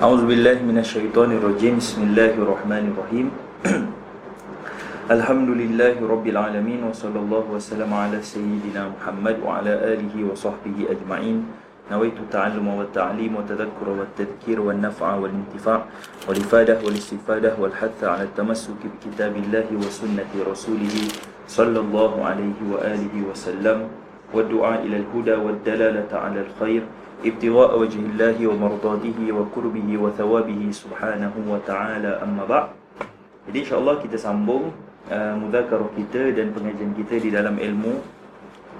أعوذ بالله من الشيطان الرجيم. بسم الله الرحمن الرحيم. الحمد لله رب العالمين، وصلى الله وسلم على سيدنا محمد وعلى آله وصحبه أجمعين. نويت التعلم والتعليم والتذكر والتذكير والنفع والانتفاع والإفادة والاستفادة والحث على التمسك بكتاب الله وسنة رسوله صلى الله عليه وآله وسلم، والدعاء إلى الهدى والدلالة على الخير، ابتغاء وجه الله ومرضاته وقربه وثوابه سبحانه وتعالى. أما بعد. Jadi insyaAllah kita sambung mudzakarah kita dan pengajian kita di dalam ilmu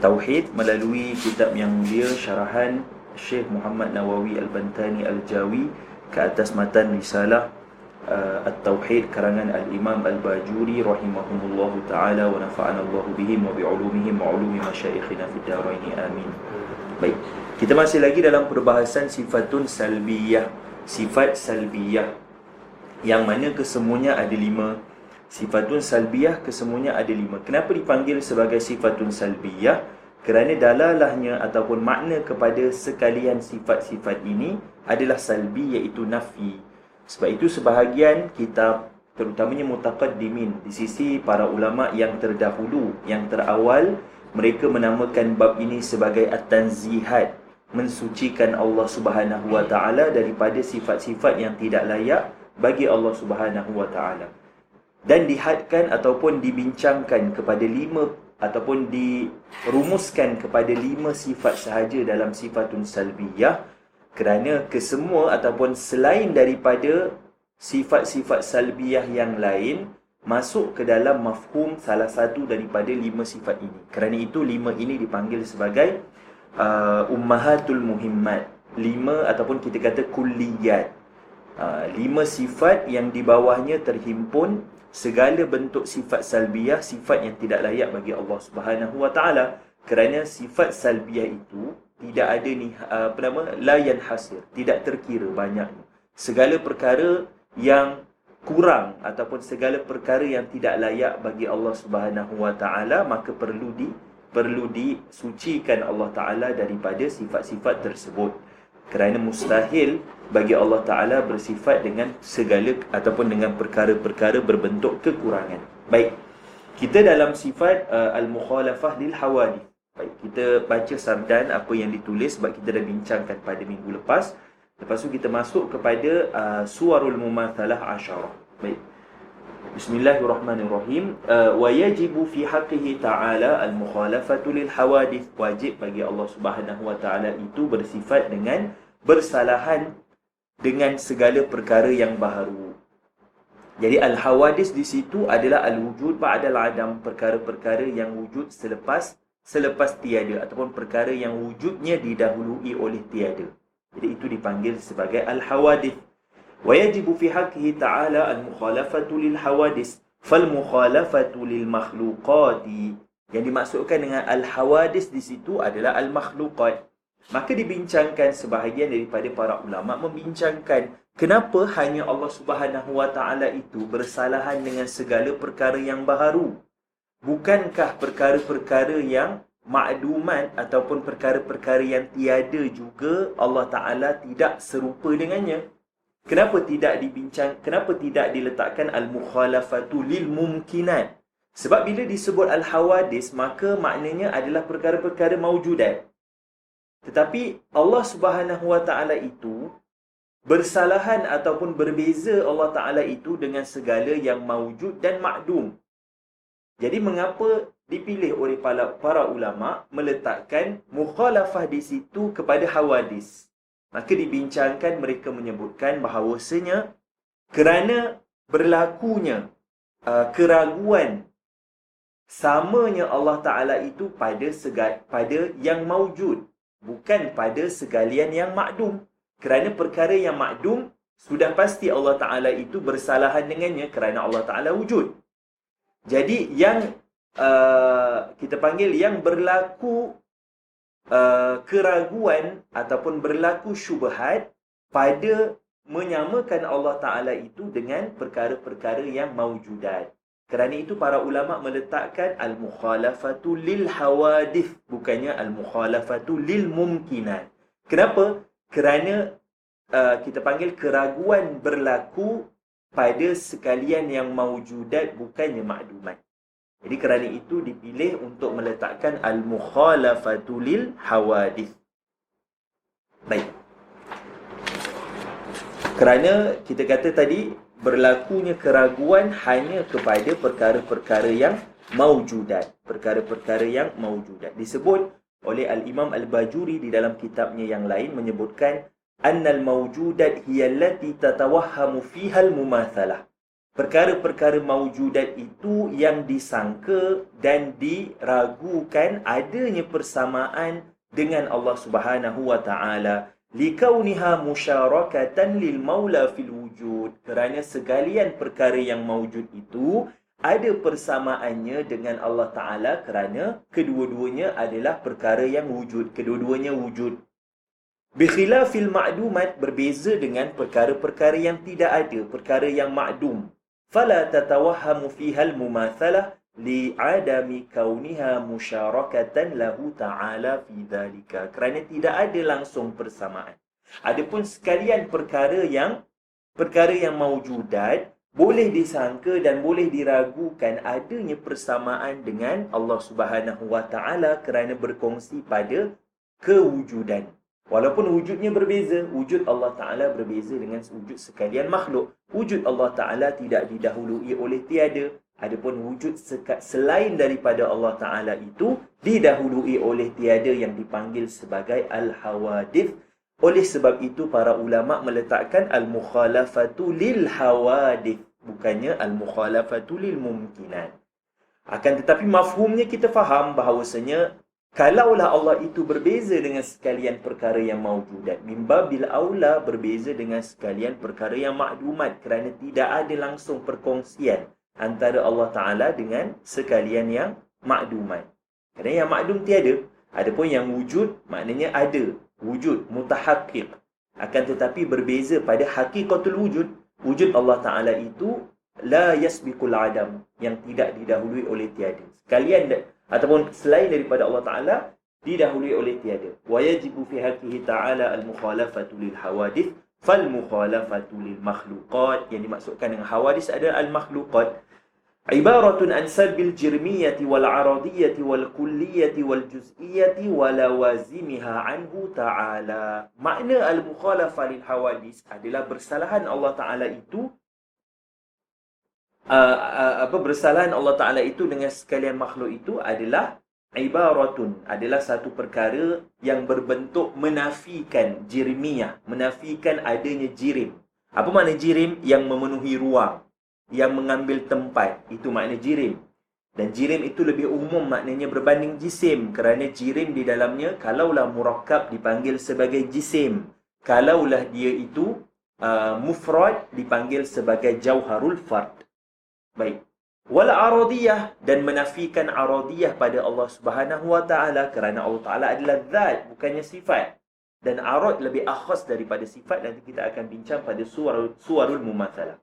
Tauhid melalui kitab yang mulia syarahan Syekh Muhammad Nawawi Al-Bantani Al-Jawi ke atas matan risalah At-Tauhid karangan Al-Imam Al-Bajuri rahimahumullahu ta'ala, wa nafa'ana Allahu bihim wa bi'ulumihim wa ulumi masyayikhina fid daraini amin. Baik, kita masih lagi dalam perbahasan sifatun salbiyah, sifat salbiyah, yang mana kesemuanya ada 5. Sifatun salbiyah kesemuanya ada 5. Kenapa dipanggil sebagai sifatun salbiyah? Kerana dalalahnya ataupun makna kepada sekalian sifat-sifat ini adalah salbi, iaitu nafi. Sebab itu sebahagian kitab, terutamanya mutaqaddimin, di sisi para ulama yang terdahulu, yang terawal, mereka menamakan bab ini sebagai at-tanzihat, mensucikan Allah Subhanahu wa ta'ala daripada sifat-sifat yang tidak layak bagi Allah Subhanahu wa ta'ala. Dan dihadkan ataupun dibincangkan kepada 5, ataupun dirumuskan kepada 5 sifat sahaja dalam sifatun salbiyah, kerana kesemua ataupun selain daripada sifat-sifat salbiyah yang lain masuk ke dalam mafhum salah satu daripada 5 sifat ini. Kerana itu 5 ini dipanggil sebagai ummahatul muhimmat, 5 ataupun kita kata kulliyat, 5 sifat yang di bawahnya terhimpun segala bentuk sifat salbiyah, sifat yang tidak layak bagi Allah Subhanahu wa ta'ala. Kerana sifat salbiyah itu tidak ada ni la yanhasir, tidak terkira banyaknya. Segala perkara yang kurang ataupun segala perkara yang tidak layak bagi Allah Subhanahu wa ta'ala, maka perlu disucikan Allah Ta'ala daripada sifat-sifat tersebut. Kerana mustahil bagi Allah Ta'ala bersifat dengan segala ataupun dengan perkara-perkara berbentuk kekurangan. Baik, kita dalam sifat al-mukhalafah lil hawadith. Baik, kita baca sardan apa yang ditulis sebab kita dah bincangkan pada minggu lepas. Lepas tu kita masuk kepada suwarul mumathalah asyarah. Baik, Bismillahirrahmanirrahim. Wa yajibu fi haqqihi ta'ala al-mukhalafatu lil hawadith. Wajib bagi Allah Subhanahu wa ta'ala itu bersifat dengan bersalahan dengan segala perkara yang baharu. Jadi al-hawadith di situ adalah al-wujud ba'dal adam, perkara-perkara yang wujud selepas tiada, ataupun perkara yang wujudnya didahului oleh tiada. Jadi itu dipanggil sebagai al-hawadith. Wa yajibu fi haqqihi ta'ala al-mukhalafatu lil hawadith fal mukhalafatu lil makhluqati. Yang dimaksudkan dengan al-hawadith di situ adalah al-makhluqat. Maka dibincangkan sebahagian daripada para ulama membincangkan kenapa hanya Allah Subhanahu wa ta'ala itu bersalahan dengan segala perkara yang baharu. Bukankah perkara-perkara yang ma'dumat ataupun perkara-perkara yang tiada juga Allah Ta'ala tidak serupa dengannya? Kenapa tidak diletakkan al-mukhalafatu lil mumkinat? Sebab bila disebut al-hawadis, maka maknanya adalah perkara-perkara maujudat. Tetapi Allah Subhanahu wa ta'ala itu bersalahan ataupun berbeza Allah Ta'ala itu dengan segala yang maujud dan ma'dum. Jadi mengapa dipilih oleh para ulama meletakkan mukhalafah di situ kepada hawadis? Maka dibincangkan, mereka menyebutkan bahawasanya kerana berlakunya keraguan samanya Allah Ta'ala itu pada yang maujud, bukan pada segalian yang makdum. Kerana perkara yang makdum sudah pasti Allah Ta'ala itu bersalahan dengannya kerana Allah Ta'ala wujud. Jadi yang kita panggil yang berlaku keraguan ataupun berlaku syubhat pada menyamakan Allah Ta'ala itu dengan perkara-perkara yang maujudat. Kerana itu para ulama meletakkan al-mukhalafatu lil hawadith, bukannya al-mukhalafatu lil mumkinat. Kenapa? Kerana kita panggil keraguan berlaku pada sekalian yang mawjudat, bukannya makdumat. Jadi kerana itu dipilih untuk meletakkan al-mukhalafatu lil hawadith. Baik. Kerana kita kata tadi, berlakunya keraguan hanya kepada perkara-perkara yang mawjudat. Perkara-perkara yang mawjudat. Disebut oleh Al-Imam Al-Bajuri di dalam kitabnya yang lain menyebutkan annal mawjudat hiya allati tatawahhamu fiha al-mumathalah. Perkara-perkara mawjudat itu yang disangka dan diragukan adanya persamaan dengan Allah Subhanahu wa taala, likauniha musyarakatan lil maula fil wujud. Kerana segalian perkara yang mawjud itu ada persamaannya dengan Allah Taala, kerana kedua-duanya adalah perkara yang wujud, kedua-duanya wujud. Bikhilafil ma'dumat, berbeza dengan perkara-perkara yang tidak ada, perkara yang ma'dum. Fala tatawahhamu fiha al-mumathalah li'adami kauniha musyarakatan lahu ta'ala fi dhalika. Kerana tidak ada langsung persamaan. Adapun sekalian perkara yang mawjudat boleh disangka dan boleh diragukan adanya persamaan dengan Allah Subhanahu wa taala kerana berkongsi pada kewujudan. Walaupun wujudnya berbeza, wujud Allah Ta'ala berbeza dengan wujud sekalian makhluk. Wujud Allah Ta'ala tidak didahului oleh tiada. Adapun wujud selain daripada Allah Ta'ala itu didahului oleh tiada yang dipanggil sebagai al-hawadith. Oleh sebab itu, para ulama meletakkan al-mukhalafatu lil hawadith. Bukannya al-mukhalafatu lil mumkinat. Akan tetapi mafhumnya kita faham bahawasanya kalaulah Allah itu berbeza dengan sekalian perkara yang mawjudat, mimbabil aula berbeza dengan sekalian perkara yang makdumat, kerana tidak ada langsung perkongsian antara Allah Ta'ala dengan sekalian yang makdumat. Kerana yang makdum tiada, adapun yang wujud maknanya ada, wujud, mutahaqqiq. Akan tetapi berbeza pada hakikatul wujud. Wujud Allah Ta'ala itu la yasbiqul adam, yang tidak didahului oleh tiada. Sekalian ataupun selain daripada Allah Ta'ala didahului oleh tiada. Wa yajibu fi haqqihi ta'ala al-mukhalafatu lil hawadith fal mukhalafatu lil makhluqat. Yang dimaksudkan dengan hawadith adalah al-makhluqat. Ibaratun an salbil jirmiyati wal aradiyati wal kulliyati wal juz'iyati wa lawazimiha anhu ta'ala. Makna al-mukhalafah lil hawadith adalah bersalahan Allah Ta'ala itu bersalahan Allah Ta'ala itu dengan sekalian makhluk itu adalah ibaratun, adalah satu perkara yang berbentuk menafikan jirmiyah, menafikan adanya jirim. Apa makna jirim? Yang memenuhi ruang, yang mengambil tempat, itu makna jirim. Dan jirim itu lebih umum, maknanya berbanding jisim, kerana jirim di dalamnya kalaulah murakkab dipanggil sebagai jisim, kalaulah dia itu mufrad dipanggil sebagai jauharul fard. Baik. Wal aradiyah, dan menafikan aradiyah pada Allah Subhanahu wa taala, kerana Allah Taala adalah zat, bukannya sifat. Dan arad lebih akhas daripada sifat, nanti kita akan bincang pada suwarul mumatsalah.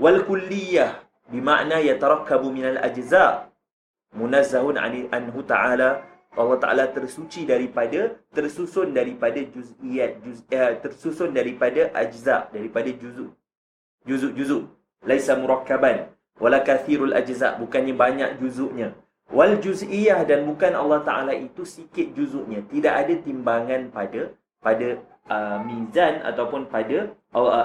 Wal kulliyah bermakna yatarakkabu minal ajza, munazzahun anhu ta'ala. Allah Taala tersuci daripada, tersusun daripada juz'iyat, tersusun daripada ajza, daripada juzuk. Laisa murakkaban wala kathirul ajza, bukannya banyak juzuknya. Wal juz'iyah, dan bukan Allah Ta'ala itu sikit juzuknya. Tidak ada timbangan pada mizan ataupun pada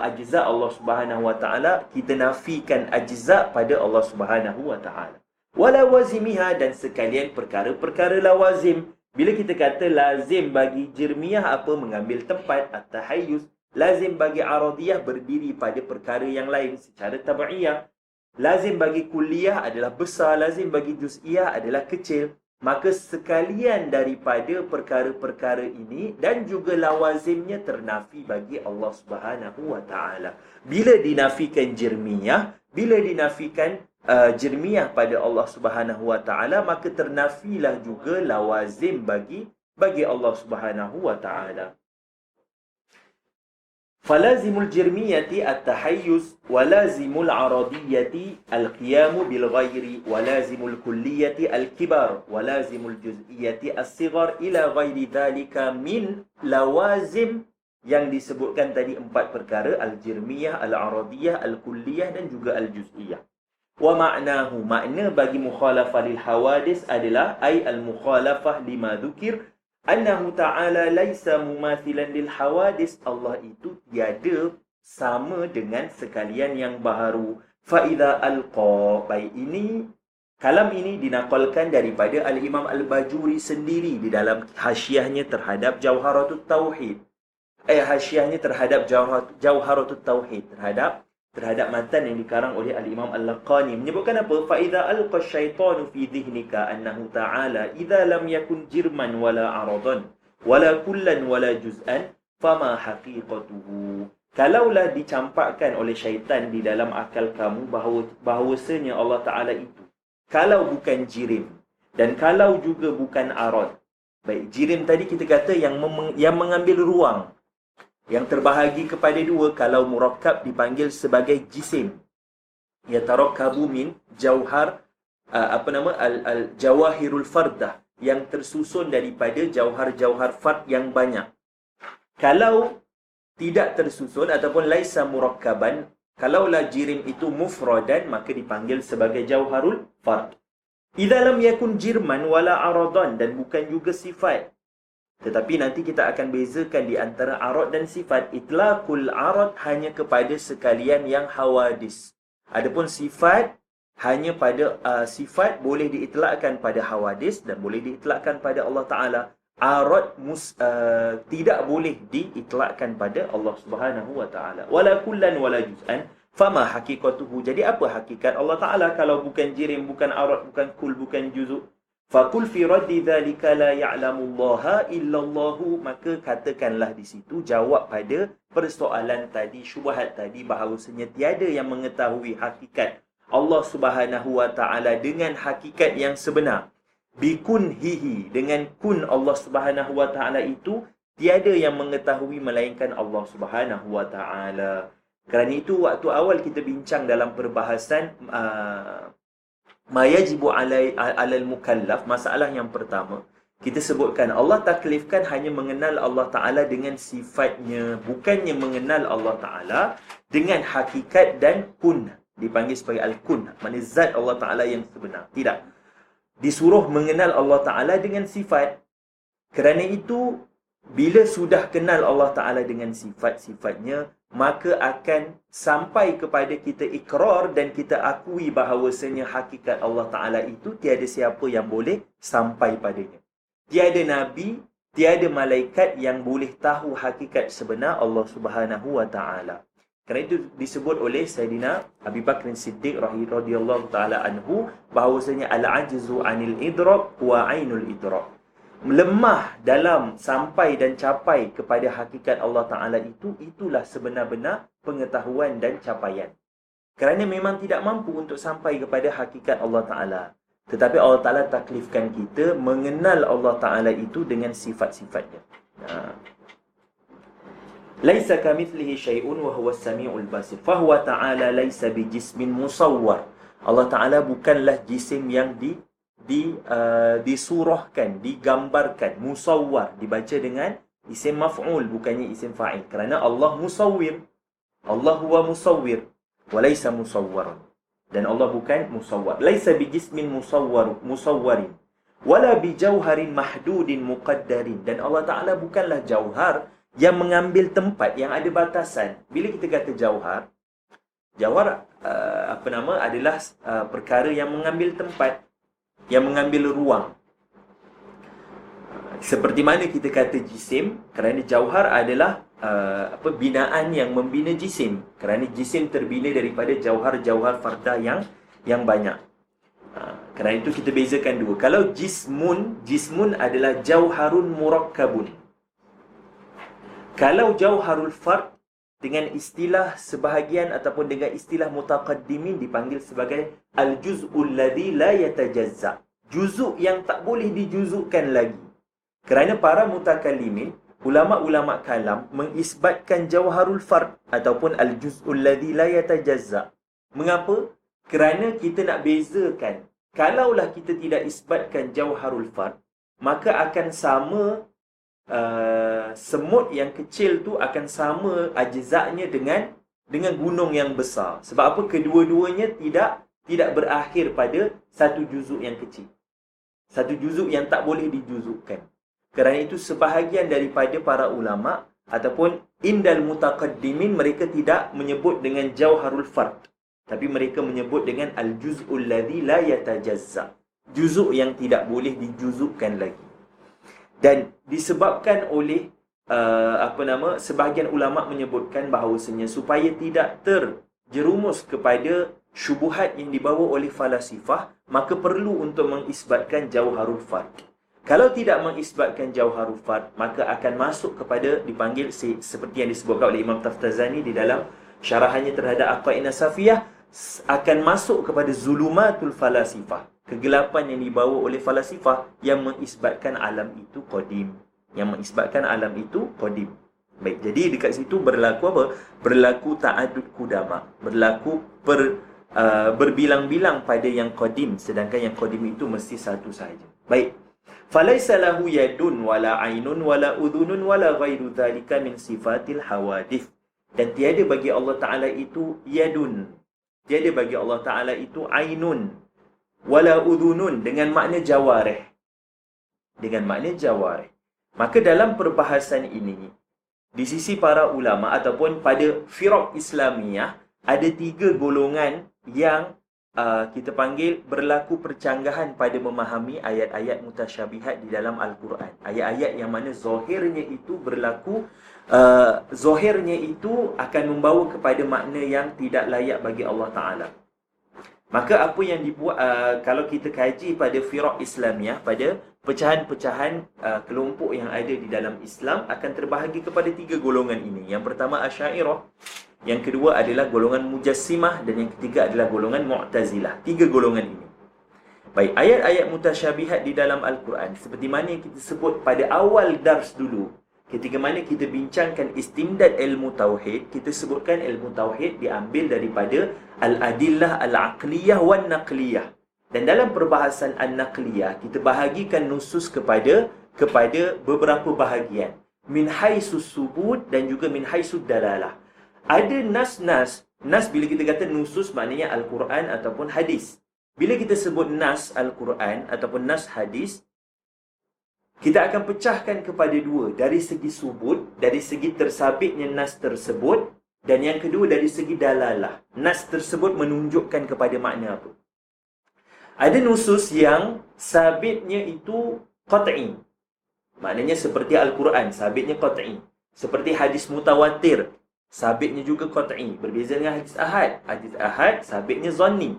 ajza Allah Subhanahu wa taala. Kita nafikan ajza pada Allah Subhanahu wa taala. Wala wazimiha, dan sekalian perkara-perkara lawazim. Bila kita kata lazim bagi jirmiyah apa? Mengambil tempat, at-tahayyuz. Lazim bagi aradiyah berdiri pada perkara yang lain secara tabi'iyah. Lazim bagi kulliyah adalah besar, lazim bagi juz'iyah adalah kecil. Maka sekalian daripada perkara-perkara ini dan juga lawazimnya ternafi bagi Allah Subhanahu wa taala. Bila dinafikan jirmiyah, bila dinafikan jirmiyah pada Allah Subhanahu wa taala, maka ternafilah juga lawazim bagi Allah Subhanahu wa taala. Falazimul jirmiyati at-tahayyuz, walazimul aradiyati al-qiyamu bil ghairi, walazimul kulliyati al-kibar, walazimul juz'iyati as-sighar ila ghairi dhalika min lawazim yang disebutkan tadi 4 perkara, al-jirmiyah, al-aradiyah, al-kulliyah dan juga al-juz'iyah. Wa ma'nahu, makna bagi mukhalafah lil hawadis adalah ay al-mukhalafah lima dzukir annahu ta'ala laisa mumathilan lil hawadis. Allah itu tiada sama dengan sekalian yang baharu. Fa idza alqa, baik ini kalam ini dinaqalkan daripada al-Imam al-Bajuri sendiri di dalam hasyiahnya terhadap Jauharatut Tauhid. Hasyiahnya terhadap Jauharatut Tauhid, terhadap matan yang dikarang oleh al-Imam Al-Laqani, menyebutkan apa? Fa idza alqa syaitanu fi dhihnika annahu ta'ala idza lam yakun jirman wala aradan wala kullan wala juz'an fama haqiqatuhu. Kalaulah dicampakkan oleh syaitan di dalam akal kamu bahawasanya Allah Ta'ala itu kalau bukan jirim dan kalau juga bukan arad. Baik, jirim tadi kita kata yang mengambil ruang, yang terbahagi kepada dua. Kalau murakkab dipanggil sebagai jisim. Yatarakkabu min jauhar al-jawahirul fardah, yang tersusun daripada jauhar-jauhar fard yang banyak. Kalau tidak tersusun ataupun laisa murakkaban, kalaulah jirim itu mufradan, maka dipanggil sebagai jauharul fard. Idza lam yakun jirman wala aradan, dan bukan juga sifat. Tetapi nanti kita akan bezakan di antara arad dan sifat. Itlaqul arad hanya kepada sekalian yang hawadis. Adapun sifat hanya pada sifat boleh diitlakkan pada hawadis dan boleh diitlakkan pada Allah Ta'ala. Arad tidak boleh diitlakkan pada Allah Subhanahu wa Ta'ala. Wala kullan wala juz'an fama haqiqatuhu. Jadi apa hakikat Allah Ta'ala kalau bukan jirim, bukan arad, bukan kul, bukan juzuk? Faqul fi raddi dhalika la ya'lamullaha illallahu. Maka katakanlah di situ, jawab pada persoalan tadi, syubhat tadi, bahawasanya tiada yang mengetahui hakikat Allah Subhanahu wa Ta'ala dengan hakikat yang sebenar. Bikunhihi, dengan kun Allah Subhanahu wa Ta'ala itu tiada yang mengetahui melainkan Allah Subhanahu wa Ta'ala. Kerana itu waktu awal kita bincang dalam perbahasan ma yajibu alal mukallaf, masalah yang pertama kita sebutkan Allah taklifkan hanya mengenal Allah Ta'ala dengan sifatnya, bukannya mengenal Allah Ta'ala dengan hakikat dan kun. Dipanggil sebagai al-kun, maknanya zat Allah Ta'ala yang sebenar. Tidak, disuruh mengenal Allah Ta'ala dengan sifat. Kerana itu, bila sudah kenal Allah Ta'ala dengan sifat-sifatnya, maka akan sampai kepada kita ikrar dan kita akui bahawasanya hakikat Allah Ta'ala itu tiada siapa yang boleh sampai padanya. Tiada Nabi, tiada malaikat yang boleh tahu hakikat sebenar Allah Subhanahu wa Ta'ala. Kerana itu disebut oleh Sayyidina Abi Bakr Siddiq radhiyallahu ta'ala anhu bahawasanya al-ajzu anil idrak wa ainul idrak. Lemah dalam sampai dan capai kepada hakikat Allah Ta'ala itu, itulah sebenar-benar pengetahuan dan capaian. Kerana memang tidak mampu untuk sampai kepada hakikat Allah Ta'ala. Tetapi Allah Ta'ala taklifkan kita mengenal Allah Ta'ala itu dengan sifat-sifatnya. Laisa kamithlihi syai'un wa huwas samiul basir. Fa huwa ta'ala laisa bijismin musawwar. Allah Ta'ala bukanlah jisim yang disurahkan, digambarkan. Musawwar dibaca dengan isim maf'ul, bukannya isim fa'il. Kerana Allah musawwir. Allah huwa musawwir wa laisa musawwaran. Dan Allah bukan musawwar. Laisa bijismin musawwarin wala bijauharin mahdudin muqaddarin. Dan Allah Ta'ala bukanlah jauhar yang mengambil tempat, yang ada batasan. Bila kita kata jauhar adalah perkara yang mengambil tempat, yang mengambil ruang. Seperti mana kita kata jisim, kerana jauhar adalah binaan yang membina jisim. Kerana jisim terbina daripada jauhar-jauhar fardah yang banyak. Kerana itu kita bezakan dua. Kalau jismun adalah jauharun murakkabun. Kalau jauharul fard dengan istilah sebahagian ataupun dengan istilah mutaqaddimin dipanggil sebagai al-juz'ul ladzi la yatajazza. Juzuk yang tak boleh dijuzukkan lagi. Kerana para mutakallimin, ulama-ulama kalam mengisbatkan jauharul fard ataupun al-juz'ul ladzi la yatajazza. Mengapa? Kerana kita nak bezakan. Kalaulah kita tidak isbatkan jauharul fard, maka akan sama semut yang kecil tu akan sama ajza'nya dengan gunung yang besar. Sebab apa? Kedua-duanya tidak berakhir pada satu juzuk yang kecil. Satu juzuk yang tak boleh dijuzukkan. Kerana itu sebahagian daripada para ulama ataupun indal mutaqaddimin, mereka tidak menyebut dengan jauharul fard, tapi mereka menyebut dengan al-juz'ul ladzi la yatajazza. Juzuk yang tidak boleh dijuzukkan lagi. Dan disebabkan oleh sebahagian ulama menyebutkan bahawasanya supaya tidak terjerumus kepada syubuhat yang dibawa oleh falasifah, maka perlu untuk mengisbatkan jauharul fard. Kalau tidak mengisbatkan jauharul fard, maka akan masuk kepada dipanggil seperti yang disebutkan oleh Imam Taftazani di dalam syarahannya terhadap Aqaidah Safiyah, akan masuk kepada zulumatul falasifah, kegelapan yang dibawa oleh falasifah yang mengisbatkan alam itu qadim, Baik, jadi dekat situ berlaku apa? Berlaku ta'adud qudama, berlaku berbilang-bilang pada yang qadim, sedangkan yang qadim itu mesti satu sahaja. Baik. Falaisa lahu yadun wala ainun wala udhunun wala ghairu dhalika min sifatil hawadith. Dan tiada bagi Allah Ta'ala itu yadun, tiada bagi Allah Ta'ala itu ainun wala udhunun, dengan makna jawarih, Maka dalam perbahasan ini, di sisi para ulama ataupun pada firaq Islamiyah, ada 3 golongan yang kita panggil berlaku percanggahan pada memahami ayat-ayat mutasyabihat di dalam Al-Quran. Ayat-ayat yang mana zahirnya itu berlaku, zahirnya itu akan membawa kepada makna yang tidak layak bagi Allah Ta'ala. Maka apa yang dibuat, kalau kita kaji pada firaq Islamiyah, pada pecahan-pecahan kelompok yang ada di dalam Islam, akan terbahagi kepada 3 golongan ini. Yang pertama Asy'ariyah, yang kedua adalah golongan Mujassimah, dan yang ketiga adalah golongan Mu'tazilah. 3 golongan ini. Baik, ayat-ayat mutasyabihat di dalam Al-Quran, seperti mana yang kita sebut pada awal dars dulu, ketika mana kita bincangkan istimdad ilmu tauhid, kita sebutkan ilmu tauhid diambil daripada al-adillah al-aqliyah wan naqliyah. Dan dalam perbahasan al-naqliyah, kita bahagikan nusus kepada beberapa bahagian. Min haisus subut dan juga min haisus dalalah. Ada nas bila kita kata nusus, maknanya Al-Quran ataupun hadis. Bila kita sebut nas Al-Quran ataupun nas hadis, kita akan pecahkan kepada 2. Dari segi subut, dari segi tersabitnya nas tersebut, dan yang kedua dari segi dalalah. Nas tersebut menunjukkan kepada makna apa. Ada nusus yang sabitnya itu qat'i. Maknanya seperti Al-Quran, sabitnya qat'i. Seperti hadis mutawatir, sabitnya juga qat'i. Berbeza dengan hadis ahad. Hadis ahad sabitnya zanni,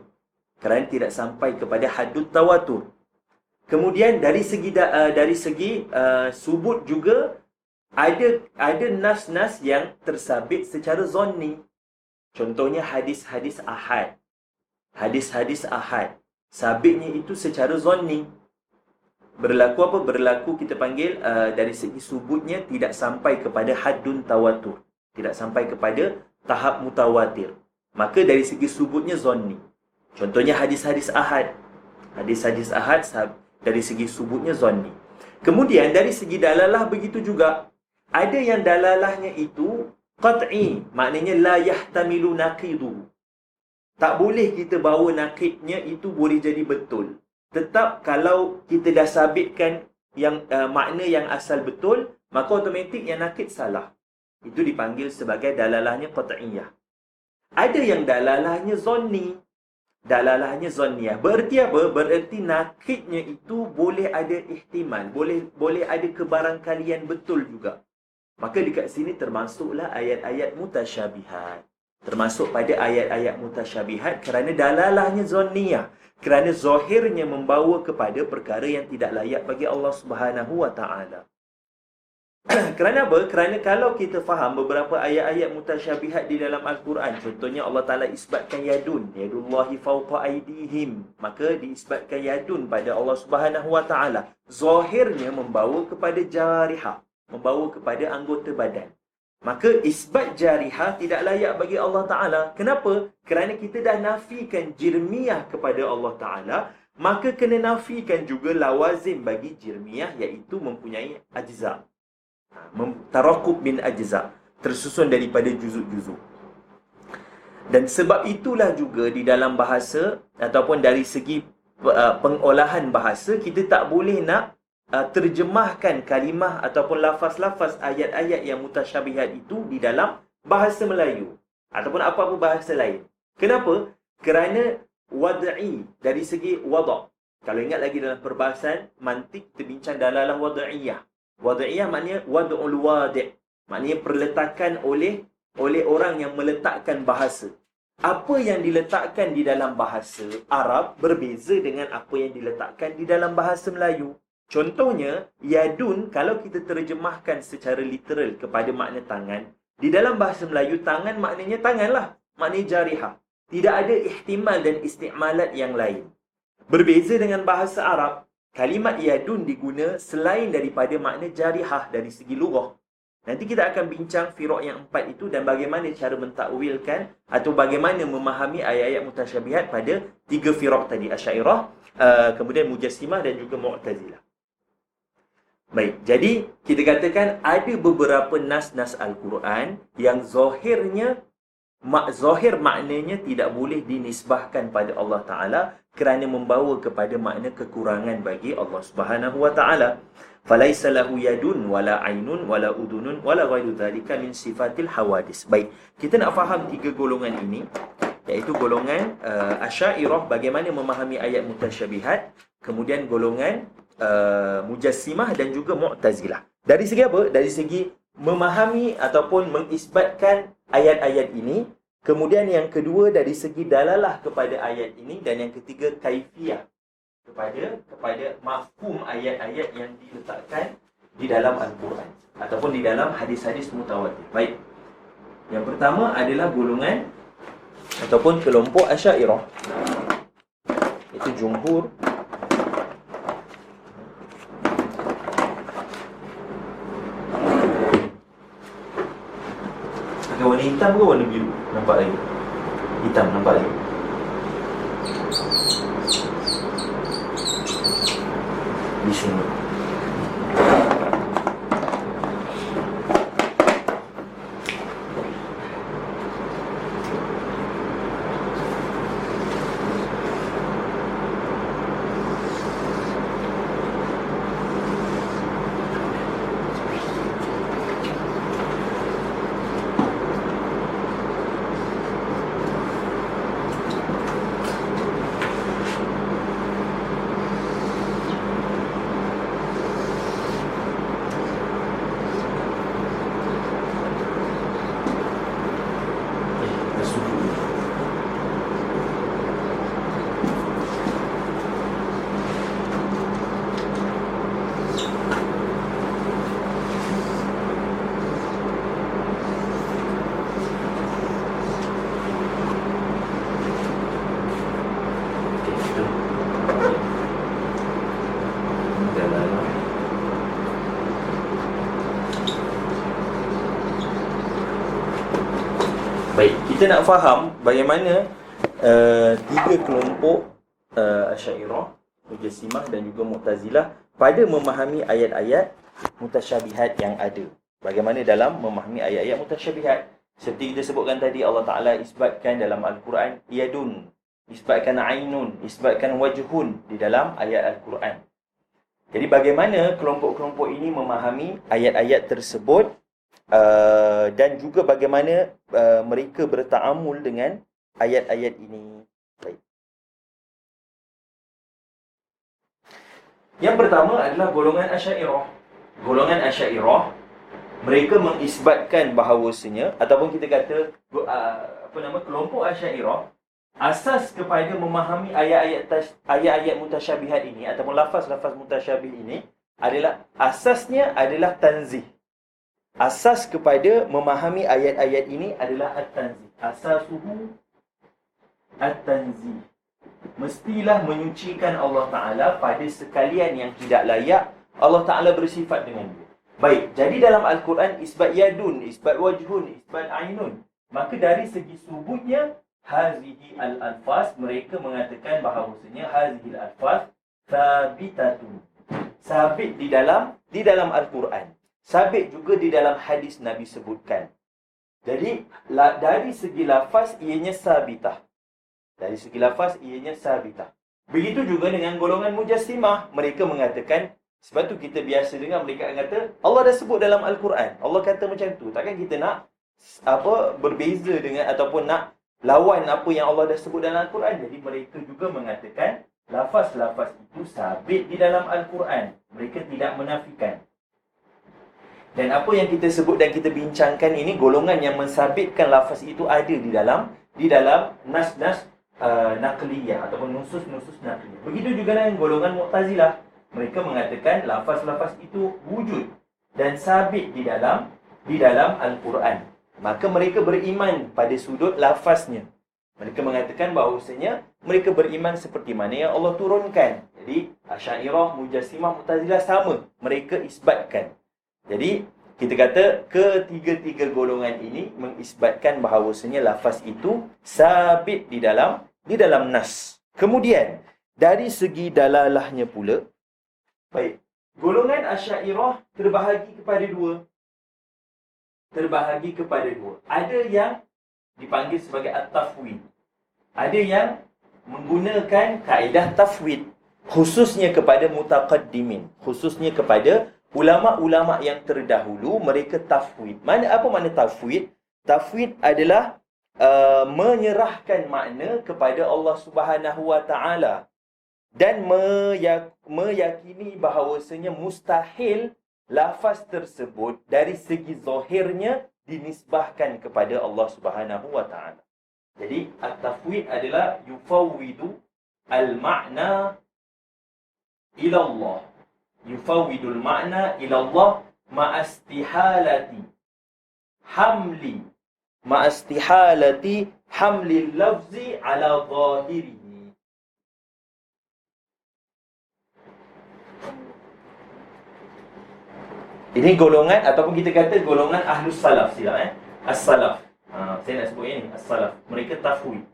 kerana tidak sampai kepada haddut tawatur. Kemudian dari segi subut juga ada nas-nas yang tersabit secara zanni. Contohnya hadis-hadis ahad. Hadis-hadis ahad, sabitnya itu secara zanni. Berlaku apa? Berlaku kita panggil dari segi subutnya tidak sampai kepada haddun tawatur, tidak sampai kepada tahap mutawatir. Maka dari segi subutnya zanni. Contohnya hadis-hadis ahad. Hadis-hadis ahad dari segi subutnya zanni. Kemudian dari segi dalalah begitu juga. Ada yang dalalahnya itu qat'i, maknanya la yahtamilu naqiduhu. Tak boleh kita bawa naqidnya itu boleh jadi betul. Tetap kalau kita dah sabitkan yang makna yang asal betul, maka automatik yang naqid salah. Itu dipanggil sebagai dalalahnya qat'iyah. Ada yang dalalahnya zanni. Dalalahnya zanniyah. Bererti apa? Bererti naqidnya itu boleh ada ihtimal, boleh ada kebarangkalian betul juga. Maka dekat sini termasuklah ayat-ayat mutasyabihat. Termasuk pada ayat-ayat mutasyabihat kerana dalalahnya zanniyah, kerana zahirnya membawa kepada perkara yang tidak layak bagi Allah Subhanahu wa taala. Kerana apa? Kerana kalau kita faham beberapa ayat-ayat mutasyabihat di dalam Al-Quran, contohnya Allah Ta'ala isbatkan yadun, yadullahi fawqa aydihim, maka diisbatkan yadun pada Allah Subhanahu wa taala. Zahirnya membawa kepada jarihah, membawa kepada anggota badan. Maka isbat jarihah tidak layak bagi Allah Ta'ala. Kenapa? Kerana kita dah nafikan jirmiyah kepada Allah Ta'ala, maka kena nafikan juga lawazim bagi jirmiyah, iaitu mempunyai ajza'. Tarakub min ajza', tersusun daripada juzuk-juzuk. Dan sebab itulah juga di dalam bahasa ataupun dari segi pengolahan bahasa, kita tak boleh nak terjemahkan kalimah ataupun lafaz-lafaz ayat-ayat yang mutasyabihat itu di dalam bahasa Melayu ataupun apa-apa bahasa lain. Kenapa? Kerana wad'i, dari segi wada'. Kalau ingat lagi dalam perbahasan mantik, kita bincang dalalah wad'iyah. Wad'iyah maknanya wad'ul wadi', maknanya perletakan oleh orang yang meletakkan bahasa. Apa yang diletakkan di dalam bahasa Arab berbeza dengan apa yang diletakkan di dalam bahasa Melayu. Contohnya, yadun kalau kita terjemahkan secara literal kepada makna tangan, di dalam bahasa Melayu tangan maknanya tanganlah, maknanya jarihah. Tidak ada ihtimal dan isti'malat yang lain. Berbeza dengan bahasa Arab, kalimat yadun diguna selain daripada makna jarihah dari segi lughah. Nanti kita akan bincang firaq yang 4 itu dan bagaimana cara mentakwilkan atau bagaimana memahami ayat-ayat mutasyabihat pada 3 firaq tadi, Asy'ariyah, kemudian Mujassimah dan juga Mu'tazilah. Baik, jadi kita katakan ada beberapa nas-nas Al-Quran yang zahir maknanya tidak boleh dinisbahkan pada Allah Ta'ala kerana membawa kepada makna kekurangan bagi Allah Subhanahu Wa Ta'ala. Falaisa lahu yadun wala ainun wala udunun wala ghairu dzalika min sifatil hawadis. Baik, kita nak faham 3 golongan ini, iaitu golongan Asy'ariyah bagaimana memahami ayat mutasyabihat, kemudian golongan Mujassimah dan juga Mu'tazilah. Dari segi apa? Dari segi memahami ataupun mengisbatkan ayat-ayat ini. Kemudian yang kedua dari segi dalalah kepada ayat ini, dan yang ketiga kaifiyah kepada mafhum ayat-ayat yang diletakkan di dalam Al-Quran ataupun di dalam hadis-hadis mutawatir. Baik. Yang pertama adalah golongan ataupun kelompok Asy'ariyah. Itu jumhur warna hitam ke warna biru? Nampak lagi? Hitam nampak lagi? Di sini. Baik, kita nak faham bagaimana 3 kelompok Asy'ariyah, Mujassimah dan juga Mu'tazilah pada memahami ayat-ayat mutasyabihat yang ada. Bagaimana dalam memahami ayat-ayat mutasyabihat? Seperti kita sebutkan tadi, Allah Ta'ala isbatkan dalam Al-Quran yadun, isbatkan ainun, isbatkan wajhun di dalam ayat Al-Quran. Jadi bagaimana kelompok-kelompok ini memahami ayat-ayat tersebut, dan juga bagaimana mereka berta'amul dengan ayat-ayat ini. Baik. Yang pertama adalah golongan Asy'ariyah. Golongan Asy'ariyah, mereka mengisbatkan bahawasanya, ataupun kita kata kelompok Asy'ariyah asas kepada memahami ayat-ayat mutasyabihat ini ataupun lafaz-lafaz mutasyabih ini asasnya adalah tanzih. Asas kepada memahami ayat-ayat ini adalah at-tanzih. Asasuhu at-tanzih. Mestilah menyucikan Allah Ta'ala pada sekalian yang tidak layak Allah Ta'ala bersifat dengan dia. Baik, jadi dalam Al-Quran isbat yadun, isbat wajhun, isbat ainun. Maka dari segi subutnya, hazihi al-alfaz, mereka mengatakan bahawasanya hazihi al-alfaz sabitatun. Sabit di dalam Al-Quran. sabit juga di dalam hadis Nabi sebutkan. Jadi dari segi lafaz ianya sabitah. Dari segi lafaz ianya sabitah. Begitu juga dengan golongan Mujassimah. Mereka mengatakan, sebab tu kita biasa dengar mereka kata Allah dah sebut dalam Al-Quran. Allah kata macam tu. Takkan kita nak berbeza dengan ataupun nak lawan apa yang Allah dah sebut dalam Al-Quran. Jadi mereka juga mengatakan lafaz-lafaz itu sabit di dalam Al-Quran. Mereka tidak menafikan. Dan apa yang kita sebut dan kita bincangkan ini, golongan yang mensabitkan lafaz itu ada di dalam nas-nas naqliyah ataupun nusus-nusus naqliyah. Begitu juga dengan golongan Mu'tazilah. Mereka mengatakan lafaz-lafaz itu wujud dan sabit di dalam Al-Quran. Maka mereka beriman pada sudut lafaznya. Mereka mengatakan bahawasanya mereka beriman seperti mana yang Allah turunkan. Jadi Asy'ariyah, Mujassimah, Mu'tazilah sama. Mereka isbatkan. Jadi kita kata ketiga-tiga golongan ini mengisbatkan bahawasanya lafaz itu sabit di dalam nas. Kemudian dari segi dalalahnya pula, baik, golongan Asy'ariyah terbahagi kepada dua. Ada yang dipanggil sebagai at-tafwid. Ada yang menggunakan kaedah tafwid khususnya kepada mutaqaddimin, khususnya kepada ulama-ulama yang terdahulu. Mereka tafwid. Apa makna tafwid? Tafwid adalah menyerahkan makna kepada Allah Subhanahu Wa Taala dan meyakini bahawasanya mustahil lafaz tersebut dari segi zahirnya dinisbahkan kepada Allah Subhanahu Wa Taala. Jadi at-tafwid adalah yufawwidu al-ma'na ila Allah. Yufawwidul ma'na ila Allah ma'astihalati hamlil lafzi ala zahirihi. Ini golongan ataupun kita kata golongan Ahlus Salaf silap As-Salaf. Saya nak sebut ini As-Salaf. Mereka tafwid.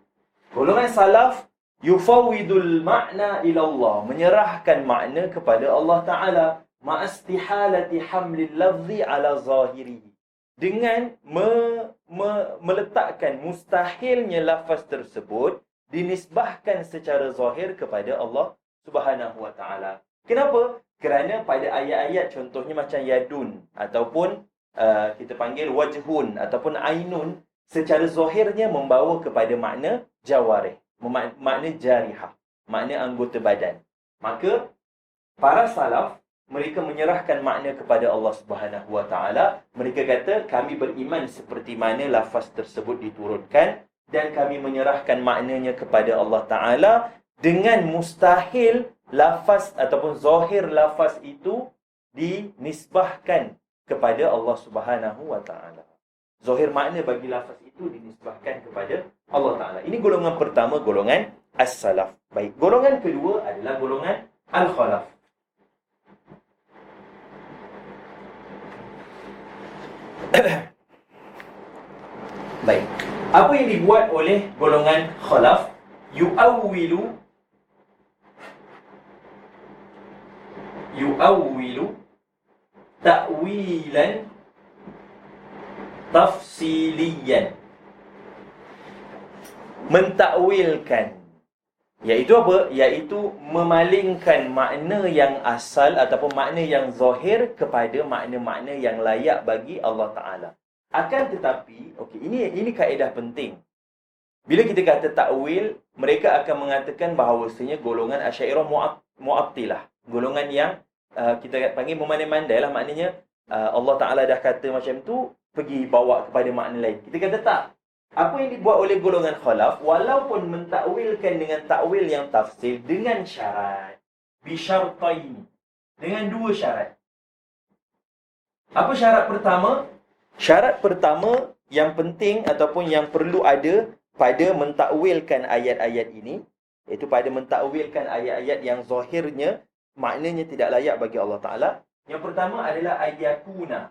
Golongan Salaf yufawwidul ma'na ila Allah, menyerahkan makna kepada Allah Ta'ala, ma'astihalati hamlil lafzi ala zahirihi, dengan meletakkan mustahilnya lafaz tersebut dinisbahkan secara zahir kepada Allah Subhanahu Wa Ta'ala. Kenapa? Kerana pada ayat-ayat contohnya macam yadun ataupun kita panggil wajhun ataupun ainun, secara zahirnya membawa kepada makna jawarih, makna jarihah, makna anggota badan. Maka para salaf mereka menyerahkan makna kepada Allah Subhanahu Wa Taala. Mereka kata kami beriman seperti mana lafaz tersebut diturunkan dan kami menyerahkan maknanya kepada Allah Taala dengan mustahil lafaz ataupun zahir lafaz itu dinisbahkan kepada Allah Subhanahu Wa Taala. Zahir makna bagi lafaz itu dinisbahkan kepada Allah Ta'ala. Ini golongan pertama, golongan As-Salaf. Baik, golongan kedua adalah golongan Al-Khalaf. Baik, apa yang dibuat oleh golongan Khalaf? Yu'awwilu ta'wilan tafsiliyan. Mentakwilkan, iaitu apa? Iaitu memalingkan makna yang asal ataupun makna yang zahir kepada makna-makna yang layak bagi Allah Ta'ala. Akan tetapi, ini kaedah penting. Bila kita kata takwil, mereka akan mengatakan bahawasanya golongan Asy'ariyah Mu'attilah, golongan yang kita panggil memandai-mandai lah. Maknanya Allah Ta'ala dah kata macam tu, pergi bawa kepada makna lain. Kita kata tak. Apa yang dibuat oleh golongan Khalaf, walaupun mentakwilkan dengan takwil yang tafsir, dengan syarat bisyartaini, dengan dua syarat. Apa syarat pertama? Syarat pertama yang penting ataupun yang perlu ada pada mentakwilkan ayat-ayat ini, iaitu pada mentakwilkan ayat-ayat yang zahirnya maknanya tidak layak bagi Allah Ta'ala. Yang pertama adalah ayyakuna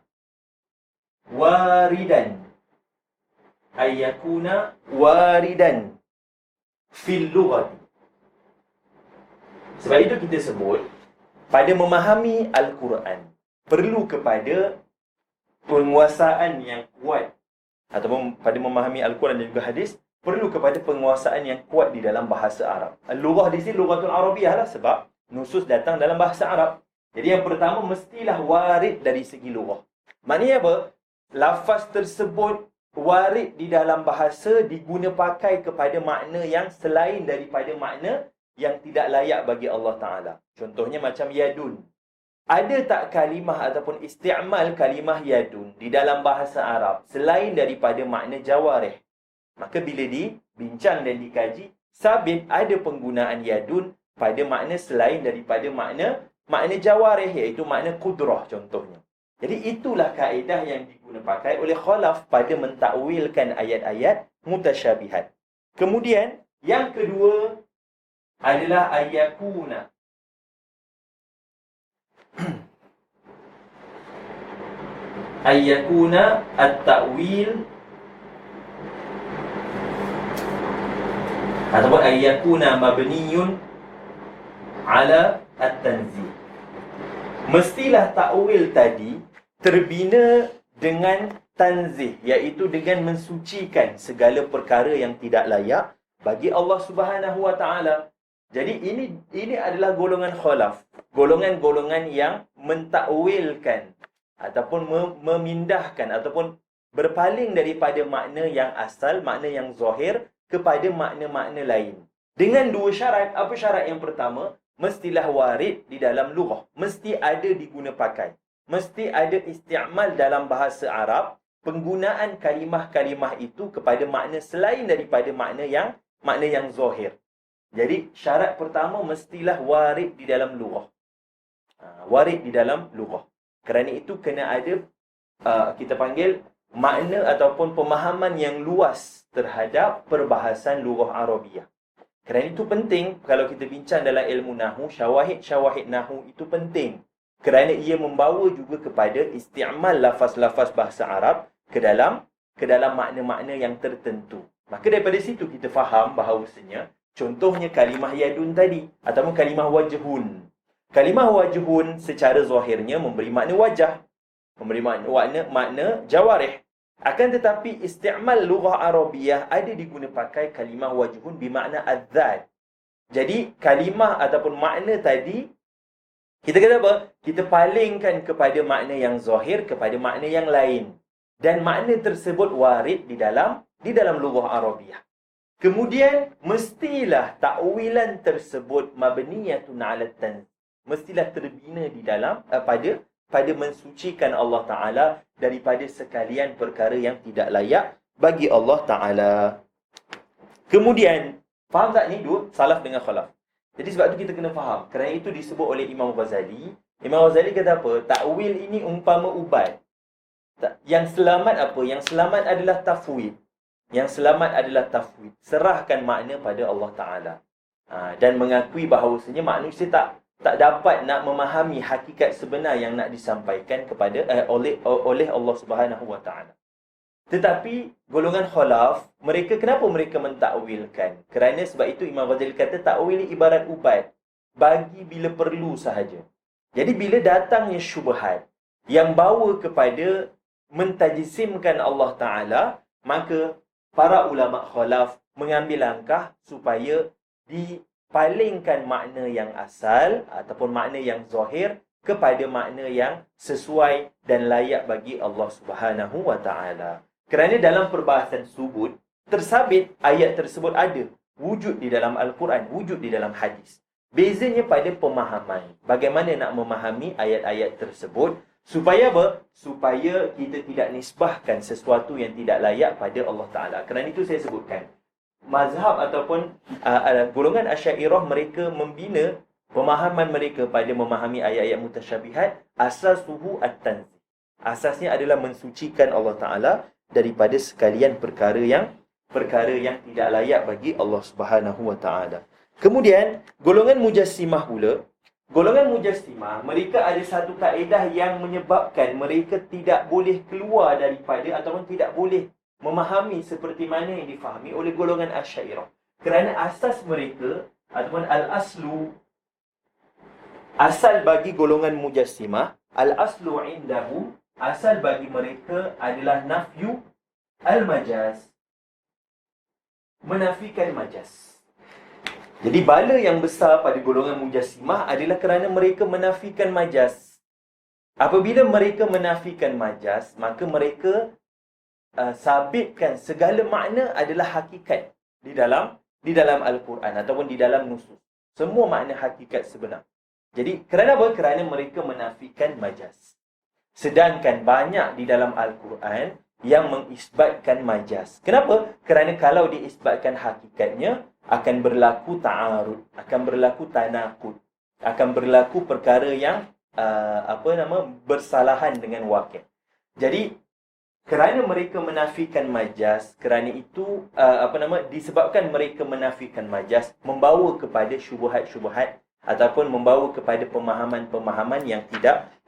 waridan fil lughati. Sebab itu kita sebut pada memahami Al-Quran perlu kepada penguasaan yang kuat ataupun pada memahami Al-Quran dan juga hadis, perlu kepada penguasaan yang kuat di dalam bahasa Arab. Lughah di sini lughatul Arabiyah lah, sebab nusus datang dalam bahasa Arab. Jadi yang pertama, mestilah warid dari segi lughah. Maknanya apa? Lafaz tersebut warid di dalam bahasa diguna pakai kepada makna yang selain daripada makna yang tidak layak bagi Allah Ta'ala. Contohnya macam yadun. Ada tak kalimah ataupun isti'mal kalimah yadun di dalam bahasa Arab selain daripada makna jawarih? Maka bila dibincang dan dikaji, sabit ada penggunaan yadun pada makna selain daripada makna jawarih, iaitu makna kudrah contohnya. Jadi itulah kaedah yang diguna pakai oleh khalaf pada mentakwilkan ayat-ayat mutasyabihat. Kemudian yang kedua adalah ayyakuna. Ayyakuna at-ta'wil ataupun ayyakuna mabniyun ala at-tanzih. Mestilah takwil tadi terbina dengan tanzih, iaitu dengan mensucikan segala perkara yang tidak layak bagi Allah Subhanahu wa taala. Jadi ini adalah golongan khalaf, golongan-golongan yang mentakwilkan ataupun memindahkan ataupun berpaling daripada makna yang asal, makna yang zahir kepada makna-makna lain. Dengan dua syarat. Apa syarat yang pertama? Mestilah warid di dalam lughah. Mesti ada diguna pakai. Mesti ada isti'mal dalam bahasa Arab, penggunaan kalimah-kalimah itu kepada makna selain daripada makna yang zahir. Jadi syarat pertama mestilah warid di dalam lughah. Warid di dalam lughah. Kerana itu kena ada kita panggil makna ataupun pemahaman yang luas terhadap perbahasan lughah Arabiyah. Kerana itu penting kalau kita bincang dalam ilmu nahu, syawahid nahu itu penting. Kerana ia membawa juga kepada isti'mal lafaz-lafaz bahasa Arab ke dalam makna-makna yang tertentu. Maka daripada situ kita faham bahawasanya contohnya kalimah yadun tadi ataupun kalimah wajhun. Kalimah wajhun secara zahirnya memberi makna wajah, memberi makna jawarih. Akan tetapi isti'mal lughah Arabiyah ada diguna pakai kalimah wajhun bermakna adzat. Jadi kalimah ataupun makna tadi kita kata apa? Kita palingkan kepada makna yang zahir kepada makna yang lain. Dan makna tersebut warid di dalam lughah Arabiyah. Kemudian mestilah takwilan tersebut mabniyatun 'ala tanzih. Mestilah terbina di dalam pada mensucikan Allah Ta'ala daripada sekalian perkara yang tidak layak bagi Allah Ta'ala. Kemudian, faham tak ni dua? Salaf dengan khalaf. Jadi sebab tu kita kena faham. Kerana itu disebut oleh Imam Ghazali. Imam Ghazali kata apa? Takwil ini umpama ubat. Yang selamat apa? Yang selamat adalah tafwid. Yang selamat adalah tafwid. Serahkan makna pada Allah Ta'ala. Dan mengakui bahawasanya manusia tak dapat nak memahami hakikat sebenar yang nak disampaikan kepada oleh Allah Subhanahu wa taala. Tetapi golongan khalaf, kenapa mereka mentakwilkan? Kerana sebab itu Imam Ghazali kata takwil ibarat ubat, bagi bila perlu sahaja. Jadi bila datangnya syubhat yang bawa kepada mentajsimkan Allah Taala, maka para ulama khalaf mengambil langkah supaya palingkan makna yang asal ataupun makna yang zahir kepada makna yang sesuai dan layak bagi Allah Subhanahu wa taala. Kerana dalam perbahasan subut tersabit ayat tersebut ada wujud di dalam Al-Quran, wujud di dalam hadis. Bezanya pada pemahaman. Bagaimana nak memahami ayat-ayat tersebut supaya apa? Supaya kita tidak nisbahkan sesuatu yang tidak layak pada Allah Taala. Kerana itu saya sebutkan mazhab ataupun golongan Asy'ariyah mereka membina pemahaman mereka pada memahami ayat-ayat mutasyabihat asasuhu at-tanzih. Asasnya adalah mensucikan Allah Taala daripada sekalian perkara yang tidak layak bagi Allah Subhanahu wa taala. Kemudian golongan Mujassimah pula, golongan Mujassimah mereka ada satu kaedah yang menyebabkan mereka tidak boleh keluar daripada ataupun tidak boleh memahami seperti mana yang difahami oleh golongan Asy'ariyah. Kerana asas mereka ataupun asal bagi golongan Mujassimah, al-aslu indahum asal bagi mereka adalah nafyu al-majaz. Menafikan majaz. Jadi bala yang besar pada golongan Mujassimah adalah kerana mereka menafikan majaz. Apabila mereka menafikan majaz, maka mereka sabitkan segala makna adalah hakikat di dalam Al-Quran ataupun di dalam nusus. Semua makna hakikat sebenar. Jadi kerana apa? Kerana mereka menafikan majaz. Sedangkan banyak di dalam Al-Quran yang mengisbatkan majaz. Kenapa? Kerana kalau diisbatkan hakikatnya, akan berlaku ta'arud, akan berlaku tanaqud, akan berlaku perkara yang bersalahan dengan wakil. Jadi kerana mereka menafikan majaz, kerana itu disebabkan mereka menafikan majaz, membawa kepada syubhat-syubhat ataupun membawa kepada pemahaman-pemahaman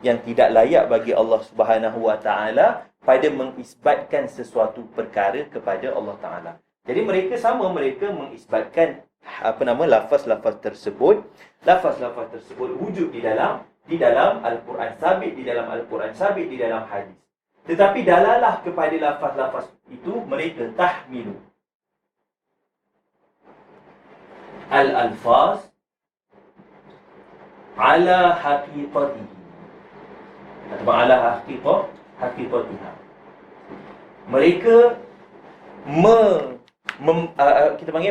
yang tidak layak bagi Allah Subhanahu Wa Taala pada mengisbatkan sesuatu perkara kepada Allah Taala. Jadi mereka mengisbatkan lafaz-lafaz tersebut. Lafaz-lafaz tersebut wujud di dalam Al-Quran, sabit di dalam Al-Quran, sabit di dalam hadis. Tetapi dalalah kepada lafaz-lafaz itu mereka tahmilu al-alfaz ala haqiqatihi atau ala haqiqatiha. Mereka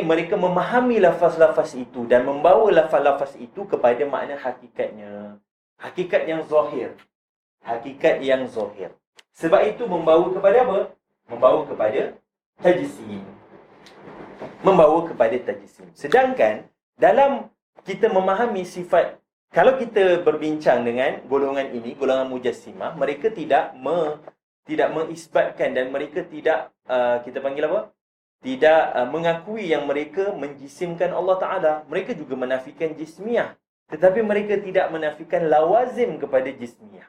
mereka memahami lafaz-lafaz itu dan membawa lafaz-lafaz itu kepada makna hakikatnya. Hakikat yang zahir. Hakikat yang zahir. Sebab itu membawa kepada apa? Membawa kepada tajsim. Membawa kepada tajsim. Sedangkan dalam kita memahami sifat, kalau kita berbincang dengan golongan ini, golongan Mujassimah, mereka tidak mengisbatkan dan mereka tidak tidak mengakui yang mereka menjisimkan Allah Ta'ala. Mereka juga menafikan jismiyah. Tetapi mereka tidak menafikan lawazim kepada jismiyah.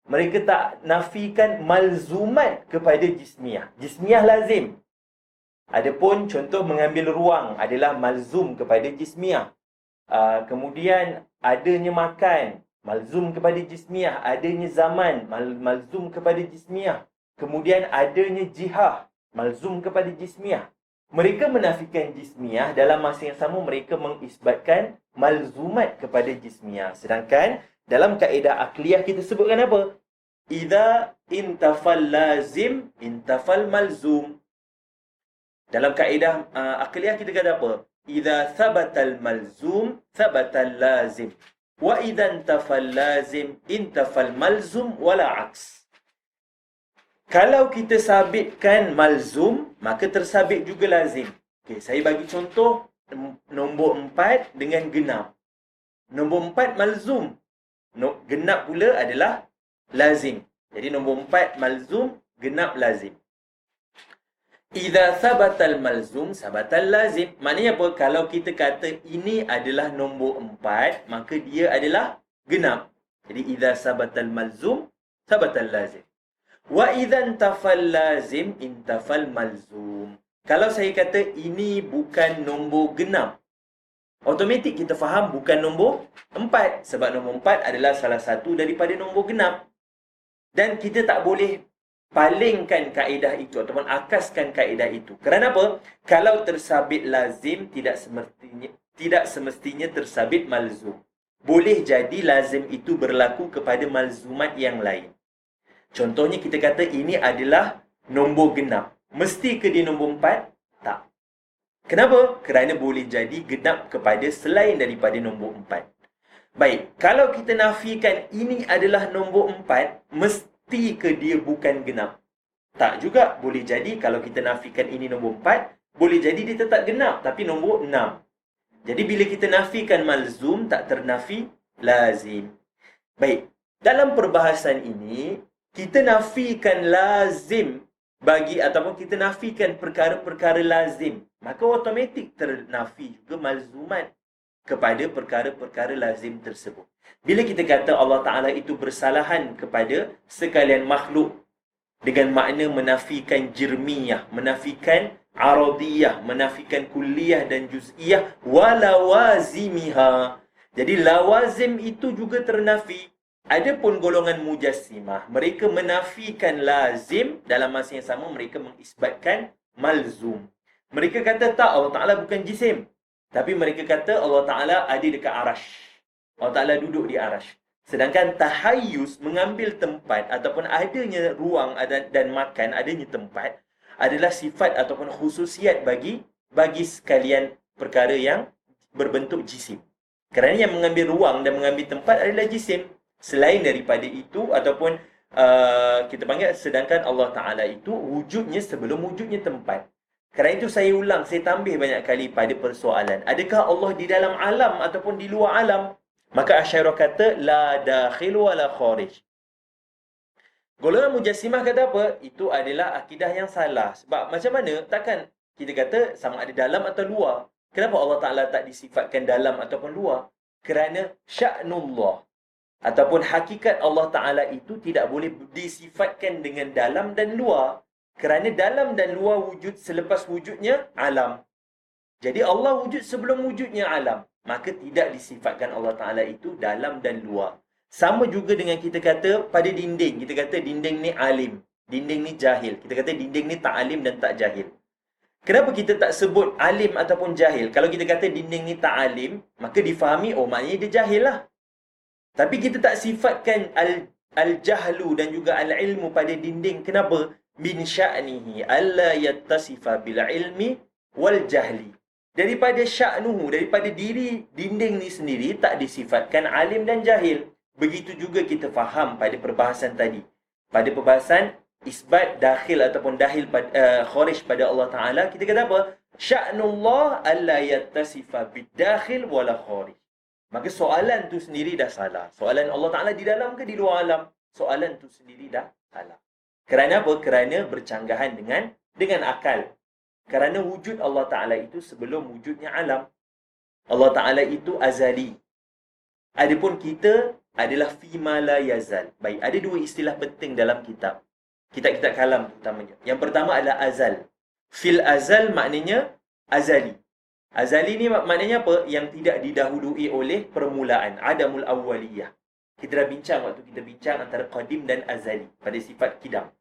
Mereka tak nafikan malzumat kepada jismiyah. Jismiyah lazim. Adapun contoh mengambil ruang adalah malzum kepada jismiyah. Kemudian adanya makan, malzum kepada jismiyah. Adanya zaman, malzum kepada jismiyah. Kemudian adanya jihah, malzum kepada jismiyah. Mereka menafikan jismiyah, dalam masa yang sama mereka mengisbatkan malzumat kepada jismiyah. Sedangkan dalam kaedah akliyah kita sebutkan apa? Idza intafal lazim, intafal malzum. Dalam kaedah akliyah kita kata apa? Idza thabatal malzum, thabatal lazim. Wa idza intafal lazim, intafal malzum wala aks. Kalau kita sabitkan malzum, maka tersabit juga lazim. Okey, saya bagi contoh nombor 4 dengan genap. Nombor 4 malzum. Genap pula adalah lazim. Jadi nombor 4 malzum, genap lazim. Idza sabatal malzum, sabatal lazim. Maknanya apa? Kalau kita kata ini adalah nombor 4, maka dia adalah genap. Jadi idza sabatal malzum, sabatal lazim. Wa idza intafal lazim, intafal malzum. Kalau saya kata ini bukan nombor genap, automatik kita faham bukan nombor 4. Sebab nombor 4 adalah salah satu daripada nombor genap. Dan kita tak boleh palingkan kaedah itu ataupun akaskan kaedah itu. Kerana apa? Kalau tersabit lazim, tidak semestinya tersabit malzum. Boleh jadi lazim itu berlaku kepada malzumat yang lain. Contohnya kita kata ini adalah nombor genap. Mesti ke dia nombor 4? Tak. Kenapa? Kerana boleh jadi genap kepada selain daripada nombor 4. Baik, kalau kita nafikan ini adalah nombor 4, mesti ke dia bukan genap? Tak juga. Boleh jadi kalau kita nafikan ini nombor 4, boleh jadi dia tetap genap tapi nombor 6. Jadi bila kita nafikan malzum, tak ternafi lazim. Baik, dalam perbahasan ini kita nafikan lazim ataupun kita nafikan perkara-perkara lazim, maka automatik ternafi juga malzumat kepada perkara-perkara lazim tersebut. Bila kita kata Allah Ta'ala itu bersalahan kepada sekalian makhluk dengan makna menafikan jirmiyah, menafikan aradiyah, menafikan kulliyah dan juz'iyah, walawazimiha. Jadi lawazim itu juga ternafi. Adapun golongan mujassimah, mereka menafikan lazim, dalam masa yang sama mereka mengisbatkan malzum. Mereka kata tak, Allah Ta'ala bukan jisim. Tapi mereka kata Allah Ta'ala ada dekat arash. Allah Ta'ala duduk di arash. Sedangkan tahayyus, mengambil tempat ataupun adanya ruang dan makan, adanya tempat, adalah sifat ataupun khususiat bagi sekalian perkara yang berbentuk jisim. Kerana yang mengambil ruang dan mengambil tempat adalah jisim. Selain daripada itu ataupun kita panggil, sedangkan Allah Ta'ala itu wujudnya sebelum wujudnya tempat. Kerana itu saya ulang, saya tambah banyak kali pada persoalan, adakah Allah di dalam alam ataupun di luar alam? Maka Asy'ariyah kata la dakhil wa la kharij. Golongan mujassimah kata apa? Itu adalah akidah yang salah. Sebab macam mana? Takkan kita kata sama ada dalam atau luar. Kenapa Allah Ta'ala tak disifatkan dalam ataupun luar? Kerana sya'nullah ataupun hakikat Allah Ta'ala itu tidak boleh disifatkan dengan dalam dan luar. Kerana dalam dan luar wujud selepas wujudnya alam. Jadi Allah wujud sebelum wujudnya alam. Maka tidak disifatkan Allah Ta'ala itu dalam dan luar. Sama juga dengan kita kata pada dinding. Kita kata dinding ni alim, dinding ni jahil. Kita kata dinding ni tak alim dan tak jahil. Kenapa kita tak sebut alim ataupun jahil? Kalau kita kata dinding ni tak alim, maka difahami, oh maknanya dia jahil lah. Tapi kita tak sifatkan al-jahlu dan juga al-ilmu pada dinding. Kenapa? Min sya'nihi alla yattasifa bil ilmi wal jahli. Daripada sya'nuhu, daripada diri dinding ni sendiri tak disifatkan alim dan jahil. Begitu juga kita faham pada perbahasan tadi. Pada perbahasan isbat dakhil ataupun kharij pada Allah Ta'ala, kita kata apa? Sya'nullah alla yattasifa bid dakhil wala kharij. Maka soalan tu sendiri dah salah. Soalan Allah Ta'ala di dalam ke di luar alam? Soalan tu sendiri dah salah. Kerana apa? Kerana bercanggahan dengan akal. Kerana wujud Allah Ta'ala itu sebelum wujudnya alam. Allah Ta'ala itu azali. Adapun kita adalah fima la yazal. Baik, ada dua istilah penting dalam kitab. Kitab-kitab kalam terutamanya. Yang pertama adalah azal. Fil azal maknanya azali. Azali ni maknanya apa? Yang tidak didahului oleh permulaan. Adamul awwaliyah. Kita dah bincang waktu kita bincang antara qadim dan azali pada sifat kidam.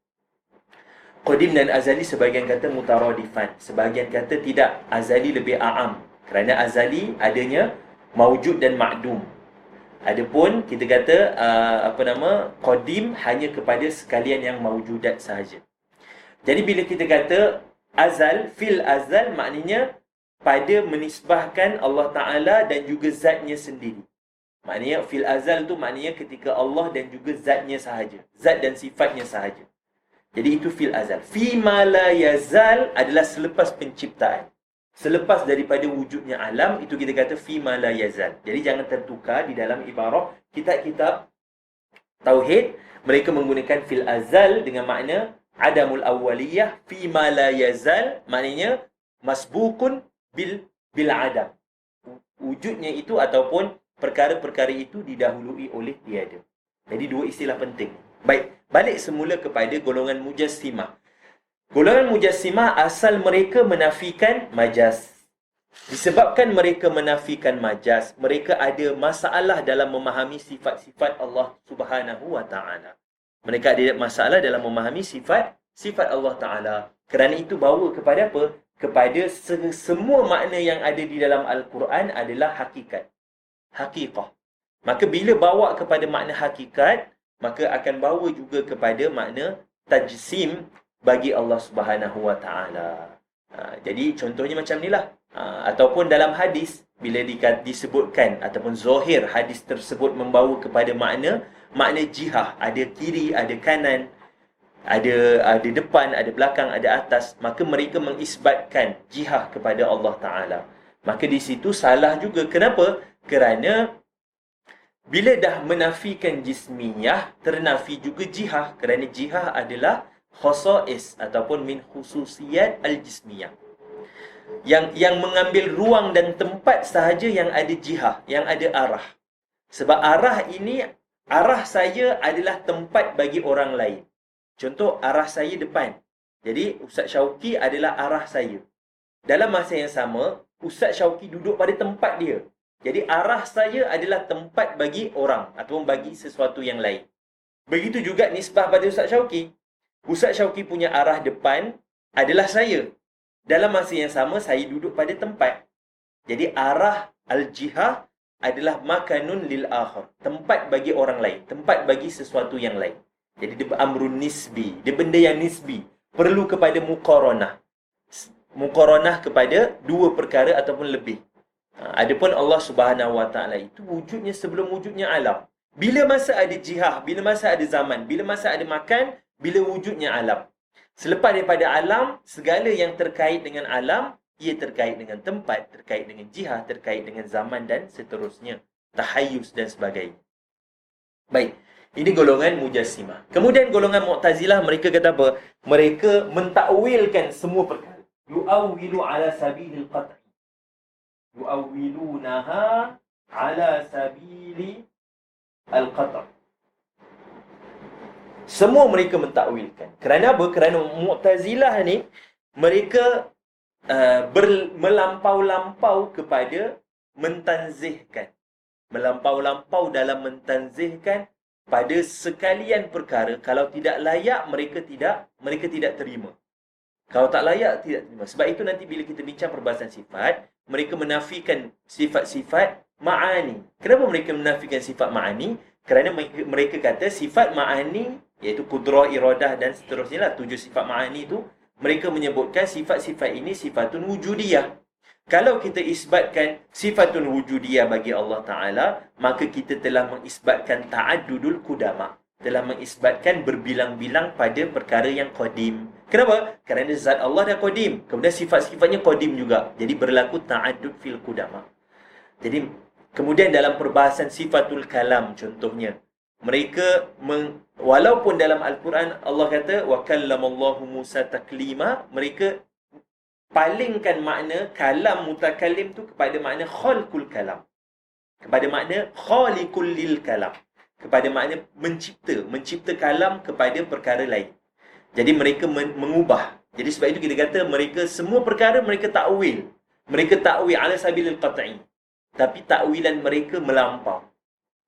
Qadim dan azali sebahagian kata mutaradifan, sebahagian kata tidak, azali lebih a'am. Kerana azali adanya maujud dan ma'dum. Adapun kita kata qadim hanya kepada sekalian yang maujudat sahaja. Jadi bila kita kata azal, fil azal maknanya pada menisbahkan Allah Ta'ala dan juga zatnya sendiri. Maknanya fil azal tu maknanya ketika Allah dan juga zatnya sahaja. Zat dan sifatnya sahaja. Jadi itu fil azal. Fima la yazal adalah selepas penciptaan. Selepas daripada wujudnya alam, itu kita kata fima la yazal. Jadi jangan tertukar di dalam ibarah kitab-kitab tauhid. Mereka menggunakan fil azal dengan makna adamul awwaliyah. Fima la yazal maknanya masbukun bil adam. Wujudnya itu ataupun perkara-perkara itu didahului oleh tiada. Jadi dua istilah penting. Baik, balik semula kepada golongan mujassimah. Golongan mujassimah asal mereka menafikan majaz. Disebabkan mereka menafikan majaz, mereka ada masalah dalam memahami sifat-sifat Allah Subhanahu wa Ta'ala. Mereka ada masalah dalam memahami sifat Allah Ta'ala. Kerana itu bawa kepada apa? Kepada semua makna yang ada di dalam Al-Quran adalah hakikat. Hakikah. Maka bila bawa kepada makna hakikat, maka akan bawa juga kepada makna tajsim bagi Allah Subhanahu wa Ta'ala. Jadi contohnya macam inilah. Ataupun dalam hadis, bila disebutkan ataupun zahir hadis tersebut membawa kepada makna jihah, ada kiri, ada kanan, ada depan, ada belakang, ada atas, maka mereka mengisbatkan jihah kepada Allah Ta'ala. Maka di situ salah juga. Kenapa? Kerana bila dah menafikan jismiyah, ternafi juga jihah. Kerana jihah adalah khasais ataupun min khususiyat al-jismiyah. Yang mengambil ruang dan tempat sahaja yang ada jihah, yang ada arah. Sebab arah ini, arah saya adalah tempat bagi orang lain. Contoh, arah saya depan. Jadi, Ustaz Syauqi adalah arah saya. Dalam masa yang sama, Ustaz Syauqi duduk pada tempat dia. Jadi arah saya adalah tempat bagi orang ataupun bagi sesuatu yang lain. Begitu juga nisbah pada Ustaz Syauqi. Ustaz Syauqi punya arah depan adalah saya. Dalam masa yang sama, saya duduk pada tempat. Jadi arah al-jihah adalah makanun lil akhar. Tempat bagi orang lain. Tempat bagi sesuatu yang lain. Jadi dia amrun nisbi. Dia benda yang nisbi. Perlu kepada muqaranah. Muqaranah kepada dua perkara ataupun lebih. Adapun Allah Subhanahu Wa Taala itu wujudnya sebelum wujudnya alam. Bila masa ada jihah, bila masa ada zaman, bila masa ada makan, bila wujudnya alam. Selepas daripada alam, segala yang terkait dengan alam, ia terkait dengan tempat, terkait dengan jihah, terkait dengan zaman dan seterusnya. Tahayyuz dan sebagainya. Baik, ini golongan Mujassimah. Kemudian golongan Mu'tazilah, mereka kata apa? Mereka mentakwilkan semua perkara. Yu'awwilu ala sabilil qat'i. Yu'awwilunaha ala sabili al-qat'. Semua mereka mentakwilkan. Kerana apa? Kerana Mu'tazilah ni mereka melampau-lampau kepada mentanzihkan. Melampau-lampau dalam mentanzihkan pada sekalian perkara. Kalau tidak layak, mereka tidak terima. Kalau tak layak, tidak terima. Sebab itu nanti bila kita bincang perbahasan sifat, mereka menafikan sifat-sifat ma'ani. Kenapa mereka menafikan sifat ma'ani? Kerana mereka kata sifat ma'ani, iaitu kudrah, iradah dan seterusnya lah, 7 sifat ma'ani itu, mereka menyebutkan sifat-sifat ini sifatun wujudiyah. Kalau kita isbatkan sifatun wujudiyah bagi Allah Ta'ala, maka kita telah mengisbatkan ta'addudul qudama. Telah mengisbatkan berbilang-bilang pada perkara yang qadim. Kenapa? Kerana zat Allah dah qadim. Kemudian sifat-sifatnya qadim juga. Jadi berlaku ta'addud fil qudama. Jadi kemudian dalam perbahasan sifatul kalam contohnya, mereka walaupun dalam Al-Quran Allah kata wa kallamallahu Musa taklima, mereka palingkan makna kalam mutakallim tu kepada makna khalqul kalam, kepada makna khaliqul lil kalam, kepada makna mencipta kalam kepada perkara lain. Jadi mereka mengubah. Jadi sebab itu kita kata mereka semua perkara mereka takwil. Mereka takwil ala sabilil qat'i. Tapi takwilan mereka melampau.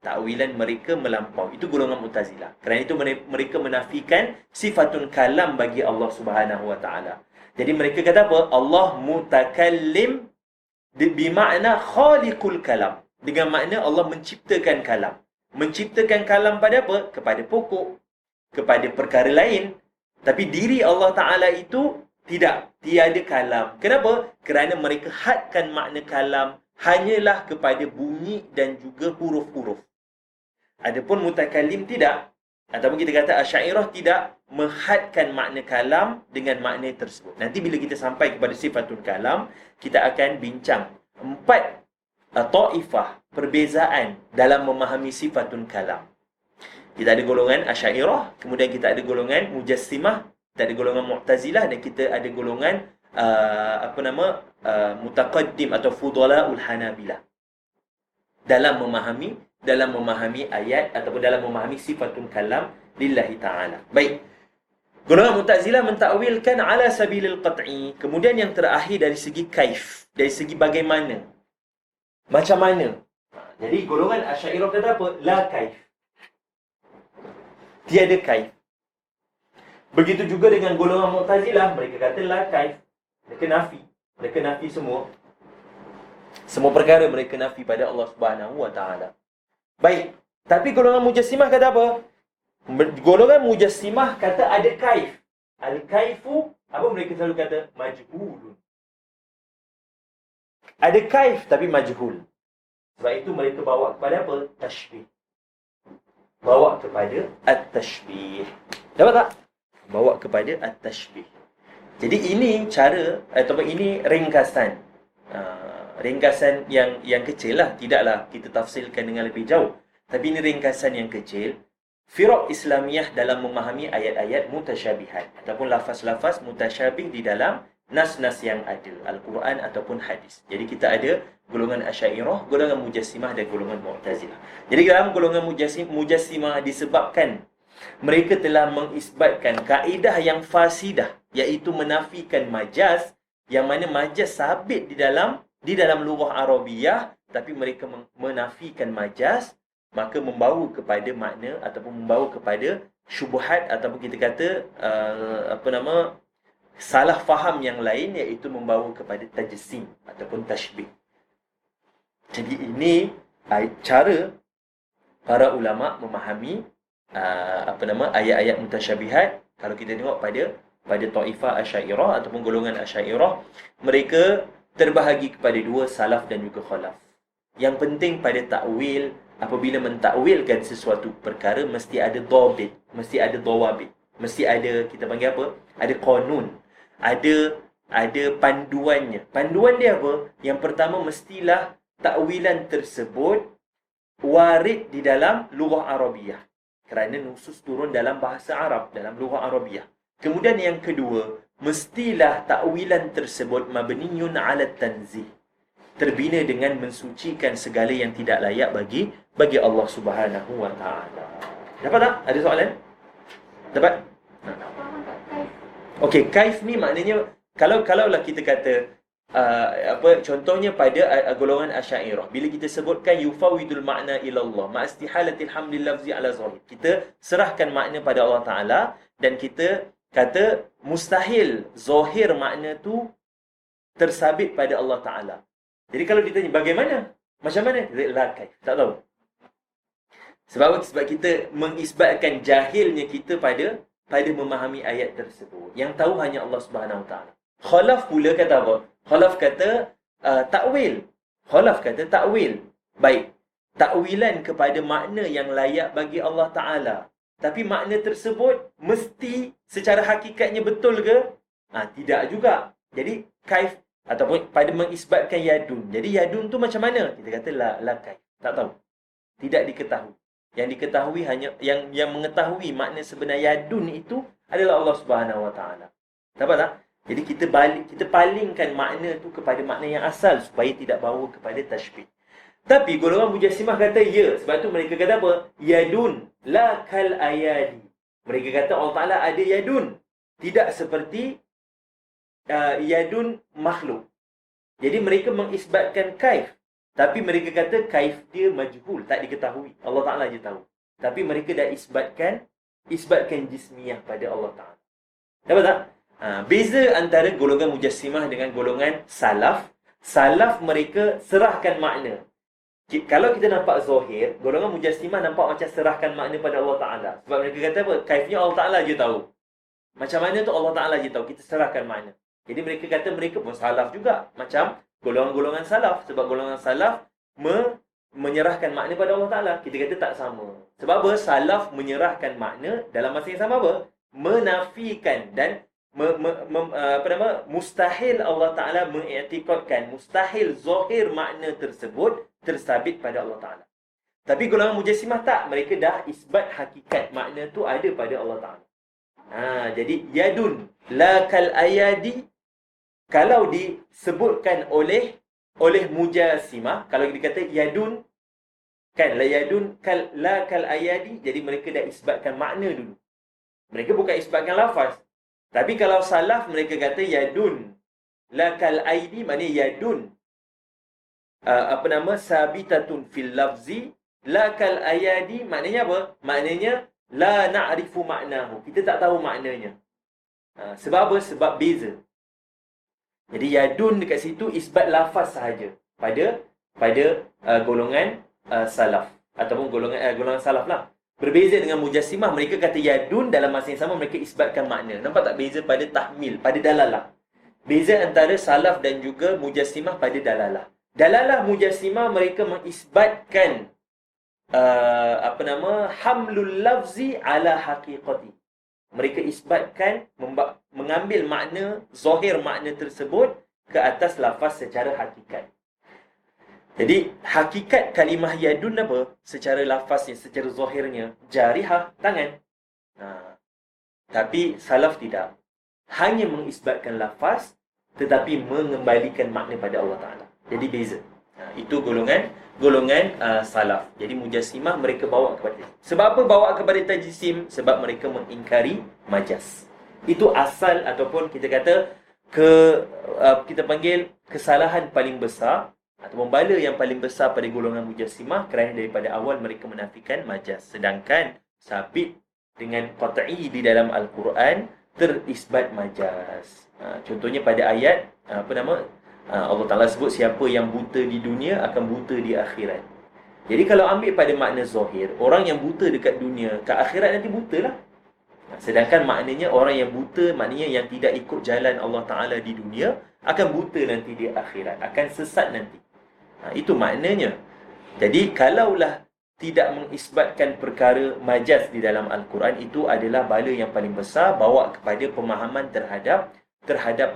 Takwilan mereka melampau. Itu golongan Mu'tazilah. Kerana itu mereka menafikan sifatun kalam bagi Allah Subhanahu Wa Taala. Jadi mereka kata apa? Allah mutakallim bermakna khaliqul kalam. Dengan makna Allah menciptakan kalam. Menciptakan kalam pada apa? Kepada pokok, kepada perkara lain. Tapi diri Allah Ta'ala itu tidak. Tiada kalam. Kenapa? Kerana mereka hadkan makna kalam hanyalah kepada bunyi dan juga huruf-huruf. Adapun mutakallim tidak. Ataupun kita kata Asy'ariyah tidak menghadkan makna kalam dengan makna tersebut. Nanti bila kita sampai kepada sifatul kalam, kita akan bincang 4 ta'ifah perbezaan dalam memahami sifatul kalam. Kita ada golongan Asy'ariyah, kemudian kita ada golongan Mujassimah, kita ada golongan Mu'tazilah dan kita ada golongan mutaqaddim atau fudalaul Hanabilah dalam memahami ayat ataupun dalam memahami sifatul kalam lillahi ta'ala. Baik. Golongan Mu'tazilah mentakwilkan ala sabilil qat'i. Kemudian yang terakhir dari segi kaif, dari segi bagaimana, macam mana. Jadi golongan Asy'ariyah kata apa? La kaif. Tiada kaif. Begitu juga dengan golongan Mu'tazilah, mereka kata la kaif. Mereka nafi semua perkara mereka nafi pada Allah Subhanahu Wa Taala. Baik, tapi golongan Mujassimah kata apa? Golongan Mujassimah kata ada kaif. Al-kaifu, apa mereka selalu kata? Majhulun. Ada kaif tapi majhul. Sebab itu mereka bawa kepada apa? Tashbih. Bawa kepada at-tashbih. Dapat tak? Bawa kepada at-tashbih. Jadi ini cara ataupun ini ringkasan. Ringkasan yang kecil lah. Tidaklah kita tafsirkan dengan lebih jauh. Tapi ini ringkasan yang kecil. Firaq Islamiyah dalam memahami ayat-ayat mutasyabihat. Ataupun lafaz-lafaz mutasyabih di dalam nas-nas yang ada. Al-Quran ataupun hadis. Jadi kita ada golongan Asy'ariyah, golongan Mujassimah dan golongan Mu'tazilah. Jadi dalam golongan Mujassimah disebabkan mereka telah mengisbatkan kaedah yang fasidah, iaitu menafikan majaz, yang mana majaz sabit di dalam di dalam lughah Arabiyah, tapi mereka menafikan majaz, maka membawa kepada makna ataupun membawa kepada syubhat, ataupun kita kata salah faham yang lain, iaitu membawa kepada tajsim ataupun tashbih. Jadi ini cara para ulama memahami ayat-ayat mutasyabihat. Kalau kita tengok pada taifah Asy'ariyah ataupun golongan Asy'ariyah, mereka terbahagi kepada dua, salaf dan juga khalaf. Yang penting pada takwil, apabila mentakwilkan sesuatu perkara, mesti ada dhabit, mesti ada dawabit, mesti ada, kita panggil apa? Ada qanun, ada panduannya. Panduan dia apa? Yang pertama, mestilah takwilan tersebut warid di dalam lughah Arabiyah, kerana nusus turun dalam bahasa Arab, dalam lughah Arabiyah. Kemudian yang kedua, mestilah takwilan tersebut mabniyun ala tanzih, terbina dengan mensucikan segala yang tidak layak bagi Allah Subhanahu wa taala. Dapat tak? Ada soalan? Dapat? Okey, kaif ni maknanya kalaulah kita kata contohnya pada golongan Asy'ariyah, bila kita sebutkan yufawidul makna ila Allah ma istihalatil hamdil lafzi ala zahir, kita serahkan makna pada Allah Taala dan kita kata mustahil zahir makna tu tersabit pada Allah Taala. Jadi kalau ditanya bagaimana? Macam mana? La kaif. Tak tahu. Sebab kita mengisbatkan jahilnya kita pada memahami ayat tersebut. Yang tahu hanya Allah Subhanahu Wa Taala. Khalaf pula kata apa? Khalaf kata takwil. Khalaf kata takwil. Baik. Takwilan kepada makna yang layak bagi Allah Ta'ala. Tapi makna tersebut mesti secara hakikatnya betul ke? Tidak juga. Jadi kaif ataupun pada mengisbatkan yadun. Jadi yadun tu macam mana? Kita kata la kaif. Tak tahu. Tidak diketahui. Yang diketahui hanya yang mengetahui makna sebenar yadun itu adalah Allah Subhanahu Wa Ta'ala. Dapat tak? Jadi kita palingkan makna tu kepada makna yang asal supaya tidak bawa kepada tashbih. Tapi golongan Mujassimah kata ya. Sebab tu mereka kata apa? Yadun la kal ayadi. Mereka kata Allah Ta'ala ada yadun. Tidak seperti yadun makhluk. Jadi mereka mengisbatkan kaif. Tapi mereka kata kaif dia majhul, tak diketahui. Allah Ta'ala je tahu. Tapi mereka dah isbatkan jismiyah pada Allah Ta'ala. Dapat tak? Beza antara golongan Mujassimah dengan golongan Salaf. Salaf mereka serahkan makna. Kalau kita nampak zahir, golongan Mujassimah nampak macam serahkan makna pada Allah Ta'ala. Sebab mereka kata apa? Kaifnya Allah Ta'ala je tahu. Macam mana tu Allah Ta'ala je tahu. Kita serahkan makna. Jadi mereka kata mereka pun Salaf juga. Macam golongan-golongan Salaf. Sebab golongan Salaf menyerahkan makna pada Allah Ta'ala. Kita kata tak sama. Sebab apa? Salaf menyerahkan makna dalam masa yang sama apa? Menafikan dan mustahil Allah Ta'ala mengiktikadkan, mustahil zahir makna tersebut tersabit pada Allah Ta'ala. Tapi golongan Mujassimah tak, mereka dah isbat hakikat makna tu ada pada Allah Ta'ala. Jadi yadun la kal ayadi, kalau disebutkan oleh Mujassimah, kalau kita kata yadun kan la yadun la kal ayadi, jadi mereka dah isbatkan makna dulu. Mereka bukan isbatkan lafaz. Tapi kalau Salaf mereka kata yadun la kal aidi, maknanya yadun sabitatun fil lafzi la kal ayadi, maknanya apa? Maknanya la na'rifu maknahu, kita tak tahu maknanya. Sebab apa? Sebab beza. Jadi yadun dekat situ isbat lafaz sahaja pada golongan Salaf ataupun golongan Salaf lah. Berbeza dengan Mujassimah, mereka kata yadun, dalam masa yang sama mereka isbatkan makna. Nampak tak beza pada tahmil, pada dalalah? Beza antara Salaf dan juga Mujassimah pada dalalah. Dalalah Mujassimah mereka mengisbatkan hamlul lafzi ala haqiqati. Mereka isbatkan mengambil makna, zahir makna tersebut ke atas lafaz secara hakikat. Jadi hakikat kalimah yadun apa? Secara lafaznya, secara zahirnya jarihah, tangan. Tapi Salaf tidak. Hanya mengisbatkan lafaz tetapi mengembalikan makna pada Allah Ta'ala. Jadi beza. Itu golongan Salaf. Jadi Mujassimah mereka bawa kepada. Sebab apa bawa kepada tajsim? Sebab mereka mengingkari majaz. Itu asal ataupun kita kata kita panggil kesalahan paling besar ataupun bala yang paling besar pada golongan Mujassimah kerana daripada awal mereka menafikan majaz. Sedangkan sabit dengan qat'i di dalam Al-Quran terisbat majaz. Contohnya pada ayat Allah Ta'ala sebut siapa yang buta di dunia akan buta di akhirat. Jadi kalau ambil pada makna zahir, orang yang buta dekat dunia, ke akhirat nanti buta lah. Sedangkan maknanya orang yang buta, maknanya yang tidak ikut jalan Allah Ta'ala di dunia, akan buta nanti di akhirat, akan sesat nanti. Itu maknanya. Jadi kalaulah tidak mengisbatkan perkara majaz di dalam Al-Quran, itu adalah bala yang paling besar, bawa kepada pemahaman terhadap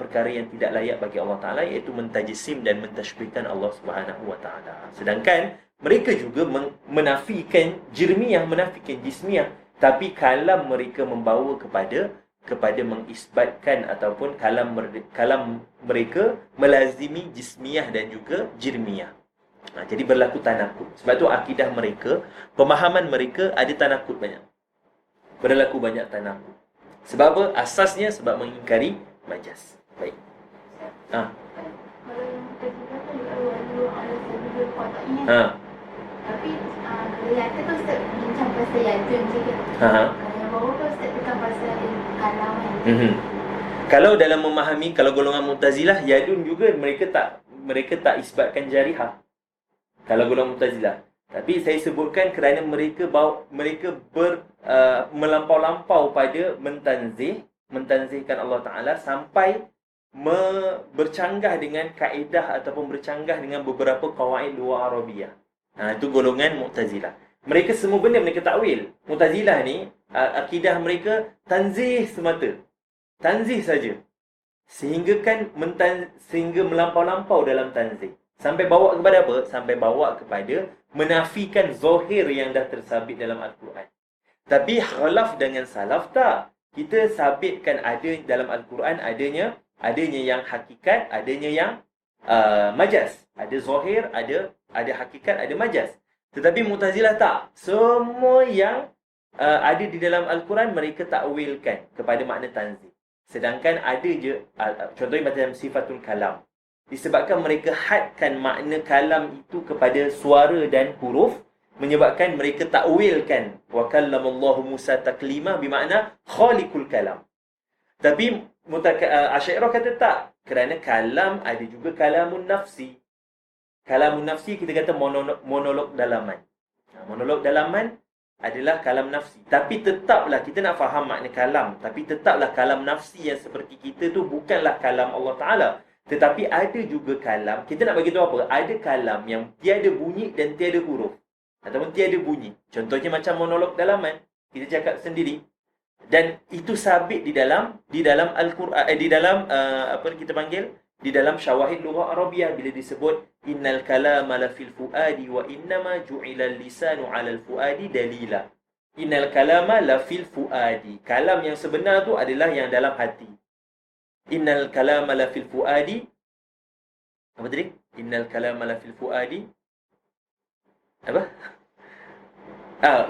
perkara yang tidak layak bagi Allah Ta'ala, iaitu mentajsim dan mentashbihkan Allah Subhanahu Wa Ta'ala. Sedangkan mereka juga menafikan jirmiyah, menafikan jismiyah. Tapi kalam mereka membawa kepada mengisbatkan ataupun kalam mereka melazimi jismiyah dan juga jirmiyah. Jadi berlaku tanakut. Sebab tu akidah mereka, pemahaman mereka ada tanakut banyak. Berlaku banyak tanakut. Sebab apa? Asasnya sebab mengingkari majaz. Baik. Kalau yang kita kata kan ada sebuah kotaknya. Tapi yang atas tu Ustaz bincang pasal yajun je kan. Yang bawah tu Ustaz tekan pasal kalam kan. Kalau dalam memahami, kalau golongan Mu'tazilah, yadun juga mereka tak isbatkan jarihah. Kalau golongan Mu'tazilah. Tapi saya sebutkan kerana mereka melampau-lampau pada mentanzihkan Allah Ta'ala sampai bercanggah dengan kaedah ataupun bercanggah dengan beberapa qawaid lughah Arabiyah. Itu golongan Mu'tazilah. Mereka semua benda mereka takwil. Mu'tazilah ni akidah mereka tanzih semata. Tanzih saja. Sehingga melampau-lampau dalam tanzih. Sampai bawa kepada apa? Sampai bawa kepada menafikan zahir yang dah tersabit dalam Al-Quran. Tapi khalaf dengan salaf tak. Kita sabitkan ada dalam Al-Quran adanya yang hakikat, adanya yang majaz. Ada zahir, ada hakikat, ada majaz. Tetapi Mu'tazilah tak. Semua yang ada di dalam Al-Quran mereka takwilkan kepada makna tanzih. Sedangkan ada je, contohnya macam sifatul kalam. Disebabkan mereka hadkan makna kalam itu kepada suara dan huruf, menyebabkan mereka takwilkan wa kallamallahu Musa taklima bermakna khaliqul kalam. Tapi Asy'ariyah kata tak, kerana kalam ada juga kalamun nafsi. Kalamun nafsi kita kata monolog dalaman. Monolog dalaman adalah kalam nafsi. Tapi tetaplah kita nak faham makna kalam, tapi tetaplah kalam nafsi yang seperti kita tu bukanlah kalam Allah Ta'ala. Tetapi ada juga kalam, kita nak bagi tahu apa? Ada kalam yang tiada bunyi dan tiada huruf. Ataupun tiada bunyi. Contohnya macam monolog dalaman. Kita cakap sendiri. Dan itu sabit di dalam Al-Quran, di dalam apa kita panggil? Di dalam syawahid lughah Arabiyah bila disebut innal kalama la fil fuadi wa innama ju'ila lisanu 'ala al-fuadi dalila. Innal kalama la fil fuadi. Kalam yang sebenar tu adalah yang dalam hati. Innal kalama la fil fuadi. Apa tadi? Innal kalama la fil fuadi. Apa?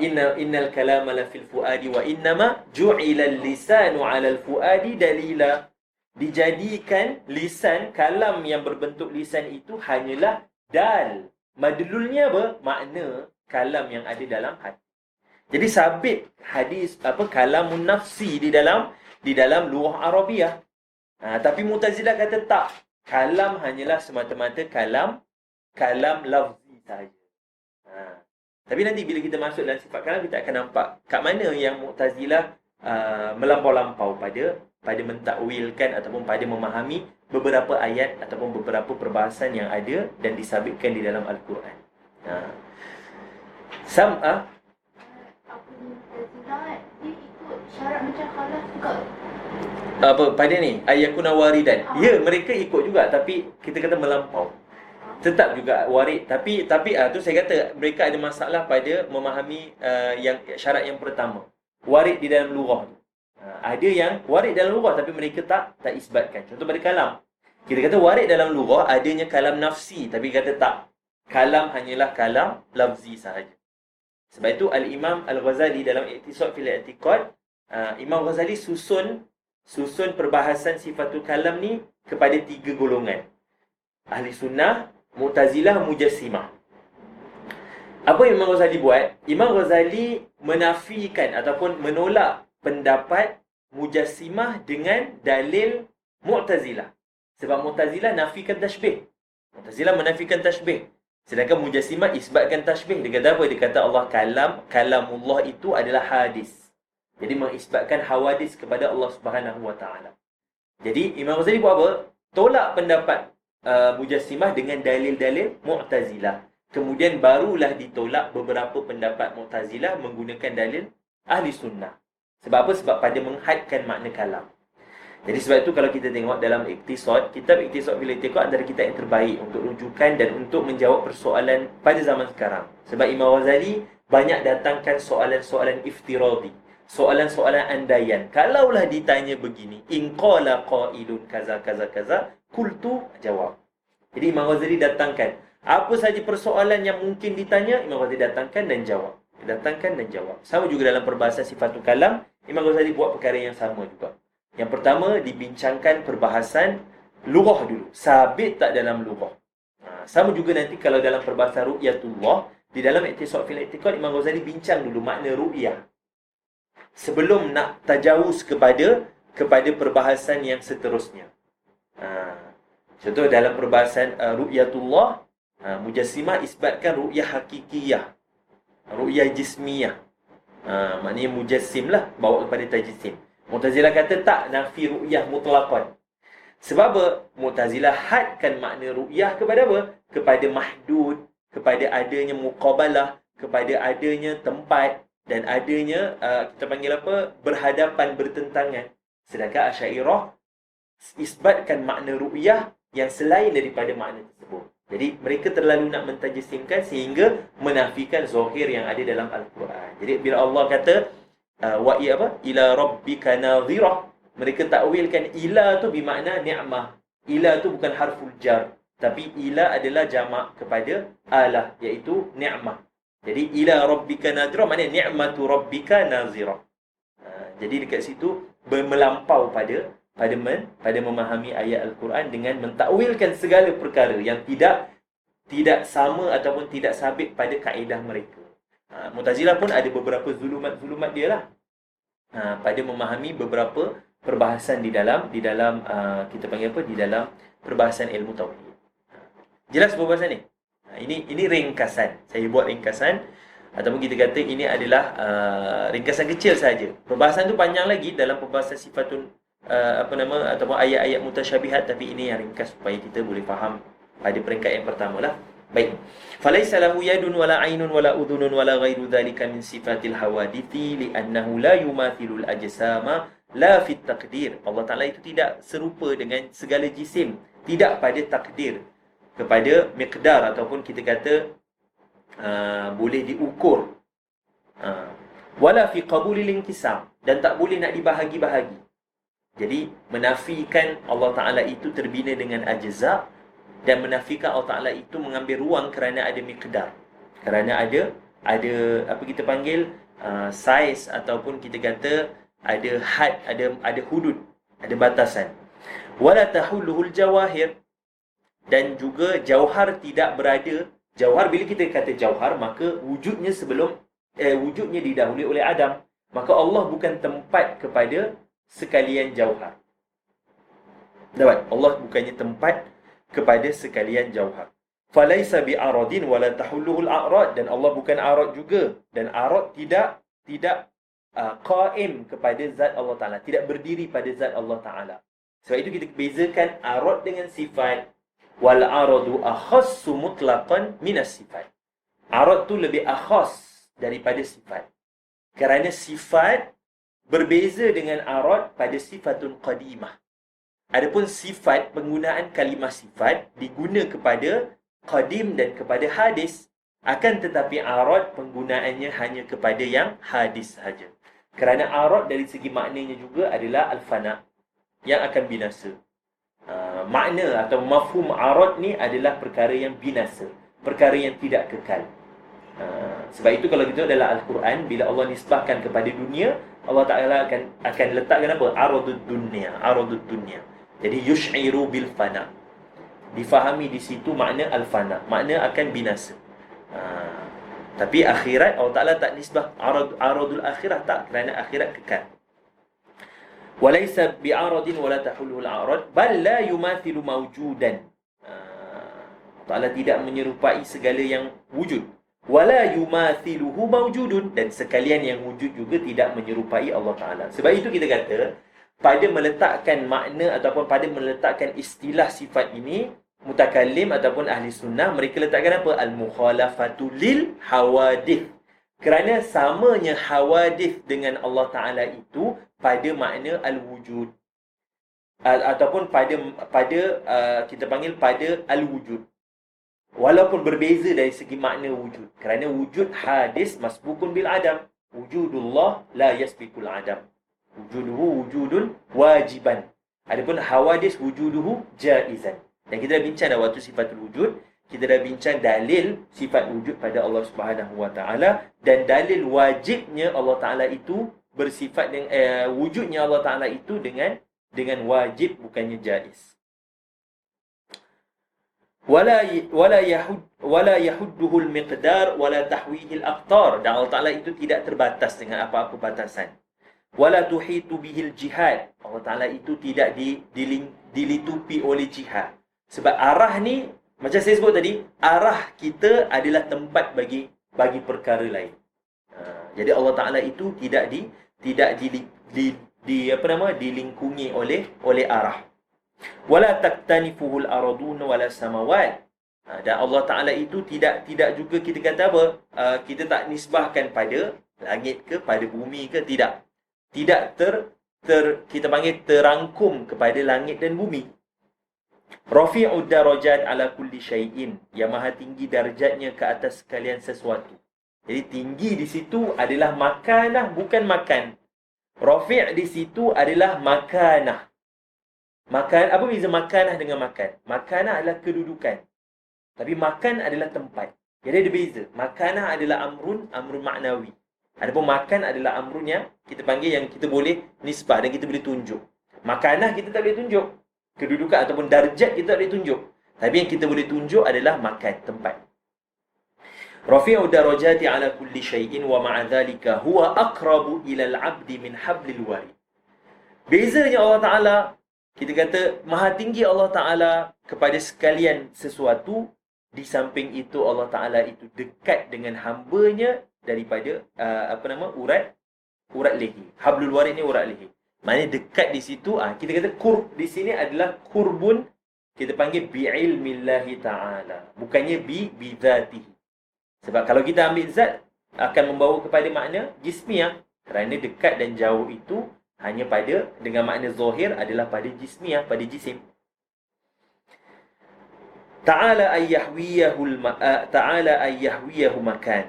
Innal kalama la fil fuadi wa innama ju'ila lisanu 'ala al-fuadi dalila. Dijadikan lisan, kalam yang berbentuk lisan itu hanyalah dal. Madlulnya apa? Makna kalam yang ada dalam hati. Jadi sabit hadis kalamun nafsi di dalam lughah Arabiyah. Tapi Mu'tazilah kata tak. Kalam hanyalah semata-mata kalam lafzi sahaja. Tapi nanti bila kita masuk dalam sifat kalam, kita akan nampak kat mana yang Mu'tazilah melampau-lampau pada mentakwilkan ataupun pada memahami beberapa ayat ataupun beberapa perbahasan yang ada dan disabitkan di dalam Al-Quran. Sam'a Apa dia ikut syarat macam khalaf juga. apa pada ni ayakuna waridan. Ya, mereka ikut juga tapi kita kata melampau. Tetap juga warid tapi tu saya kata mereka ada masalah pada memahami yang syarat yang pertama. Warid di dalam lughah tu. Ada yang warid dalam lughah tapi mereka tak isbatkan. Contoh pada kalam. Kita kata warid dalam lughah adanya kalam nafsi tapi kata tak. Kalam hanyalah kalam lafzi sahaja. Sebab itu Al-Imam Al-Ghazali dalam Iqtisad fil I'tiqad, Imam Ghazali susun perbahasan sifatul kalam ni kepada 3 golongan. Ahli Sunnah, Mu'tazilah, Mujassimah. Apa yang Imam Ghazali buat? Imam Ghazali menafikan ataupun menolak pendapat Mujassimah dengan dalil Mu'tazilah. Sebab Mu'tazilah nafikan tashbih. Mu'tazilah menafikan tashbih. Sedangkan Mujassimah isbatkan tashbih. Dia kata apa? Dia kata Allah kalamullah itu adalah hadis. Jadi mengisbatkan hawadis kepada Allah Subhanahu Wa Taala. Jadi Imam Ghazali buat apa? Tolak pendapat Mujassimah dengan dalil-dalil Mu'tazilah. Kemudian barulah ditolak beberapa pendapat Mu'tazilah menggunakan dalil Ahli Sunnah. Sebab apa? Sebab pada menghadkan makna kalam. Jadi sebab itu kalau kita tengok dalam Iqtisad, kitab Iqtisad fil I'tiqad antara kitab yang terbaik untuk rujukan dan untuk menjawab persoalan pada zaman sekarang. Sebab Imam Ghazali banyak datangkan soalan-soalan iftiradi, soalan-soalan andaian. Kalaulah ditanya begini, in qala qailun kaza kaza kaza, qultu, jawab. Jadi Imam Ghazali datangkan apa saja persoalan yang mungkin ditanya, Imam Ghazali datangkan dan jawab. Datangkan dan jawab. Sama juga dalam perbahasan sifatul kalam, Imam Ghazali buat perkara yang sama juga. Yang pertama, dibincangkan perbahasan lughah dulu. Sabit tak dalam lughah. Sama juga nanti kalau dalam perbahasan ru'yatullah, di dalam Iqtisad fil I'tiqad, Imam Ghazali bincang dulu makna ru'yah. Sebelum nak tajawuz kepada perbahasan yang seterusnya. Contoh dalam perbahasan ru'yatullah, Mujassimah isbatkan ru'yah hakikiyah, ru'yah jismiyah. Maknanya mujassim lah, bawa kepada tajsim. Mu'tazilah kata tak, nafi ru'yah mutlaqan. Sebab apa? Mu'tazilah hadkan makna ru'yah kepada apa? Kepada mahdud, kepada adanya muqabalah, kepada adanya tempat dan adanya kita panggil apa? Berhadapan, bertentangan. Sedangkan Asy'ariyah isbatkan makna ru'yah yang selain daripada makna tersebut. Jadi mereka terlalu nak mentajsimkan sehingga menafikan zahir yang ada dalam Al-Quran. Jadi bila Allah kata ila rabbika nadhirah, mereka takwilkan ila tu bermakna ni'mah. Ila tu bukan harful jar, tapi ila adalah jamak kepada alah, iaitu ni'mah. Jadi ila rabbika nadhirah maknanya ni'matu rabbika nazirah. Jadi dekat situ melampau pada memahami ayat Al-Quran dengan mentakwilkan segala perkara yang tidak sama ataupun tidak sabit pada kaedah mereka. Mu'tazilah pun ada beberapa zulumat dia lah. Pada memahami beberapa perbahasan di dalam kita panggil apa? Di dalam perbahasan ilmu tauhid. Jelas perbahasan ni? Ini ringkasan. Saya buat ringkasan ataupun kita kata ini adalah ringkasan kecil saja. Perbahasan tu panjang lagi dalam perbahasan sifatun ataupun ayat-ayat mutasyabihat, tapi ini yang ringkas supaya kita boleh faham pada peringkat yang pertama lah. Baik. Falaisa lahu yadun wala aynun wala udhunun wala ghairu dhalika min sifatil hawadithi li'annahu la yumathilul ajsama la fit taqdir. Allah Taala itu tidak serupa dengan segala jisim, tidak pada takdir, kepada miqdar ataupun kita kata boleh diukur. Wala fi qabulil inqisam, dan tak boleh nak dibahagi-bahagi. Jadi menafikan Allah Ta'ala itu terbina dengan ajza, dan menafikan Allah Ta'ala itu mengambil ruang kerana ada miqdar, kerana ada apa kita panggil saiz ataupun kita kata ada had, ada hudud, ada batasan. Wala tahulluhul jawahir, dan juga jauhar tidak berada. Jauhar, bila kita kata jauhar, maka wujudnya wujudnya didahului oleh Adam. Maka Allah bukan tempat kepada sekalian jauhar. Dapat? Allah bukannya tempat kepada sekalian jauhar. Falaisa bi'aradin wala tahulluhul a'rad, dan Allah bukan arad juga, dan arad tidak qaim kepada zat Allah Ta'ala, tidak berdiri pada zat Allah Ta'ala. Sebab itu kita bezakan arad dengan sifat. Wal aradu akhassu mutlaqan minas sifat. Arad tu lebih akhas daripada sifat. Kerana sifat berbeza dengan arad pada sifatun qadimah. Adapun sifat, penggunaan kalimah sifat diguna kepada qadim dan kepada hadis. Akan tetapi arad penggunaannya hanya kepada yang hadis sahaja. Kerana arad dari segi maknanya juga adalah al-fana, yang akan binasa. Makna atau mafhum arad ni adalah perkara yang binasa, perkara yang tidak kekal. Sebab itu kalau kita dalam Al-Quran, bila Allah nisbahkan kepada dunia, Allah Ta'ala akan letakkan apa? Aradud dunia. Jadi yush'iru bil fana. difahami di situ makna al-fana, makna akan binasa. Tapi akhirat Allah Ta'ala tak nisbah aradul akhirah, tak, kerana akhirat kekal. Walaysa bi'aradin wala tahulul a'rad bal la yumathilu mawjudan. Allah Ta'ala tidak menyerupai segala yang wujud. Wala yumathiluhu mawjudun, dan sekalian yang wujud juga tidak menyerupai Allah Ta'ala. Sebab itu kita kata, pada meletakkan makna ataupun pada meletakkan istilah sifat ini, mutakallim ataupun ahli sunnah, mereka letakkan apa? Al-mukhalafatu lil hawadith. Kerana samanya hawadith dengan Allah Ta'ala itu pada makna al-wujud. Ataupun pada kita panggil pada al-wujud. Walaupun berbeza dari segi makna wujud. Kerana wujud hadis masbukun bil adam. Wujudullah la yasbikul adam. Wujuduhu wujudun wajiban. Adapun hawadis wujuduhu jaizan. Dan kita dah bincang dah waktu sifatul wujud. Kita dah bincang dalil sifat wujud pada Allah Subhanahu Wa Taala, dan dalil wajibnya Allah Taala itu bersifat dengan wujudnya Allah Taala itu dengan wajib, bukannya jaiz. Wala yahudduhu al-miqdar wala tahwihi al-aqtar. Dan Allah Taala itu tidak terbatas dengan apa-apa batasan. Wala tuhitu bihil jihad. Allah Taala itu tidak dilitupi oleh jihad. Sebab arah ni, macam saya sebut tadi, arah kita adalah tempat bagi perkara lain. Jadi Allah Taala itu tidak dilingkungi oleh arah. Wala taktanifuhul aradun wala samawat. Dan Allah Taala itu tidak juga kita kata apa? Kita tak nisbahkan pada langit ke, pada bumi ke, tidak. Tidak kita panggil terangkum kepada langit dan bumi. Rafi'ud darajat ala kulli syai'in, yang maha tinggi darjatnya ke atas sekalian sesuatu. Jadi tinggi di situ adalah makanah, bukan makan. Rafi' di situ adalah makanah. Apa beza makanah dengan makan? Makanah adalah kedudukan. Tapi makan adalah tempat. Jadi ada beza. Makanah adalah amrun maknawi. Adapun makan adalah amrun yang kita panggil, yang kita boleh nisbah dan kita boleh tunjuk. Makanah kita tak boleh tunjuk. Kedudukan ataupun darjat kita tak boleh tunjuk. Tapi yang kita boleh tunjuk adalah makan, tempat. Rafi'u darajati ala kulli syai'in wa ma'a dhalika huwa aqrabu ila al-'abdi min hablil warid. Bezanya Allah Ta'ala, kita kata maha tinggi Allah Ta'ala kepada sekalian sesuatu. Di samping itu Allah Ta'ala itu dekat dengan hambanya daripada urat leher. Hablul warid ni urat leher. Maknanya dekat di situ, kita kata qurb di sini adalah qurbun, kita panggil bi'ilmillahi ta'ala. Bukannya bi-dhatihi. Sebab kalau kita ambil zat, akan membawa kepada makna jismiyah. Kerana dekat dan jauh itu hanya pada, dengan makna zahir adalah pada jismiyah, pada jisim. Ta'ala ayyahwiyahu makan.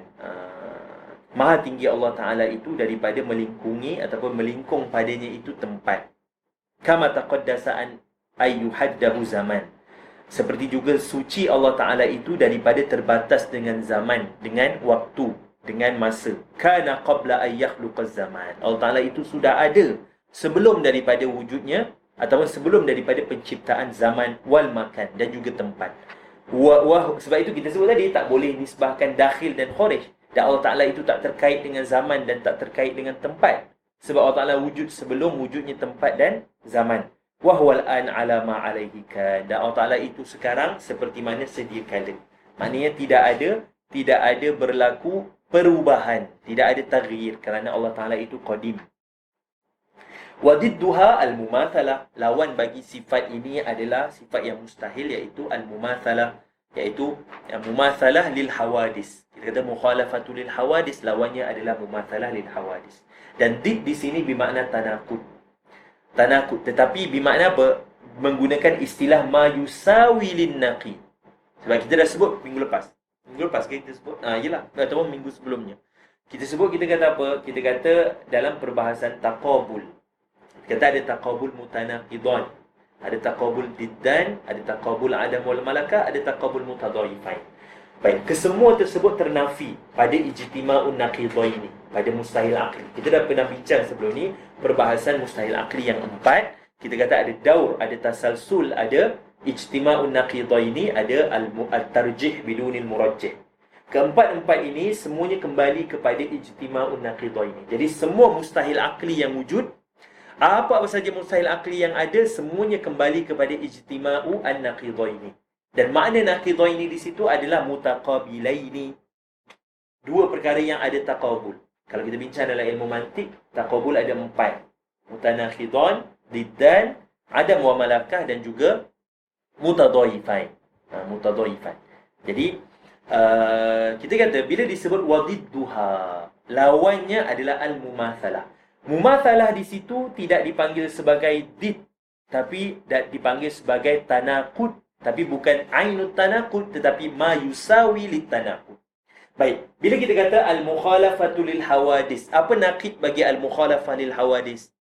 Maha tinggi Allah Ta'ala itu daripada melingkungi ataupun melingkung padanya itu tempat. Kama taqaddasa'an ayyuhaddahu zaman. Seperti juga suci Allah Ta'ala itu daripada terbatas dengan zaman, dengan waktu, dengan masa. Kana qabla ayyakhluqaz zaman. Allah Ta'ala itu sudah ada sebelum daripada wujudnya ataupun sebelum daripada penciptaan zaman wal makan dan juga tempat. Sebab itu kita sebut tadi tak boleh nisbahkan dakhil dan kharij. Dan Allah Ta'ala itu tak terkait dengan zaman dan tak terkait dengan tempat. Sebab Allah Ta'ala wujud sebelum wujudnya tempat dan zaman. Wahwal an ala ma alaihi kan. Dan Allah Ta'ala itu sekarang seperti mana sedia kala. Maknanya tidak ada berlaku perubahan. Tidak ada taghyir. Kerana Allah Ta'ala itu qadim. Wadidduha al-mumathalah. Lawan bagi sifat ini adalah sifat yang mustahil, iaitu al-mumathalah. Iaitu mumathalah lil hawadis. Kita kata mukhalafatul lil hawadis, lawannya adalah mumathalah lil hawadis. Dan did di sini bermakna tanakut. Tanakut, tetapi bermakna apa? Menggunakan istilah ma yusawi lin naqi. Sebab kita dah sebut minggu lepas. Minggu lepas kita sebut, yalah, ataupun minggu sebelumnya. Kita kata apa? Kita kata dalam perbahasan taqabul. Kita kata ada taqabul mutanaqidan. Ada taqabul diddan, ada taqabul adam wal malaka, ada taqabul mutadaifain. Baik, kesemua tersebut ternafi pada ijtima'un naqidaini, pada mustahil aqli. Kita dah pernah bincang sebelum ni perbahasan mustahil aqli yang 4. Kita kata ada daur, ada tasalsul, ada ijtima'un naqidaini, ada al-tarjih bidunil murajjih. Keempat-empat ini semuanya kembali kepada ijtima'un naqidaini. Jadi semua mustahil akli yang wujud, apa saja mustahil akli yang ada, semuanya kembali kepada ijtima'u an-naqidaini. Dan makna naqidaini di situ adalah mutaqabilaini. Dua perkara yang ada taqabul. Kalau kita bincang dalam ilmu mantik, taqabul ada 4. Mutanaqidhan, diddan, adam wa malakah, dan juga mutadhaifan. Mutadhaifan. Jadi kita kata bila disebut wadidduha, lawannya adalah al-mumatsalah. Mumatsalah di situ tidak dipanggil sebagai did, tapi dipanggil sebagai tanaqud, tapi bukan ainut tanaqud, tetapi ma yusawi lit tanaqud. Baik, bila kita kata al-mukhalafatu lil hawadis, apa naqid bagi al-mukhalafah lil hawadis?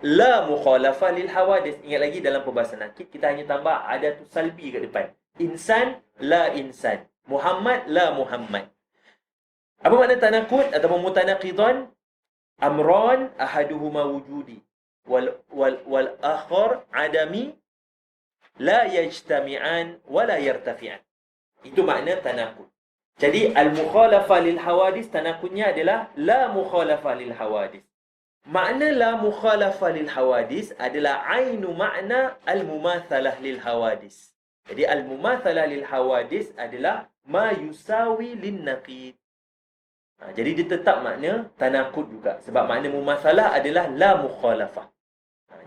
La mukhalafah lil hawadis. Ingat lagi dalam perbahasan naqid kita hanya tambah ada tu salbi kat depan. Insan la insan. Muhammad la Muhammad. Apa makna tanaqud ataupun mutanaqidan? Amran ahaduhuma wujudi wal akhar adami la yajtami'an wa la yartafi'an. Itu makna tanaqud. Jadi al-mukhalafah lil hawadis, tanaqudnya adalah la mukhalafah lil hawadis. Makna la mukhalafah lil hawadis adalah ainu makna al-mumatsalah lil hawadis. Jadi al-mumatsalah lil hawadis adalah ma yusawi lin naqid. Jadi dia tetap makna tanaqud juga, sebab makna mumatsalah adalah la mukhalafah.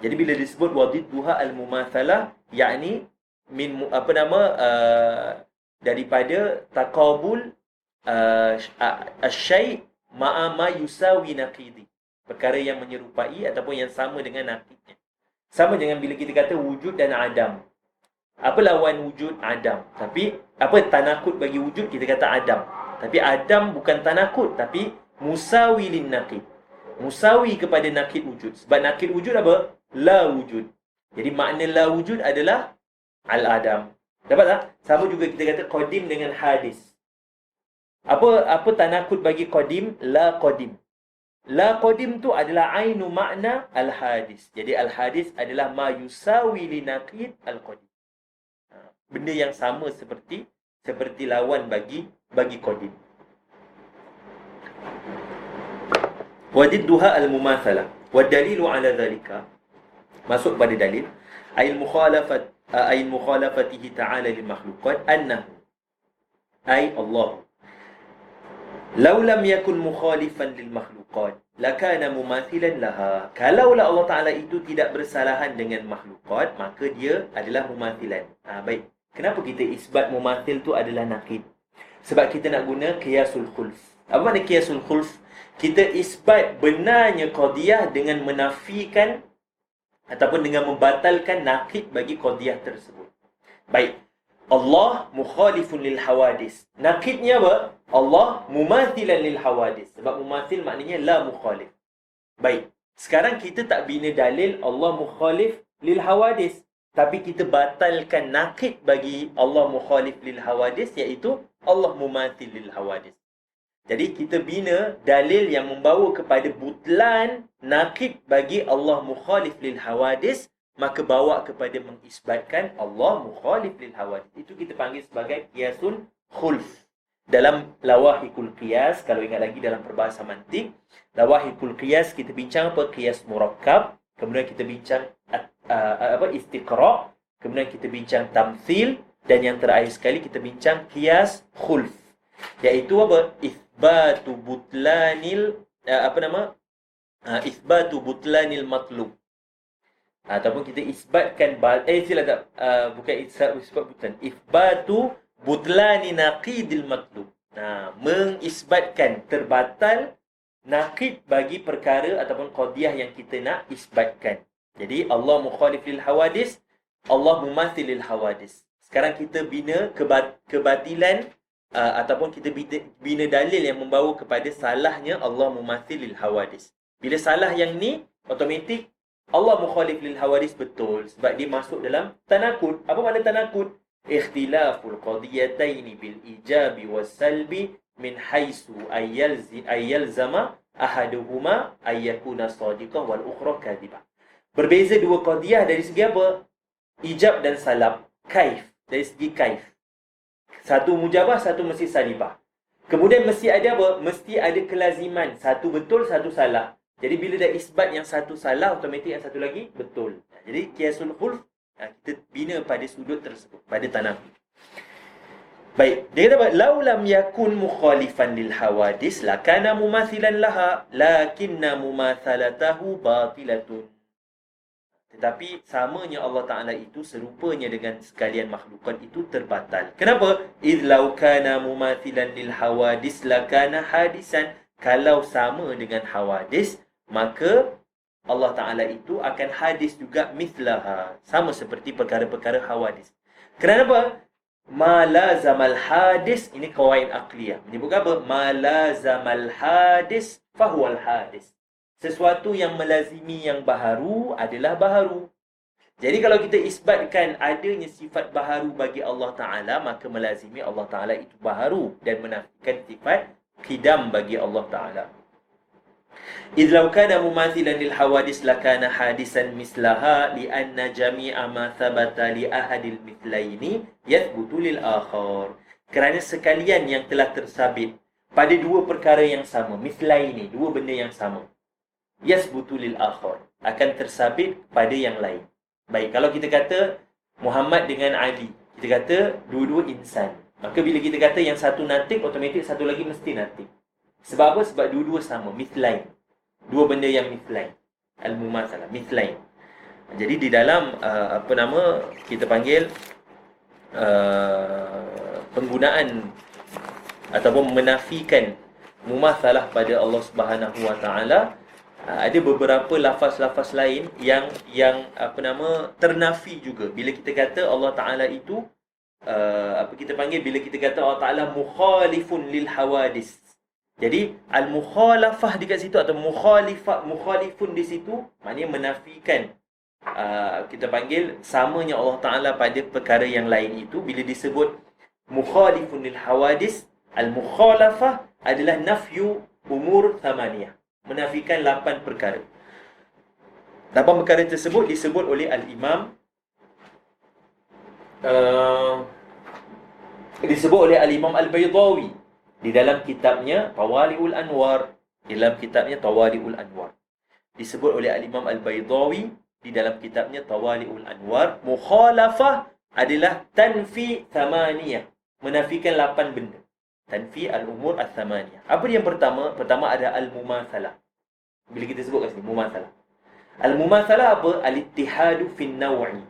Jadi bila disebut wadidduha al-mumatsalah, yakni min daripada taqabul asy-syai' ma'a ma yusawi naqidi, perkara yang menyerupai ataupun yang sama dengan naqidnya. Sama dengan bila kita kata wujud dan adam. Apa lawan wujud? Adam. Tapi apa tanaqud bagi wujud? Kita kata adam. Tapi adam bukan tanaqud, tapi musawi lin naqid. Musawi kepada naqid wujud. Sebab naqid wujud apa? La wujud. Jadi makna la wujud adalah al-adam. Dapat tak? Sama juga kita kata qadim dengan hadis. Apa tanaqud bagi qadim? La qadim. La qadim tu adalah ainu makna al-hadis. Jadi al-hadis adalah ma yusawi li naqid al-qadim. Benda yang sama seperti lawan bagi qadim. Wadidduha al-mumatsalah. Wa dalilu ala dhalika, masuk pada dalil ay mukhalafatihi ta'ala lil makhluqat annahu ay Allah law lam yakun mukhalifan lil makhluqat lakana mumathilan laha. Kalaulah Allah Ta'ala itu tidak bersalahan dengan makhlukat, maka dia adalah mumathilan. Baik. Kenapa kita isbat mumathil tu adalah naqid? Sebab kita nak guna qiyasul khulf. Apa makna qiyasul khulf? Kita isbat benarnya qadiyah dengan menafikan ataupun dengan membatalkan naqid bagi qadiyah tersebut. Baik. Allah mukhalifun lil hawadis. Naqidnya apa? Allah mumathilan lil hawadis. Sebab mumathil maknanya la mukhalif. Baik. Sekarang kita tak bina dalil Allah mukhalif lil hawadis, tapi kita batalkan naqid bagi Allah mukhalif lil hawadis, iaitu Allah mumathil lil hawadis. Jadi kita bina dalil yang membawa kepada butlan naqid bagi Allah mukhalif lil hawadis, maka bawa kepada mengisbatkan Allah mukhalif lil hawadis. Itu kita panggil sebagai qiyasul khulf. Dalam lawahikul qiyas, kalau ingat lagi dalam perbahasan mantik, lawahikul qiyas kita bincang apa? Qiyas murakkab, kemudian kita bincang istiqra', kemudian kita bincang tamthil, dan yang terakhir sekali kita bincang qiyas khulf, iaitu apa? Itsbatu butlanil matlub. Ataupun kita isbatkan itsbatu butlani naqidil matlub. Mengisbatkan terbatal naqid bagi perkara ataupun qadiyah yang kita nak isbatkan. Jadi Allah mukhalif lil hawadis, Allah mumathil lil hawadis. Sekarang kita bina kebatilan ataupun kita bina dalil yang membawa kepada salahnya Allah mumathil lil hawadis. Bila salah yang ni, automatik Allah mukhalif lil hawadis betul, sebab dia masuk dalam tanaqud. Apa makna tanaqud? Ikhtilaful qadiyataini bil ijabi was salbi min haisu ayyalzama ahaduhuma ayyakuna sadiqah wal ukhra kadhibah. Berbeza dua qadiyah dari segi apa? Ijab dan salab. kaif. Dari segi kaif. Satu mujabah, satu mesti salibah. Kemudian mesti ada apa? Mesti ada kelaziman. Satu betul, satu salah. Jadi bila dah isbat yang satu salah, automatik yang satu lagi betul. Jadi qiyasul khulf, kita bina pada sudut tersebut, pada tanafi. Baik, dia kata apa? Lau lam yakun mukhalifan lil hawadis lakana mumathilan laha lakinna mumathalatahu batilatun. Tetapi samanya Allah Ta'ala itu serupanya dengan sekalian makhlukat itu terbatal. Kenapa? Idh law kana mumathilan lil hawadis lakana hadisan. Kalau sama dengan hawadis, maka Allah Ta'ala itu akan hadis juga mithlaha. Sama seperti perkara-perkara hawadis. Kenapa? Ma lazamal hadis, ini kawaid aqliyah. Menyebutkan apa? Ma lazamal hadis fahuwal hadis. Sesuatu yang melazimi yang baharu adalah baharu. Jadi kalau kita isbatkan adanya sifat baharu bagi Allah Ta'ala, maka melazimi Allah Ta'ala itu baharu dan menafikan sifat qidam bagi Allah Ta'ala. إذ لو كان مماثلا للحوادث لكان حادثا مثلها لأن جميع ما ثبت لأحد المثلين يثبت للآخر. Kerana sekalian yang telah tersabit pada dua perkara yang sama, mithlaini, dua benda yang sama, yathbutu lil akhar, akan tersabit pada yang lain. Baik, kalau kita kata Muhammad dengan Ali, kita kata dua-dua insan. Maka bila kita kata yang satu natik, automatik satu lagi mesti natik. Sebab apa? Sebab dua-dua sama, mithlain. Dua benda yang mithlain. Al-mumatsalah, mithlain. Jadi di dalam kita panggil penggunaan ataupun menafikan mumatsalah pada Allah Subhanahu Wa Taala, ada beberapa lafaz-lafaz lain yang ternafi juga. Bila kita kata Allah Taala itu bila kita kata Allah Taala mukhalifun lil hawadis. Jadi al-mukhalafah dekat situ atau mukhalifun di situ maknanya menafikan kita panggil samanya Allah Taala pada perkara yang lain itu. Bila disebut mukhalifun lil hawadis, al-mukhalafah adalah nafyu umur thamaniyah, menafikan 8 perkara. 8 perkara tersebut disebut oleh al-Imam Al-Baydawi di dalam kitabnya Tawali'ul Anwar. Disebut oleh al-Imam Al-Baydawi di dalam kitabnya Tawali'ul Anwar, mukhalafah adalah tanfi thamaniyah, menafikan 8 benda. Tanfi al-umur al-thamaniyah. Apa yang pertama? Pertama ada al-mumatsalah. Bila kita sebut kat sini mumatsalah. Al-mumatsalah apa? Al-ittihadu fin naw'i.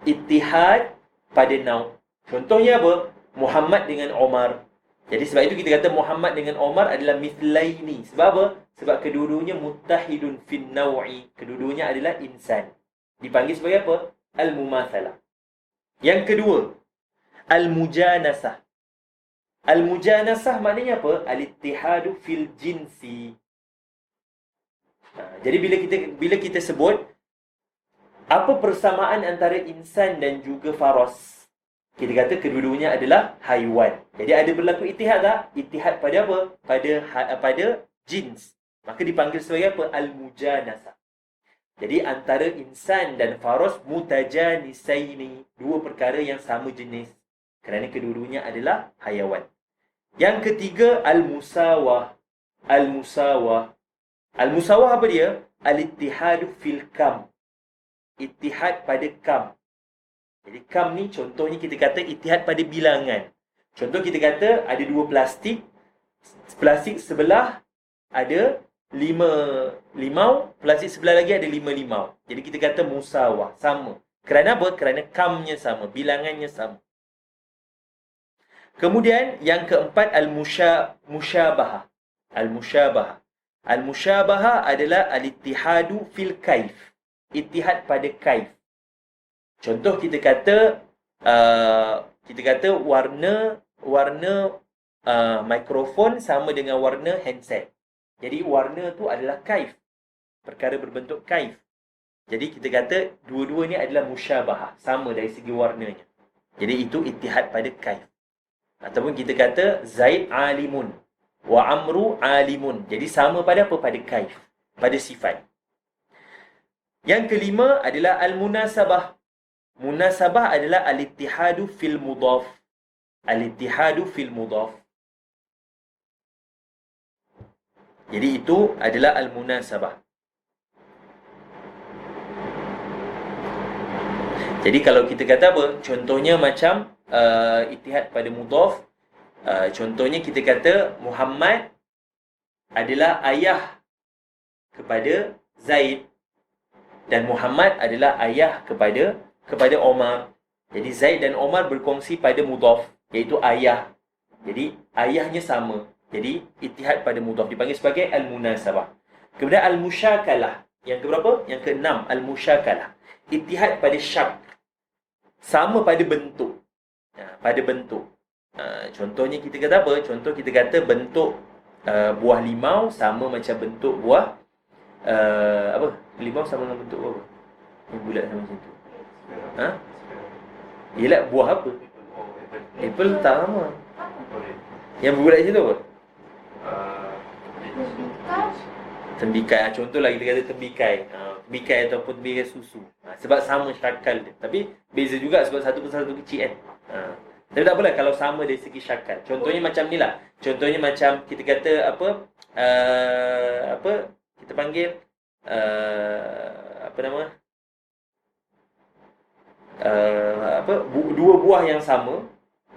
Ittihad pada naw'. Contohnya apa? Muhammad dengan Omar. Jadi sebab itu kita kata Muhammad dengan Omar adalah mithlaini. Sebab apa? Sebab kedua-duanya muttahidun fin naw'i. Kedua-duanya adalah insan. Dipanggil sebagai apa? Al-mumatsalah. Yang kedua, al-mujanasah. Al-mujanasah maknanya apa? Al-ittihadu fil jinsi. Jadi bila kita sebut apa persamaan antara insan dan juga faras? Kita kata kedua-duanya adalah haiwan. Jadi ada berlaku ittihad tak? Ittihad pada apa? Pada jins. Maka dipanggil sebagai apa? Al-mujanasah. Jadi antara insan dan faras mutajanisaini, dua perkara yang sama jenis. Kerana kedua-duanya adalah haiwan. Yang ketiga, al-musawah. Al-musawah. Al-musawah apa dia? Al-ittihadu fil kam. Ittihad pada kam. Jadi kam ni contohnya kita kata ittihad pada bilangan. Contoh kita kata ada dua plastik. Plastik sebelah ada 5 limau, plastik sebelah lagi ada 5 limau. Jadi kita kata musawah, sama. Kerana apa? Kerana kamnya sama, bilangannya sama. Kemudian yang keempat al-musyabahah. Al-musyabahah. Al-musyabahah adalah al-ittihadu fil kaif. Ittihad pada kaif. Contoh kita kata warna mikrofon sama dengan warna handset. Jadi warna tu adalah kaif. Perkara berbentuk kaif. Jadi kita kata dua-dua ni adalah musyabahah, sama dari segi warnanya. Jadi itu ittihad pada kaif. Ataupun kita kata Zaid alimun wa Amru alimun. Jadi sama pada apa? Pada kaif, pada sifat. Yang kelima adalah al-munasabah. Munasabah adalah al-ittihadu fil mudhaf. Al-ittihadu fil mudhaf. Jadi itu adalah al-munasabah. Jadi kalau kita kata apa? Contohnya macam ittihad pada mudhaf. Contohnya kita kata Muhammad adalah ayah kepada Zaid dan Muhammad adalah ayah kepada Omar. Jadi Zaid dan Omar berkongsi pada mudhaf, iaitu ayah. Jadi ayahnya sama. Jadi ittihad pada mudhaf dipanggil sebagai al-munasabah. Kemudian al-musyakalah. Yang keberapa? Yang keenam, al-musyakalah. Ittihad pada syak. Sama pada bentuk. Pada bentuk. Contohnya kita kata apa? Contoh kita kata bentuk buah limau sama macam bentuk buah apa? Limau sama dengan bentuk apa? Yang bulat sama macam tu. Yelah, buah apa? Apple tak sama. Yang bulat macam tu apa? Tembikai. Contohlah kita kata tembikai. Tembikai ataupun tembikai susu. Sebab sama syakal dia. Tapi beza juga sebab satu persatu kecil kan. Tapi tak apalah kalau sama dari segi syakal. Contohnya macam ni lah. Contohnya macam kita kata apa? Kita panggil apa nama? Dua buah yang sama.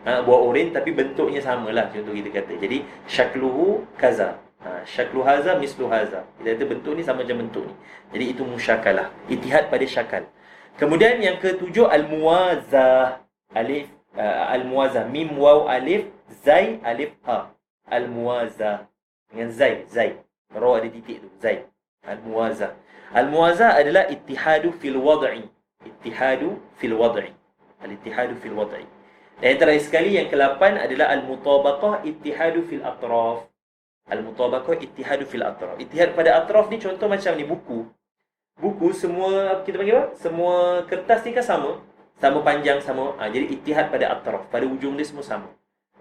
Buah oren tapi bentuknya samalah. Contoh kita kata. Jadi syakluhu kaza. Syaklu haza mislu haza. Kita kata bentuk ni sama macam bentuk ni. Jadi itu musyakalah. Ittihad pada syakal. Kemudian yang ketujuh al-muwazah. Alif al-muwazah, mim waw alif zai alif ha. Al-muwazah dengan zai. Ra ada titik tu, zai. Al-muwazah. Al-muwazah adalah ittihadu fil wad'i. Ittihadu fil wad'i. Al-ittihadu fil wad'i. Dan yang terakhir sekali yang ke-8 adalah al-mutabaqah ittihadu fil atraf. Al-mutabaqah ittihadu fil atraf. Ittihad pada atraf ni contoh macam ni buku. Buku semua kita panggil apa? Semua kertas ni kan sama. Sama panjang, sama. Jadi ittihad pada atraf. Pada ujung dia semua sama.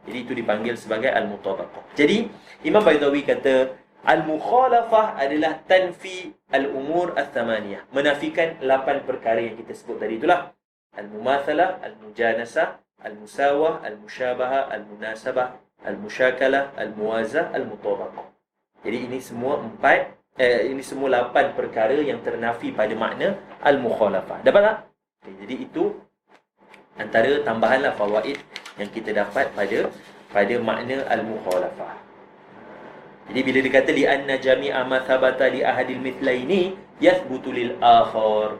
Jadi itu dipanggil sebagai al-mutabaqah. Jadi Imam Baydawi kata al-mukhalafah adalah tanfi al-umur al-thamaniyah. Menafikan 8 perkara yang kita sebut tadi itulah. Al-mumathalah, al-mujanasah, al-musawah, al-musyabahah, al-munasabah, al-musyakalah, al-muwazah, al-mutabaqah. Jadi ini semua 8 perkara yang ternafi pada makna al-mukhalafah. Dapat tak? Okay, jadi itu antara tambahanlah fawaid yang kita dapat pada makna al-mukhalafah. Jadi bila dia kata li anna jami'a ma thabata li ahadil mithlaini yathbutu lil akhar.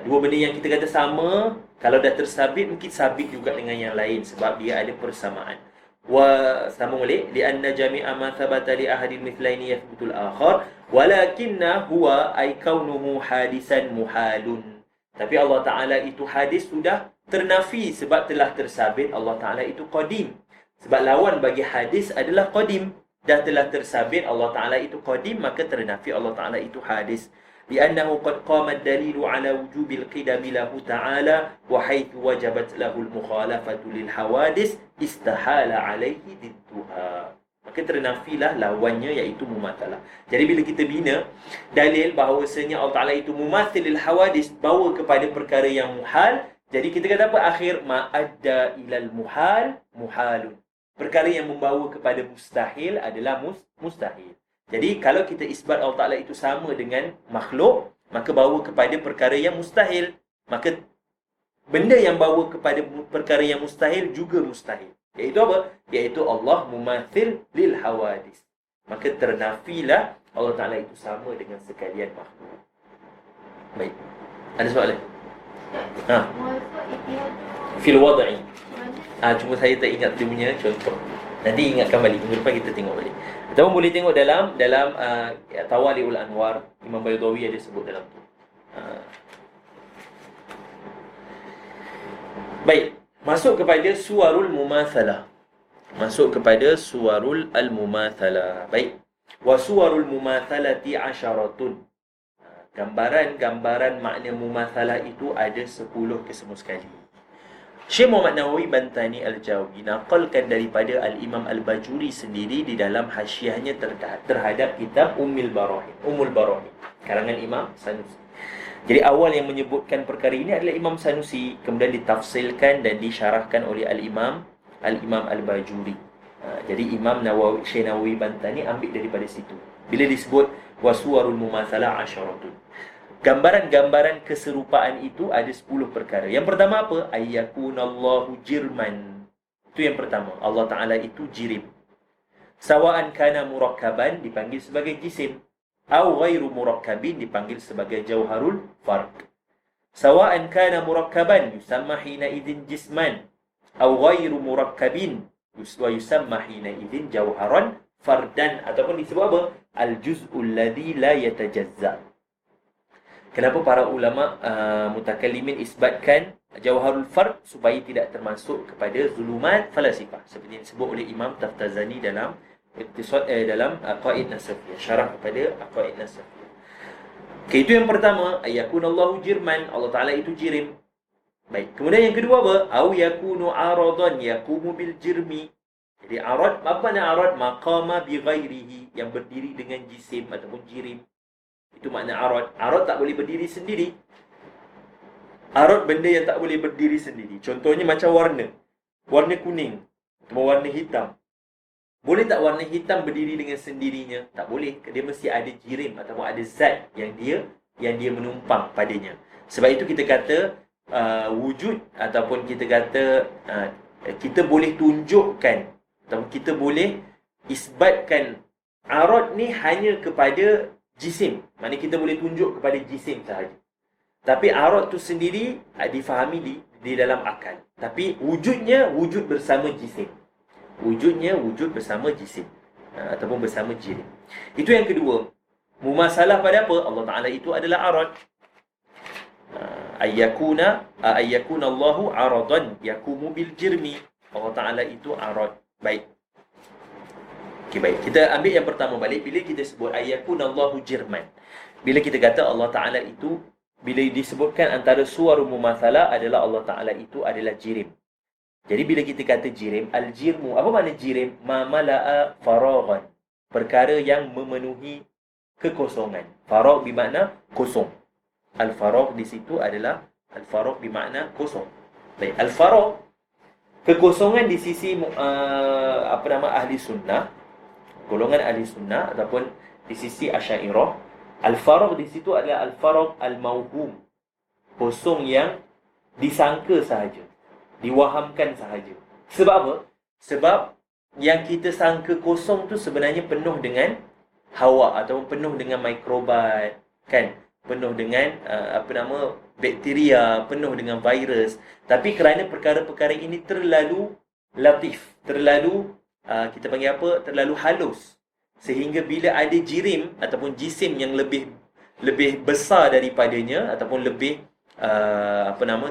Dua benda yang kita kata sama, kalau dah tersabit mungkin sabit juga dengan yang lain sebab dia ada persamaan. Wa sama boleh li anna jami'a ma thabata li ahadil mithlaini yathbutu al akhar walakinna huwa ay kaunuhu hadisan muhalun. Tapi Allah Ta'ala itu hadis sudah ternafi sebab telah tersabit Allah Ta'ala itu qadim. Sebab lawan bagi hadis adalah qadim. Dah telah tersabit Allah Ta'ala itu qadim, maka ternafi Allah Ta'ala itu hadis. Li'annahu qad qama ad-dalilu ala wujubil qidami lahu ta'ala wa haythu wajabat lahu al-mukhalafatu lil hawadis istahala alaihi didduha. Maka ternafilah lawannya iaitu mumathalah. Jadi bila kita bina dalil bahawasanya Allah Ta'ala itu mumathilil hawadis, bawa kepada perkara yang muhal, jadi kita kata apa? Akhir ma'adda ilal muhal muhalun. Perkara yang membawa kepada mustahil adalah mustahil. Jadi kalau kita isbat Allah Ta'ala itu sama dengan makhluk, maka bawa kepada perkara yang mustahil. Maka benda yang bawa kepada perkara yang mustahil juga mustahil. Iaitu apa? Iaitu Allah mumathil lil hawadis. Maka ternafilah Allah Ta'ala itu sama dengan sekalian makhluk. Baik. Ada soalan? Fil wad'i. Cuma saya tak ingat dia punya contoh. Nanti ingatkan balik. Minggu depan kita tengok balik. Ataupun boleh tengok dalam Tawali'ul Anwar. Imam Baydawi ada sebut dalam tu. Baik. Masuk kepada suwarul mumathalah. Masuk kepada suwarul al-mumathalah. Baik. Wa suwarul mumathalati 'asharatun. Gambaran-gambaran makna mumathalah itu ada 10 kesemua sekali. Syekh Muhammad Nawawi Bantani Al-Jawi naqalkan daripada Al-Imam Al-Bajuri sendiri di dalam hasyiahnya terhadap kitab Ummul Barahim, karangan Imam Sanusi. Jadi awal yang menyebutkan perkara ini adalah Imam Sanusi, kemudian ditafsilkan dan disyarahkan oleh Al-Imam Al-Bajuri. Jadi Imam Nawawi, Syekh Nawawi Bantani ambil daripada situ. Bila disebut wasuwarul mumatsalah asyaratun, gambaran-gambaran keserupaan itu ada 10 perkara. Yang pertama apa? Ayyakunallahu jirman. Itu yang pertama. Allah Ta'ala itu jirim. Sawa'an kana murakkaban dipanggil sebagai jisim, au ghairu murakkabin dipanggil sebagai jauharul fard. Sawa'an kana murakkaban yusamma hina idzin jisman, au ghairu murakkabin wa yusamma hina idzin jauharan fardan, ataupun disebut apa? Al-juz'ul ladzi la yatajazza. Kenapa para ulama mutakallimin isbatkan jauharul fard supaya tidak termasuk kepada zulumat falasifah, seperti yang disebut oleh Imam Taftazani dalam dalam Aqaid Nasafiyah, syarah kepada Aqaid Nasafiyah. Okay, itu yang pertama, ayakunallahu jirman, Allah Ta'ala itu jirim. Baik, kemudian yang kedua apa? Au yakunu aradan yaqumu bil jirmi. Jadi arad, apa makna arad? Maqama bi ghairihi, yang berdiri dengan jisim ataupun jirim. Itu makna arad. Arad tak boleh berdiri sendiri. Arad benda yang tak boleh berdiri sendiri. Contohnya macam warna. Warna kuning atau warna hitam. Boleh tak warna hitam berdiri dengan sendirinya? Tak boleh. Dia mesti ada jirim ataupun ada zat yang dia menumpang padanya. Sebab itu kita kata wujud ataupun kita kata kita boleh tunjukkan ataupun kita boleh isbatkan arad ni hanya kepada jisim. Maksudnya kita boleh tunjuk kepada jisim sahaja. Tapi arad tu sendiri difahami di dalam akal. Tapi wujudnya wujud bersama jisim. Wujudnya wujud bersama jisim ataupun bersama jirim. Itu yang kedua. Mumasalah pada apa? Allah Ta'ala itu adalah arad. Ayyakuna Allahu aradan yakumu bil jirmi. Allah Ta'ala itu arad. Baik. Okey, baik. Kita ambil yang pertama balik. Bila kita sebut ayyakunallahu jirman, bila kita kata Allah Ta'ala itu, bila disebutkan antara suwarul mumatsalah adalah Allah Ta'ala itu adalah jirim. Jadi bila kita kata jirim, al-jirmu, apa makna jirim? Ma mala'a faraghan, perkara yang memenuhi kekosongan. Faragh bermakna kosong. Al-faragh di situ adalah al-faragh bermakna kosong. Baik, al-faragh, kekosongan di sisi ahli sunnah, golongan ahli sunnah ataupun di sisi Asy'ariyah, al-faragh di situ adalah al-faragh al-mauhum, kosong yang disangka sahaja, diwahamkan sahaja. Sebab apa? Sebab yang kita sangka kosong tu sebenarnya penuh dengan hawa ataupun penuh dengan mikrobat, kan? Penuh dengan bakteria, penuh dengan virus. Tapi kerana perkara-perkara ini terlalu latif, terlalu kita panggil apa? Terlalu halus, sehingga bila ada jirim ataupun jisim yang lebih besar daripadanya ataupun lebih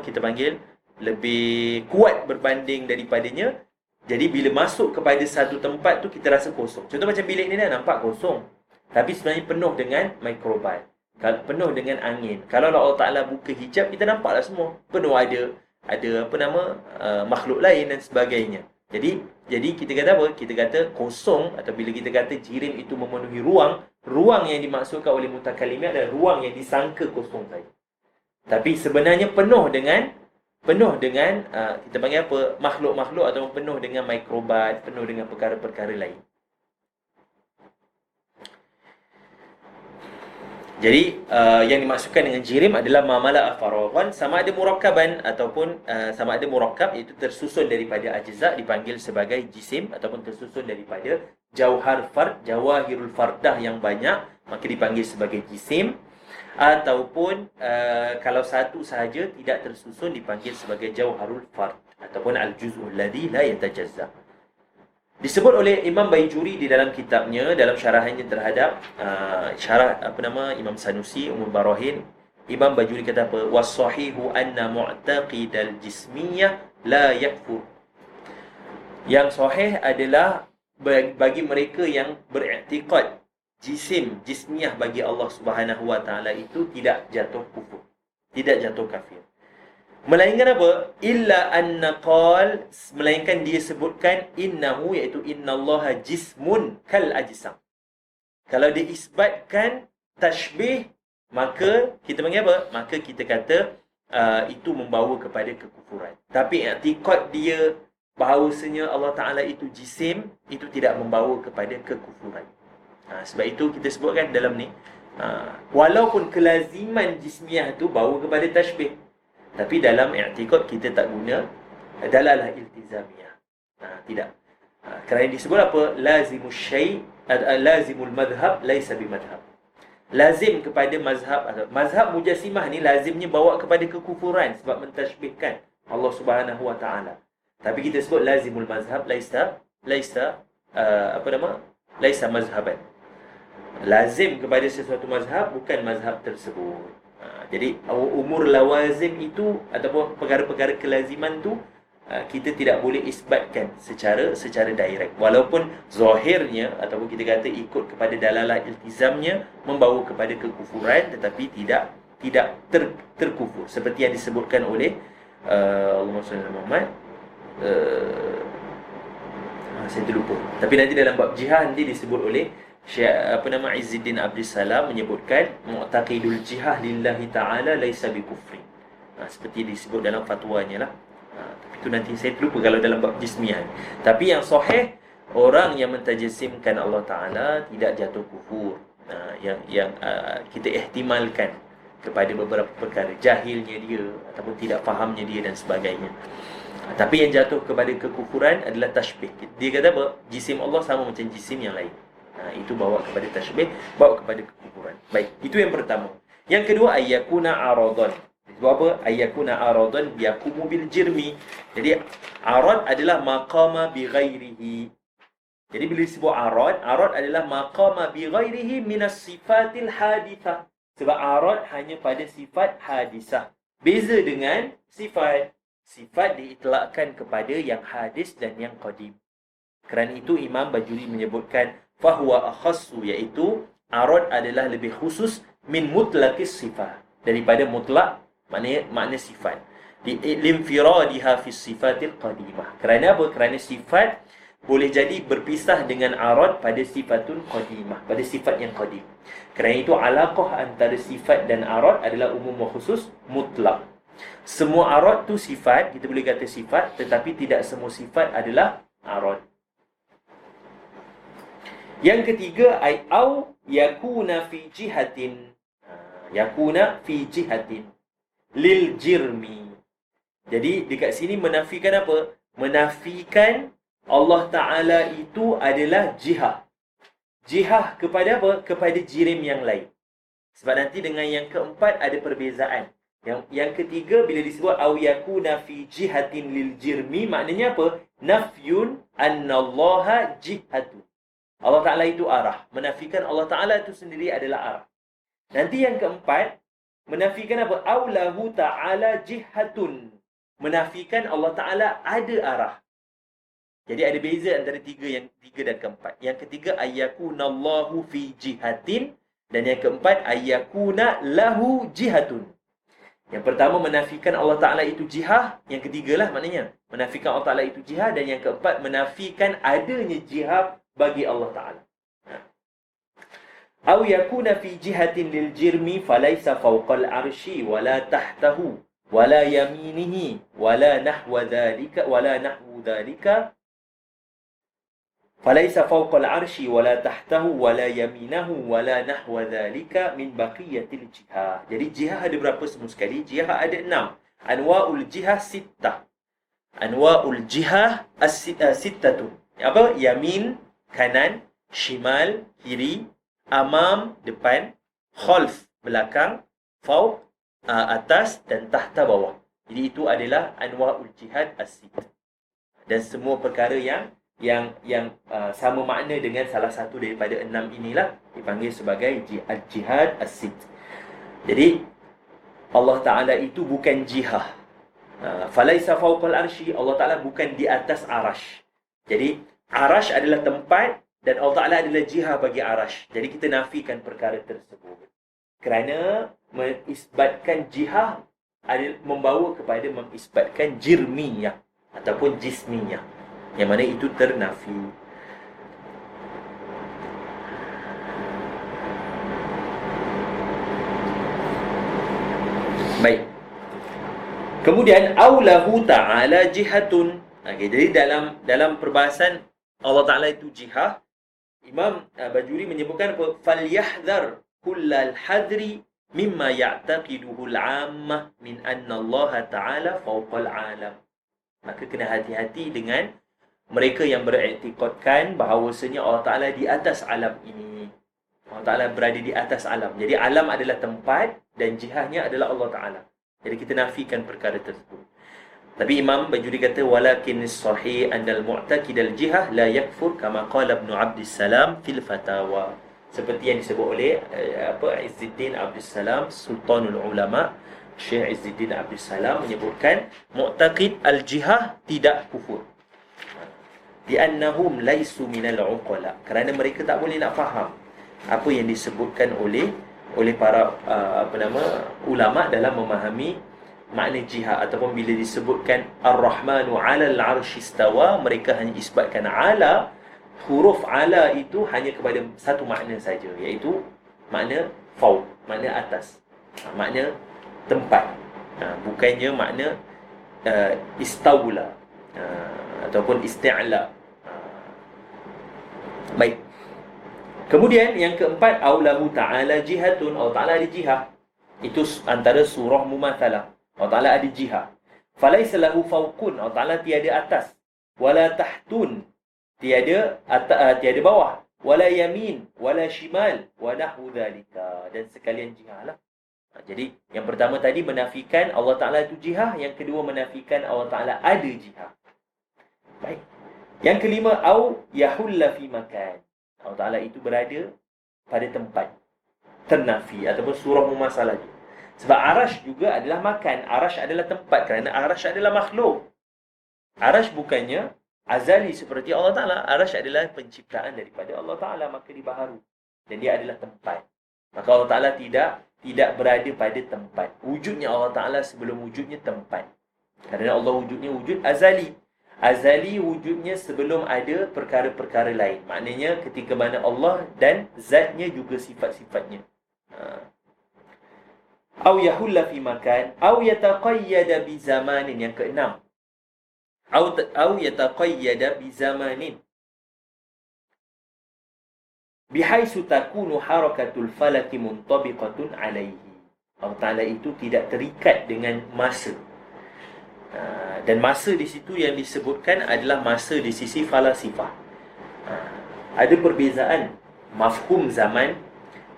kita panggil lebih kuat berbanding daripadanya, jadi bila masuk kepada satu tempat tu kita rasa kosong. Contoh macam bilik ni dah nampak kosong, tapi sebenarnya penuh dengan mikrobat, penuh dengan angin. Kalau Allah Ta'ala buka hijab, kita nampaklah semua penuh ada makhluk lain dan sebagainya. Jadi kita kata apa? Kita kata kosong, atau bila kita kata jirim itu memenuhi ruang yang dimaksudkan oleh mutakallimin adalah ruang yang disangka kosong saja. Tapi sebenarnya penuh dengan kita panggil apa? Makhluk-makhluk ataupun penuh dengan mikrobat, penuh dengan perkara-perkara lain. Jadi yang dimaksudkan dengan jirim adalah mamala faraghan, sama ada murakkaban ataupun sama ada murakkab, iaitu tersusun daripada ajza dipanggil sebagai jisim, ataupun tersusun daripada jawahirul fardah yang banyak maka dipanggil sebagai jisim, ataupun kalau satu sahaja tidak tersusun dipanggil sebagai jauharul fard ataupun al-juz'ul ladzi la yatajazza. Disebut oleh Imam Bajuri di dalam kitabnya, dalam syarahannya terhadap syarah Imam Sanusi Ummul Barahin, Imam Bajuri kata apa? Was-sahihu anna mu'taqidal jismiyah la yakfur. Yang sahih adalah bagi mereka yang beriktikad jismiyah bagi Allah Subhanahu wa taala itu tidak jatuh kufur, tidak jatuh kafir. Melainkan apa? Illa anna qal, melainkan dia sebutkan innahu, iaitu innallaha jismun kal ajsam. Kalau diisbatkan tashbih maka kita panggil apa? Maka kita kata itu membawa kepada kekufuran. Tapi i'tiqad dia bahawasanya Allah Ta'ala itu jisim, itu tidak membawa kepada kekufuran. Sebab itu kita sebutkan dalam ni, walaupun kelaziman jismiyah tu bawa kepada tashbih, tapi dalam i'tiqad kita tak guna dalalah iltizamiyah. Tidak. Kerana disebut apa? Lazimul syai', lazimul madhab laisa bimadhab. Lazim kepada mazhab, mazhab mujassimah ni lazimnya bawa kepada kekufuran sebab mentashbihkan Allah Subhanahu Wa Ta'ala. Tapi kita sebut lazimul mazhab laisa laisa mazhaban. Lazim kepada sesuatu mazhab bukan mazhab tersebut. Jadi umur lawazim itu ataupun perkara-perkara kelaziman tu kita tidak boleh isbatkan secara direct. Walaupun zahirnya ataupun kita kata ikut kepada dalalah iltizamnya membawa kepada kekufuran, tetapi tidak terkufur seperti yang disebutkan oleh Allahumma salli ala Muhammad. Saya terlupa. Tapi nanti dalam bab jihad nanti disebut oleh Izzuddin Abdul Salam menyebutkan mu'taqidul jihad lillahi ta'ala laisa bikufrin. Seperti disebut dalam fatwanya lah. Tapi itu nanti saya terlupa kalau dalam bab jismiyah. Tapi yang sahih, orang yang mentajisimkan Allah Ta'ala tidak jatuh kufur. Yang kita ihtimalkan kepada beberapa perkara, jahilnya dia ataupun tidak fahamnya dia dan sebagainya. Tapi yang jatuh kepada kekufuran adalah tashbih. Dia kata apa? Jisim Allah sama macam jisim yang lain. Itu bawa kepada tashbih, bawa kepada kekufuran. Baik, itu yang pertama. Yang kedua, ayyakuna aradan. Sebab apa? Ayyakuna aradan biyakumu bil jirmi. Jadi arad adalah maqama bi ghairihi. Jadi bila disebut arad adalah maqama bi ghairihi minas sifatil hadithah. Sebab arad hanya pada sifat hadisah. Beza dengan sifat. Sifat diitlakkan kepada yang hadis dan yang qadim. Kerana itu Imam Bajuri menyebutkan fahuwa akhassu, iaitu arad adalah lebih khusus min mutlaqis sifat, daripada mutlak makna sifat. Limfiradiha fi sifatil qadimah. Kerana apa? Kerana sifat boleh jadi berpisah dengan arad pada sifatun qadimah, pada sifat yang qadim. Kerana itu alaqah antara sifat dan arad adalah umum wa khusus mutlak. Semua arad tu sifat, kita boleh kata sifat, tetapi tidak semua sifat adalah arad. Yang ketiga, au yakuna fi jihatin. Yakuna fi jihatin lil jirmi. Jadi dekat sini menafikan apa? Menafikan Allah Ta'ala itu adalah jihah. Jihah kepada apa? Kepada jirim yang lain. Sebab nanti dengan yang keempat ada perbezaan. Yang ketiga, bila disebut au yakuna fi jihatin lil jirmi, maknanya apa? Nafyun annallaha jihatun. Allah Ta'ala itu arah. Menafikan Allah Ta'ala itu sendiri adalah arah. Nanti yang keempat, menafikan apa? Aulahu ta'ala jihatun. Menafikan Allah Ta'ala ada arah. Jadi ada beza antara tiga dan keempat. Yang ketiga, ayyakunallahu fi jihatin. Dan yang keempat, ayyakuna lahu jihatun. Yang pertama, menafikan Allah Ta'ala itu jihah. Yang ketiga lah maknanya. Menafikan Allah Ta'ala itu jihah. Dan yang keempat, menafikan adanya jihah bagi Allah Ta'ala. Aw yakuna fi jihatin lil jirmi falaysa fawqal arshi wala tahtahu wala yaminihi wala nahwa dhalika wala nahwu dhalika. Falaysa fawqal arshi wala tahtahu wala yaminahu wala nahwa dhalika min baqiyatil jihah. Jadi jihah ada berapa semua sekali? Jihah ada 6. Anwa'ul jihah sittah. Anwa'ul jihah as-sittatun. Apa? Yamin, kanan, shimal, kiri, amam, depan, khalf, belakang, fawq, atas, dan tahta, bawah. Jadi itu adalah anwa'ul jihad as-sitt. Dan semua perkara yang sama makna dengan salah satu daripada 6 inilah dipanggil sebagai jihad as-sitt. Jadi Allah Ta'ala itu bukan jihah. Falaisa fawqal arsy, Allah Ta'ala bukan di atas arash. Jadi arash adalah tempat dan Allah Ta'ala adalah jihah bagi arash. Jadi kita nafikan perkara tersebut. Kerana mengisbatkan jihah membawa kepada mengisbatkan jirmiyah ataupun jismiyah, yang mana itu ternafi. Baik. Kemudian aulahu ta'ala jihatun. Okey, jadi dalam perbahasan Allah Taala itu jihah, Imam Bajuri menyebutkan falyahdhar kullal hadri mimma ya'taqiduhu al-'ammah min anna Allah Taala fawqal 'alam. Maka kena hati-hati dengan mereka yang beriktikadkan bahawasanya Allah Taala di atas alam ini. Allah Taala berada di atas alam. Jadi alam adalah tempat dan jihahnya adalah Allah Taala. Jadi kita nafikan perkara tersebut. Tapi Imam Bajuri kata walakin sahih andal mu'taqid al-jihah la yakfur kama qala Ibn Abdussalam fil fatawa. Seperti yang disebut oleh Izzuddin Abdussalam, Sultanul Ulama, Syekh Izzuddin Abdussalam menyebutkan mu'taqid al-jihah tidak kufur. Li'annahum laisu minal uqala. Kerana mereka tak boleh nak faham apa yang disebutkan oleh para ulama dalam memahami makna jihad, ataupun bila disebutkan Ar-Rahmanu 'alal 'arsy istawa, mereka hanya isbatkan ala. Huruf ala itu hanya kepada satu makna saja, iaitu makna fauq, makna atas, makna tempat, bukannya makna istawla ataupun isti'la. Baik. Kemudian yang keempat, aulahu ta'ala jihatun, Allah Ta'ala ada jihah. Itu antara surah Mumatsalah. Allah Ta'ala ada jihah. Falaisa lahu fawqun, Allah Ta'ala tiada atas. Wala tahtun, tiada bawah. Wala yamin, wala shimal, wa nahwu dhalika. Dan sekalian jihah lah. Jadi yang pertama tadi menafikan Allah Ta'ala itu jihah. Yang kedua menafikan Allah Ta'ala ada jihah. Baik. Yang kelima, au yahulla fi makan, Allah Ta'ala itu berada pada tempat. Ternafi ataupun surah Mumatsalah. Sebab arash juga adalah makan. Arash adalah tempat, kerana arash adalah makhluk. Arash bukannya azali seperti Allah Ta'ala. Arash adalah penciptaan daripada Allah Ta'ala, maka dibaharu. Dan dia adalah tempat. Maka Allah Ta'ala tidak berada pada tempat. Wujudnya Allah Ta'ala sebelum wujudnya tempat. Kerana Allah wujudnya wujud azali. Azali wujudnya sebelum ada perkara-perkara lain. Maknanya ketika mana Allah dan zatnya juga sifat-sifatnya. Au yahulla fi makan, au yataqayyada bi zamanin. Yang keenam, au yataqayyada bi zamanin bihaisu takunu harakatul falaki muntabiqatun alaihi. Allah Ta'ala itu tidak terikat dengan masa. Dan masa di situ yang disebutkan adalah masa di sisi falasifah. Ada perbezaan mafhum zaman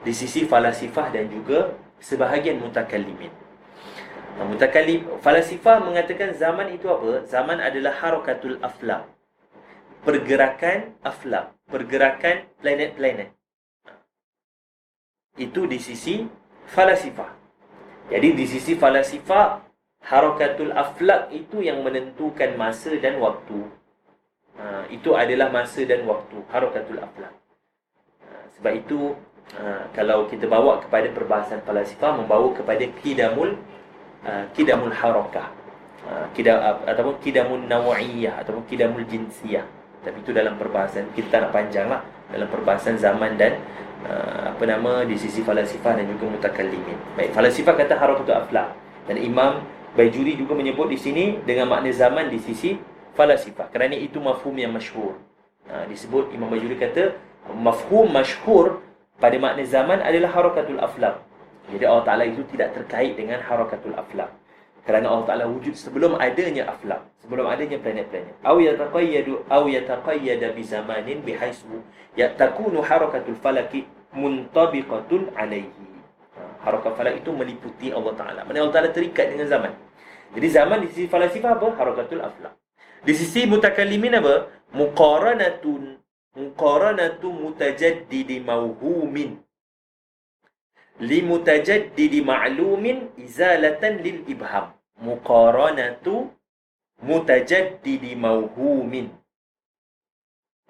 di sisi falasifah dan juga sebahagian mutakallimin. Falasifah mengatakan zaman itu apa? Zaman adalah harakatul aflak, pergerakan aflak, pergerakan planet-planet. Itu di sisi falasifah. Jadi di sisi falasifah, harakatul aflak itu yang menentukan masa dan waktu. Itu adalah masa dan waktu, harakatul aflak. Sebab itu kalau kita bawa kepada perbahasan falasifah, membawa kepada kidamul harakah, ataupun kidamul naw'iyah, ataupun kidamul jinsiyah. Tapi itu dalam perbahasan, kita nak panjang lah dalam perbahasan zaman dan di sisi falasifah dan juga mutakallimin. Baik, falasifah kata harakatul aflak, dan Imam Bajuri juga menyebut di sini dengan makna zaman di sisi falasifah, kerana itu mafhum yang masyhur. Disebut Imam Bajuri kata mafhum masyhur pada makna zaman adalah harakatul aflak. Jadi Allah Ta'ala itu tidak terkait dengan harakatul aflak, kerana Allah Ta'ala wujud sebelum adanya aflak, sebelum adanya planet-planet. Au yataqayyada bi zamanin bihaisu takunu harakatul falaki muntabiqatun alaihi. Harakat falak itu meliputi Allah Ta'ala. Maksudnya Allah Ta'ala terikat dengan zaman. Jadi zaman di sisi falasifah apa? Harakatul aflak. Di sisi mutakallimin apa? Muqaranatu mutajaddidi mawhumin li mutajaddidi ma'lumin izalatan lil ibham. Muqaranatu mutajaddidi mawhumin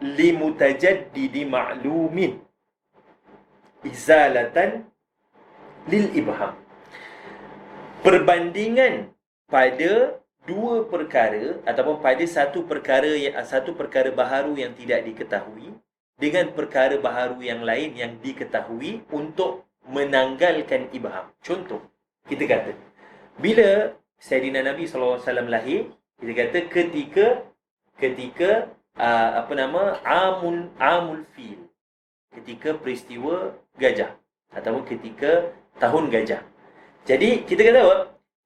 li mutajaddidi ma'lumin izalatan lil ibham. Perbandingan pada dua perkara ataupun pada satu perkara baharu yang tidak diketahui dengan perkara baharu yang lain yang diketahui untuk menanggalkan ibham. Contoh, kita kata Bila Sayyidina Nabi SAW lahir, kita kata ketika amul fil, ketika peristiwa gajah ataupun ketika tahun gajah. Jadi kita kata apa?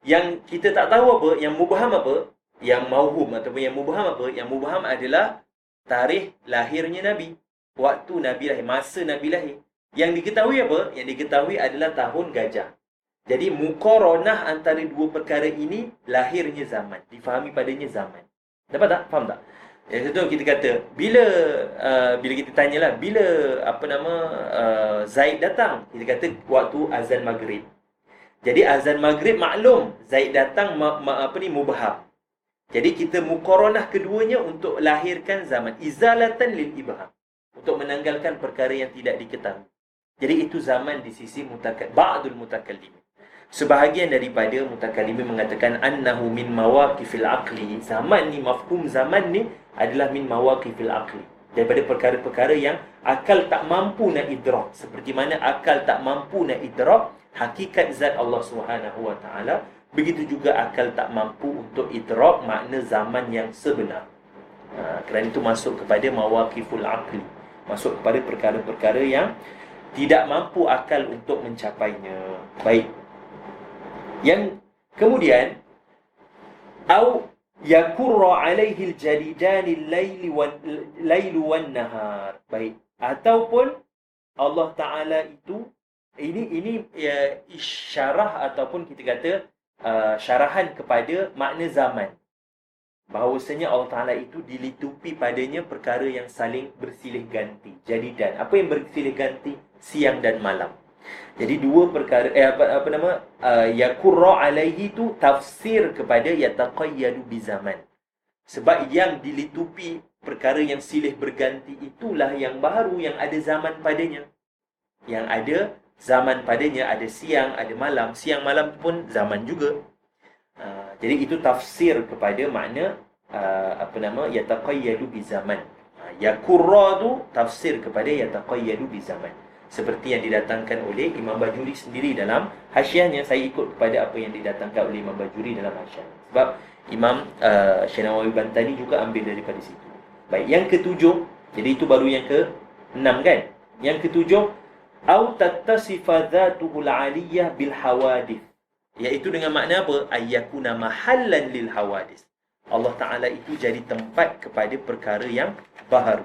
Yang kita tak tahu apa, yang mubham apa, yang mauhum ataupun yang mubham apa? Yang mubham adalah tarikh lahirnya Nabi, waktu Nabi lahir, masa Nabi lahir. Yang diketahui apa? Yang diketahui adalah tahun gajah. Jadi muqaranah antara dua perkara ini, lahirnya zaman, difahami padanya zaman. Dapat tak? Faham tak? Yang itu kita kata bila kita tanyalah bila Zaid datang, kita kata waktu azan maghrib. Jadi azan maghrib maklum, Zaid datang mubham. Jadi kita muqaranah keduanya untuk lahirkan zaman, izalatan lil ibham, untuk menanggalkan perkara yang tidak diketahui. Jadi itu zaman di sisi ba'dul mutakallimin. Sebahagian daripada mutakallimin mengatakan annahu min mawaqifil aqli. Zaman ni, mafhum zaman ni adalah min mawaqifil aqli, daripada perkara-perkara yang akal tak mampu nak idrak. Seperti mana akal tak mampu nak idrak hakikat zat Allah Subhanahu wa taala, begitu juga akal tak mampu untuk idrak makna zaman yang sebenar. Kerana itu masuk kepada mawaqiful aqli, masuk kepada perkara-perkara yang tidak mampu akal untuk mencapainya. Baik. Yang kemudian au yakurra alaihi aljadidani al-lailu wan nahar. Baik. Ataupun Allah Taala itu ini isyarah ataupun kita kata syarahan kepada makna zaman. Bahawasanya Allah Taala itu dilitupi padanya perkara yang saling bersilih ganti. Jadidan. Apa yang bersilih ganti? Siang dan malam. Jadi dua perkara yakurra alaihi tu tafsir kepada yataqayyadu bi zaman. Sebab yang dilitupi perkara yang silih berganti itulah yang baru, yang ada zaman padanya. Yang ada zaman padanya, ada siang, ada malam. Siang malam pun zaman juga. Jadi itu tafsir kepada makna yataqayyadu bi zaman. Yakurra tu tafsir kepada yataqayyadu bi zaman. Seperti yang didatangkan oleh Imam Bajuri sendiri dalam hasyiahnya. Saya ikut kepada apa yang didatangkan oleh Imam Bajuri dalam hasyiah. Sebab Imam Syekh Nawawi Bantani juga ambil daripada situ. Baik, yang ketujuh. Jadi itu baru yang ke-6 kan? Yang ketujuh, au tattasifa dhatuhul aliyah bil hawadith. Iaitu dengan makna apa? Ayyakuna mahallan lil hawadith. Allah Ta'ala itu jadi tempat kepada perkara yang baharu.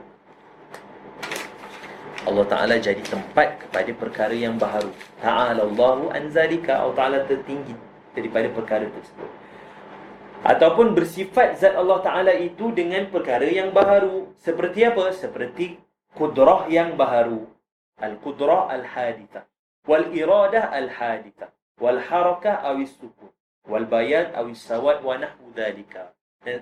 Allah Ta'ala jadi tempat kepada perkara yang baharu. Ta'ala Allahu an zalika. Allah Ta'ala tertinggi daripada perkara tersebut. Ataupun bersifat zat Allah Ta'ala itu dengan perkara yang baharu. Seperti apa? Seperti kudrah yang baharu. Al-kudrah al-hadithah. Wal-iradah al-hadithah. Wal-harakah awis sukun. Wal-bayad awis sawad wa nahwu dhalika.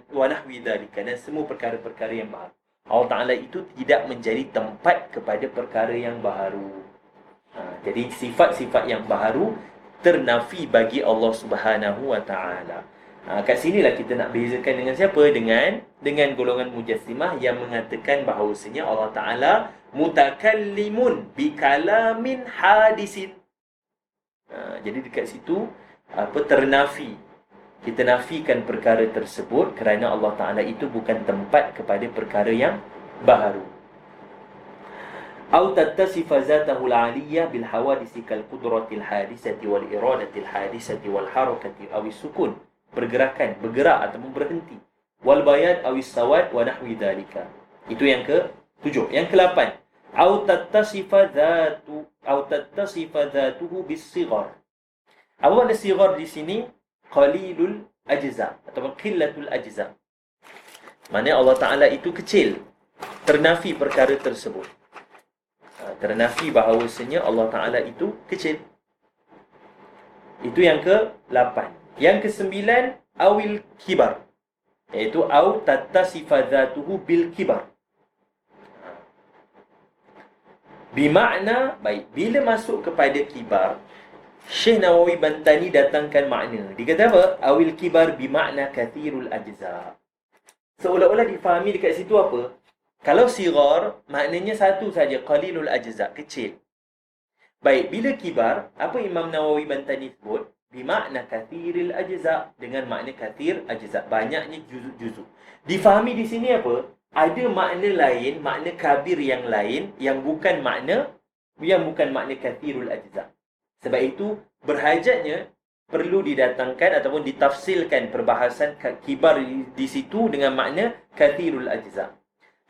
Wa nahwi dhalika. Dan semua perkara-perkara yang baharu. Allah Ta'ala itu tidak menjadi tempat kepada perkara yang baharu. Jadi sifat-sifat yang baharu ternafi bagi Allah Subhanahu wa Ta'ala. Kat sinilah kita nak bezakan dengan siapa? Dengan golongan Mujassimah yang mengatakan bahawasanya Allah Ta'ala mutakallimun bikalamin hadisin. Jadi dekat situ ternafi. Kita nafikan perkara tersebut kerana Allah Ta'ala itu bukan tempat kepada perkara yang baharu. Au tattasifa zatahul aliyah bil hawadisi kal qudratil hadisati wal iradatil hadisati wal harakati awis sukun. Pergerakan, bergerak ataupun berhenti. Wal bayad awis sawad wa nahwi dhalika. Itu yang ke-7. Yang ke-8. Au tattasifa dhatuhu bis sighar. Apa makna sighar di sini? Qalilul ajza ataupun qillatul ajza. Maknanya Allah Ta'ala itu kecil. Ternafi perkara tersebut. Ternafi bahawasanya Allah Ta'ala itu kecil. Itu yang ke-8. Yang ke-9, awil kibar. Iaitu au tattasifa dhatuhu bil kibar. Bimakna, baik, bila masuk kepada kibar, Syekh Nawawi Bantani datangkan makna. Dia kata apa? Awil kibar bimakna kathirul ajza. Seolah-olah difahami dekat situ apa? Kalau sighar, maknanya satu saja, qalilul ajza, kecil. Baik, bila kibar, apa Imam Nawawi Bantani sebut? Bimakna kathiril ajza, dengan makna kathir ajza, banyaknya juzuk-juzuk. Difahami di sini apa? Ada makna lain, makna kabir yang lain yang bukan makna kathirul ajza. Sebab itu berhajatnya perlu didatangkan ataupun ditafsilkan perbahasan kibar di situ dengan makna kathirul ajza.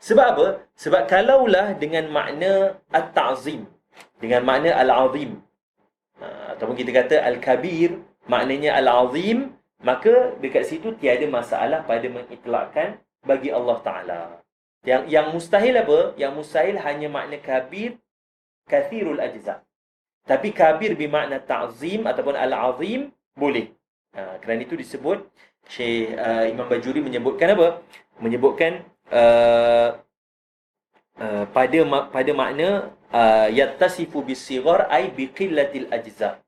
Sebab apa? Sebab kalaulah dengan makna at-ta'zim, dengan makna al-azim, ataupun kita kata al-kabir, maknanya al-azim, maka dekat situ tiada masalah pada mengitlakkan bagi Allah Ta'ala. Yang mustahil apa? Yang mustahil hanya makna kabir, kathirul ajza. Tapi kabir bermakna ta'zim ataupun al-azim boleh. Kerana itu disebut, Syekh Imam Bajuri menyebutkan apa? Menyebutkan pada makna yattasifu bis-sighar ay biqillatil ajza,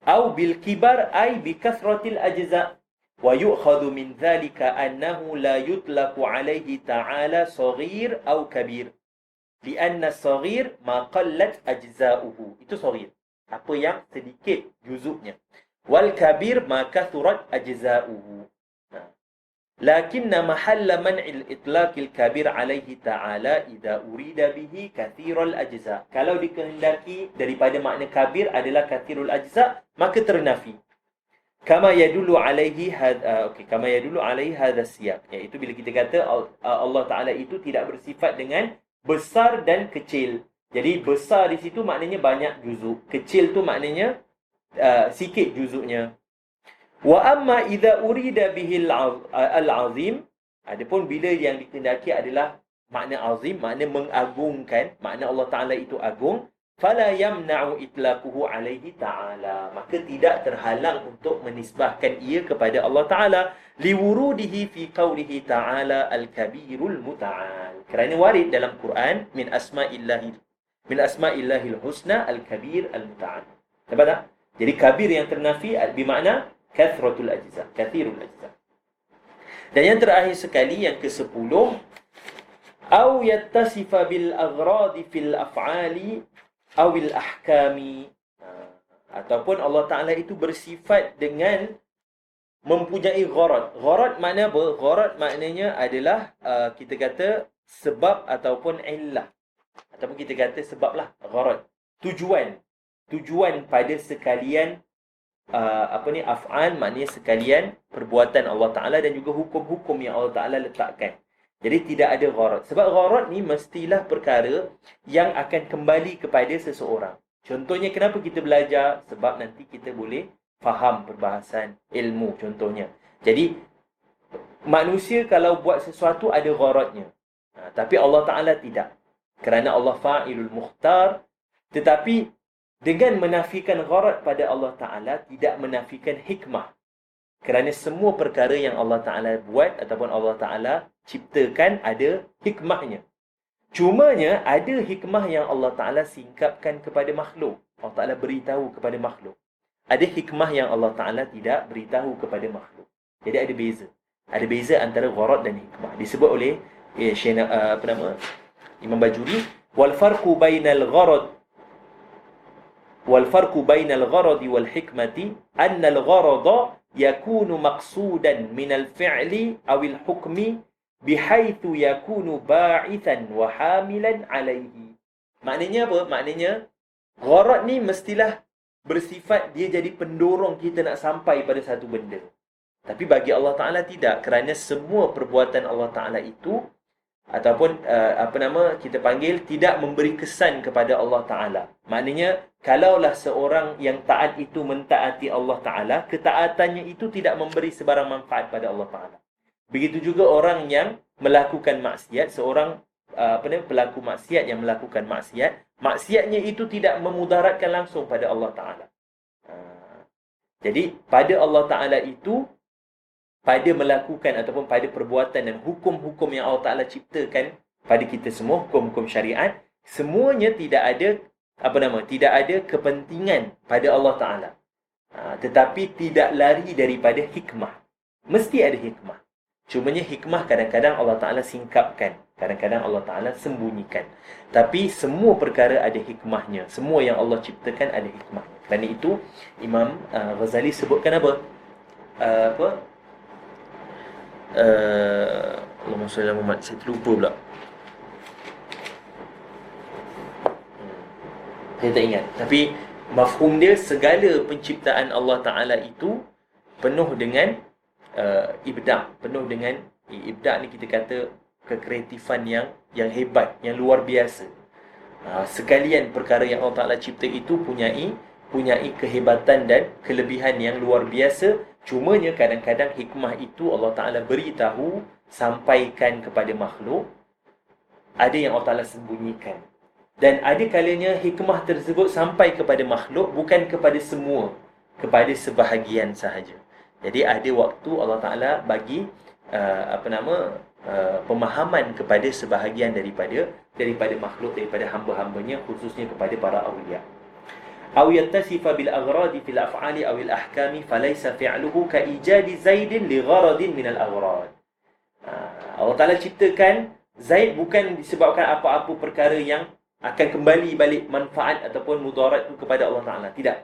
au bil kibar ay bikathratil ajza, wa yu'khadhu min dhalika annahu la yutlaqu alayhi ta'ala saghir au kabir, lianna saghir ma qallat ajza'uhu. Itu saghir, apa yang sedikit juzuknya. Wal kabir ma kathurat ajza'uhu. Lakinna mahalla man'il itlaqil kabir alaihi ta'ala idza urida bihi kathirul ajza. Kalau dikehendaki daripada makna kabir adalah kathirul ajza, maka ternafi. Kama yadullu alaihi kama yadullu alaihi hadha siyaq, iaitu bila kita kata Allah Taala itu tidak bersifat dengan besar dan kecil. Jadi besar di situ maknanya banyak juzuk, kecil tu maknanya sikit juzuknya. Wa amma idza urida bihi al-azim, adapun bila yang dikehendaki adalah makna azim, makna mengagungkan, makna Allah Taala itu agung, fala yamna'u itlaquhu alaihi ta'ala, maka tidak terhalang untuk menisbahkan ia kepada Allah Taala, liwurudihi fi qawlihi ta'ala al-kabirul muta'al, kerana warid dalam Quran min asma'illahil husna al-kabir al-muta'al. Nampak tak? Jadi kabir yang ternafi bermakna kathratul ajza, kathirul ajza. Dan yang terakhir sekali, yang ke-10, au yattasifa bil aghradi fil af'ali awil ahkami, ataupun Allah Ta'ala itu bersifat dengan mempunyai gharad. Gharad makna apa? Gharad maknanya adalah kita kata sebab ataupun illah, ataupun kita kata sebab lah, gharad, tujuan pada sekalian af'an, maknanya sekalian perbuatan Allah Ta'ala dan juga hukum-hukum yang Allah Ta'ala letakkan. Jadi tidak ada gharad. Sebab gharad ni mestilah perkara yang akan kembali kepada seseorang. Contohnya kenapa kita belajar? Sebab nanti kita boleh faham perbahasan ilmu contohnya. Jadi manusia kalau buat sesuatu ada gharadnya. Tapi Allah Ta'ala tidak. Kerana Allah fa'ilul mukhtar. Tetapi dengan menafikan gharad pada Allah Ta'ala tidak menafikan hikmah. Kerana semua perkara yang Allah Ta'ala buat ataupun Allah Ta'ala ciptakan ada hikmahnya. Cumanya ada hikmah yang Allah Ta'ala singkapkan kepada makhluk. Allah Ta'ala beritahu kepada makhluk. Ada hikmah yang Allah Ta'ala tidak beritahu kepada makhluk. Jadi ada beza. Ada beza antara gharad dan hikmah. Disebut oleh Imam Bajuri, wal farqu bainal gharad wal hikmati anna al-gharada yakunu maqsudan min al-fi'li aw al-hukmi bihaitsu yakunu ba'ithan wa hamilan alaihi. Maknanya apa? Maknanya gharad ni mestilah bersifat dia jadi pendorong kita nak sampai pada satu benda. Tapi bagi Allah Ta'ala tidak, kerana semua perbuatan Allah Ta'ala itu ataupun kita panggil tidak memberi kesan kepada Allah Ta'ala. Maknanya kalaulah seorang yang taat itu mentaati Allah Ta'ala, ketaatannya itu tidak memberi sebarang manfaat pada Allah Ta'ala. Begitu juga orang yang melakukan maksiat, seorang pelaku maksiat yang melakukan maksiat, maksiatnya itu tidak memudaratkan langsung pada Allah Ta'ala. Jadi pada Allah Ta'ala itu, pada melakukan ataupun pada perbuatan dan hukum-hukum yang Allah Ta'ala ciptakan pada kita semua, hukum-hukum syariat, semuanya tidak ada kepentingan pada Allah Ta'ala. Tetapi tidak lari daripada hikmah. Mesti ada hikmah. Cumanya hikmah kadang-kadang Allah Ta'ala singkapkan, kadang-kadang Allah Ta'ala sembunyikan. Tapi semua perkara ada hikmahnya. Semua yang Allah ciptakan ada hikmahnya. Dan itu Imam Ghazali sebutkan apa? Allahumma salli ala Muhammad. Saya terlupa pula. Saya tak ingat. Tapi mafhum dia, segala penciptaan Allah Ta'ala itu penuh dengan ibda'. Penuh dengan ibda' ni kita kata kekreatifan yang hebat, yang luar biasa. Sekalian perkara yang Allah Ta'ala cipta itu punyai kehebatan dan kelebihan yang luar biasa. Cumanya kadang-kadang hikmah itu Allah Ta'ala beritahu, sampaikan kepada makhluk. Ada yang Allah Ta'ala sembunyikan. Dan ada kalanya hikmah tersebut sampai kepada makhluk, bukan kepada semua, kepada sebahagian sahaja. Jadi ada waktu Allah Ta'ala bagi pemahaman kepada sebahagian daripada makhluk, daripada hamba-hambanya, khususnya kepada para awliya. Aw yattasifa bil aghradi fil af'ali aw al ahkami falaysa fi'luhu ka ijadi Zaidin li gharadin min al aghrad. Allah Ta'ala ciptakan Zaid bukan disebabkan apa-apa perkara yang akan kembali balik manfaat ataupun mudarat itu kepada Allah Ta'ala. Tidak.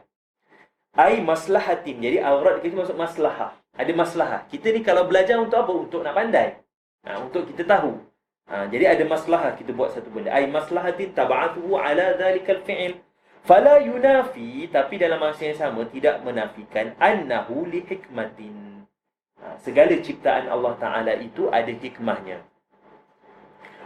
Ai maslahatin. Jadi aghrad kita maksud maslahah. Ada maslahah. Kita ni kalau belajar untuk apa? Untuk nak pandai. Untuk kita tahu. Jadi ada maslahah kita buat satu benda. Ai maslahatin tab'atuhu ala dhalikal fi'il. Fala yunafi, tapi dalam masa yang sama tidak menafikan annahu li hikmatin. Segala ciptaan Allah Ta'ala itu ada hikmahnya.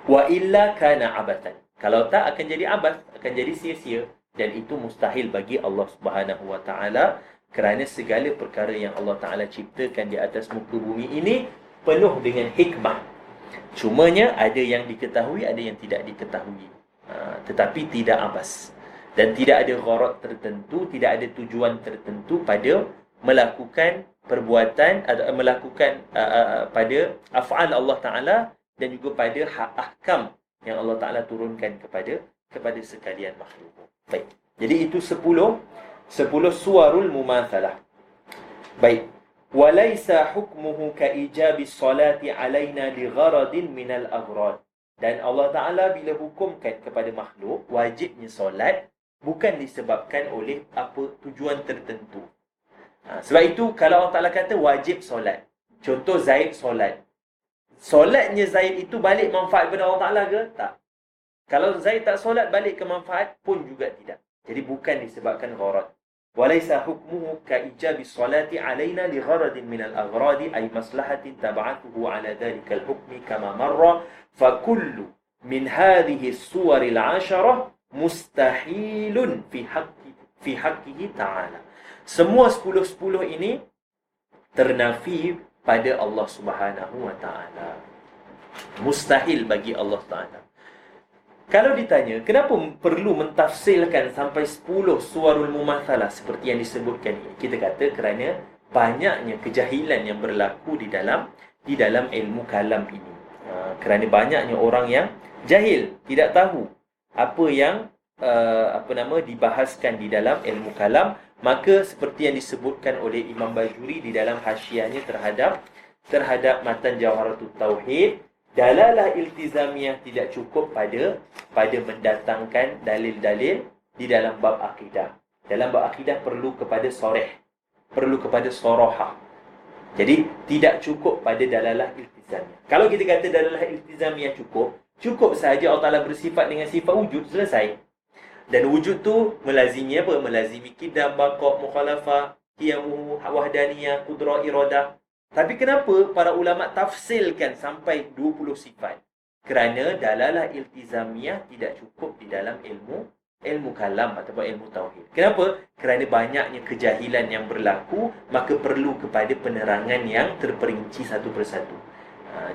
Wa illa kana abatan. Kalau tak akan jadi abas, akan jadi sia-sia. Dan itu mustahil bagi Allah Subhanahu Wa Ta'ala, kerana segala perkara yang Allah Ta'ala ciptakan di atas muka bumi ini penuh dengan hikmah. Cumanya ada yang diketahui, ada yang tidak diketahui. Tetapi tidak abas. Dan tidak ada gharad tertentu, tidak ada tujuan tertentu pada melakukan perbuatan, melakukan pada af'al Allah Ta'ala dan juga pada ahkam yang Allah Ta'ala turunkan kepada sekalian makhluk. Baik. Jadi itu 10 suwarul mumathalah. Baik. Walaysa hukmuhu ka ijabi salati alaina li gharadin minal aghrad. Dan Allah Ta'ala bila hukumkan kepada makhluk wajibnya solat, bukan disebabkan oleh apa tujuan tertentu. Sebab itu kalau Allah Ta'ala kata wajib solat, contoh Zaid solat, solatnya Zaid itu balik manfaat kepada Allah Ta'ala ke? Tak. Kalau Zaid tak solat, balik ke manfaat pun juga tidak. Jadi bukan disebabkan gharad. Walaysa hukmuhu ka ijabi salati alaina li gharadin minal aghradi ay maslahatin tab'atuhu ala dhalikal hukmi kama marra fa kullu min hadhihi as-suwaril 'asharah mustahilun fi haqqihi ta'ala. Semua 10 ini ternafi pada Allah Subhanahu Wa Ta'ala. Mustahil bagi Allah Ta'ala. Kalau ditanya, kenapa perlu mentafsirkan sampai 10 suwarul mumathalah seperti yang disebutkan ini? Kita kata kerana banyaknya kejahilan yang berlaku di dalam ilmu kalam ini. Kerana banyaknya orang yang jahil, tidak tahu apa yang dibahaskan di dalam ilmu kalam, maka seperti yang disebutkan oleh Imam Bajuri di dalam hasyiahnya terhadap matan Jawharatul Tauhid, dalalah iltizamiyah tidak cukup pada mendatangkan dalil-dalil di dalam bab akidah. Dalam bab akidah perlu kepada soreh, perlu kepada sorohah. Jadi tidak cukup pada dalalah iltizamiyah. Kalau kita kata dalalah iltizamiyah cukup sahaja Allah Ta'ala bersifat dengan sifat wujud, selesai. Dan wujud tu melazimi apa? Melazimi qidam, baqa', mukhalafah, qiyamuhu, wahdaniyah, qudrah, iradah. Tapi kenapa para ulama tafsilkan sampai 20 sifat? Kerana dalalah iltizamiyah tidak cukup di dalam ilmu kalam ataupun ilmu tauhid. Kenapa? Kerana banyaknya kejahilan yang berlaku, maka perlu kepada penerangan yang terperinci satu persatu.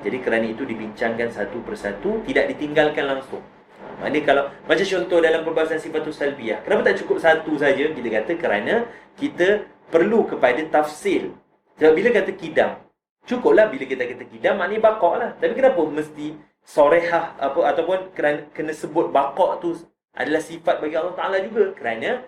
Jadi kerana itu dibincangkan satu persatu, tidak ditinggalkan langsung. Maknanya kalau macam contoh dalam perbahasan sifatus salbiyah, kenapa tak cukup satu saja? Kita kata kerana kita perlu kepada tafsil. Sebab bila kata kidam, cukuplah bila kita kata kidam, maknanya baqa' lah. Tapi kenapa mesti sorehah ataupun kena sebut baqa' tu adalah sifat bagi Allah Ta'ala juga? Kerana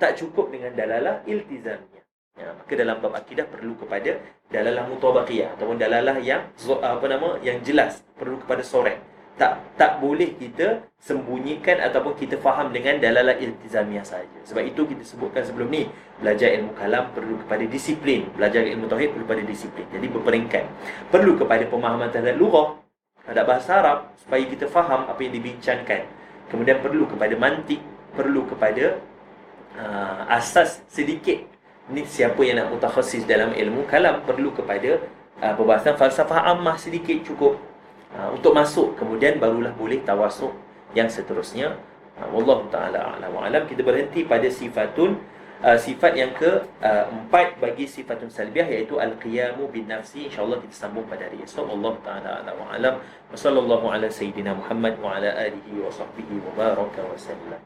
tak cukup dengan dalalah iltizamiyah. Maka dalam bab akidah perlu kepada dalalah mutabaqiyah ataupun dalalah yang jelas, perlu kepada soreh. tak boleh kita sembunyikan ataupun kita faham dengan dalalah iltizamiah saja. Sebab itu kita sebutkan sebelum ni, belajar ilmu kalam perlu kepada disiplin, belajar ilmu tauhid perlu kepada disiplin. Jadi berperingkat. Perlu kepada pemahaman terhadap lughah, terhadap bahasa Arab supaya kita faham apa yang dibincangkan. Kemudian perlu kepada mantik, perlu kepada asas sedikit. Ni siapa yang nak mutakhasis dalam ilmu kalam, perlu kepada perbahasan falsafah ammah sedikit cukup untuk masuk, kemudian barulah boleh tawasuk yang seterusnya. Wallahu taala a'lam wa alam. Kita berhenti pada sifat yang keempat bagi sifatun salbiyah, iaitu al-qiyamu bin nafsi. InsyaAllah kita sambung pada hari esok. Wallahu taala a'lam wa alam. Wa sallallahu ala sayyidina Muhammad wa ala alihi wa sahbihi wa baraka wa sallam.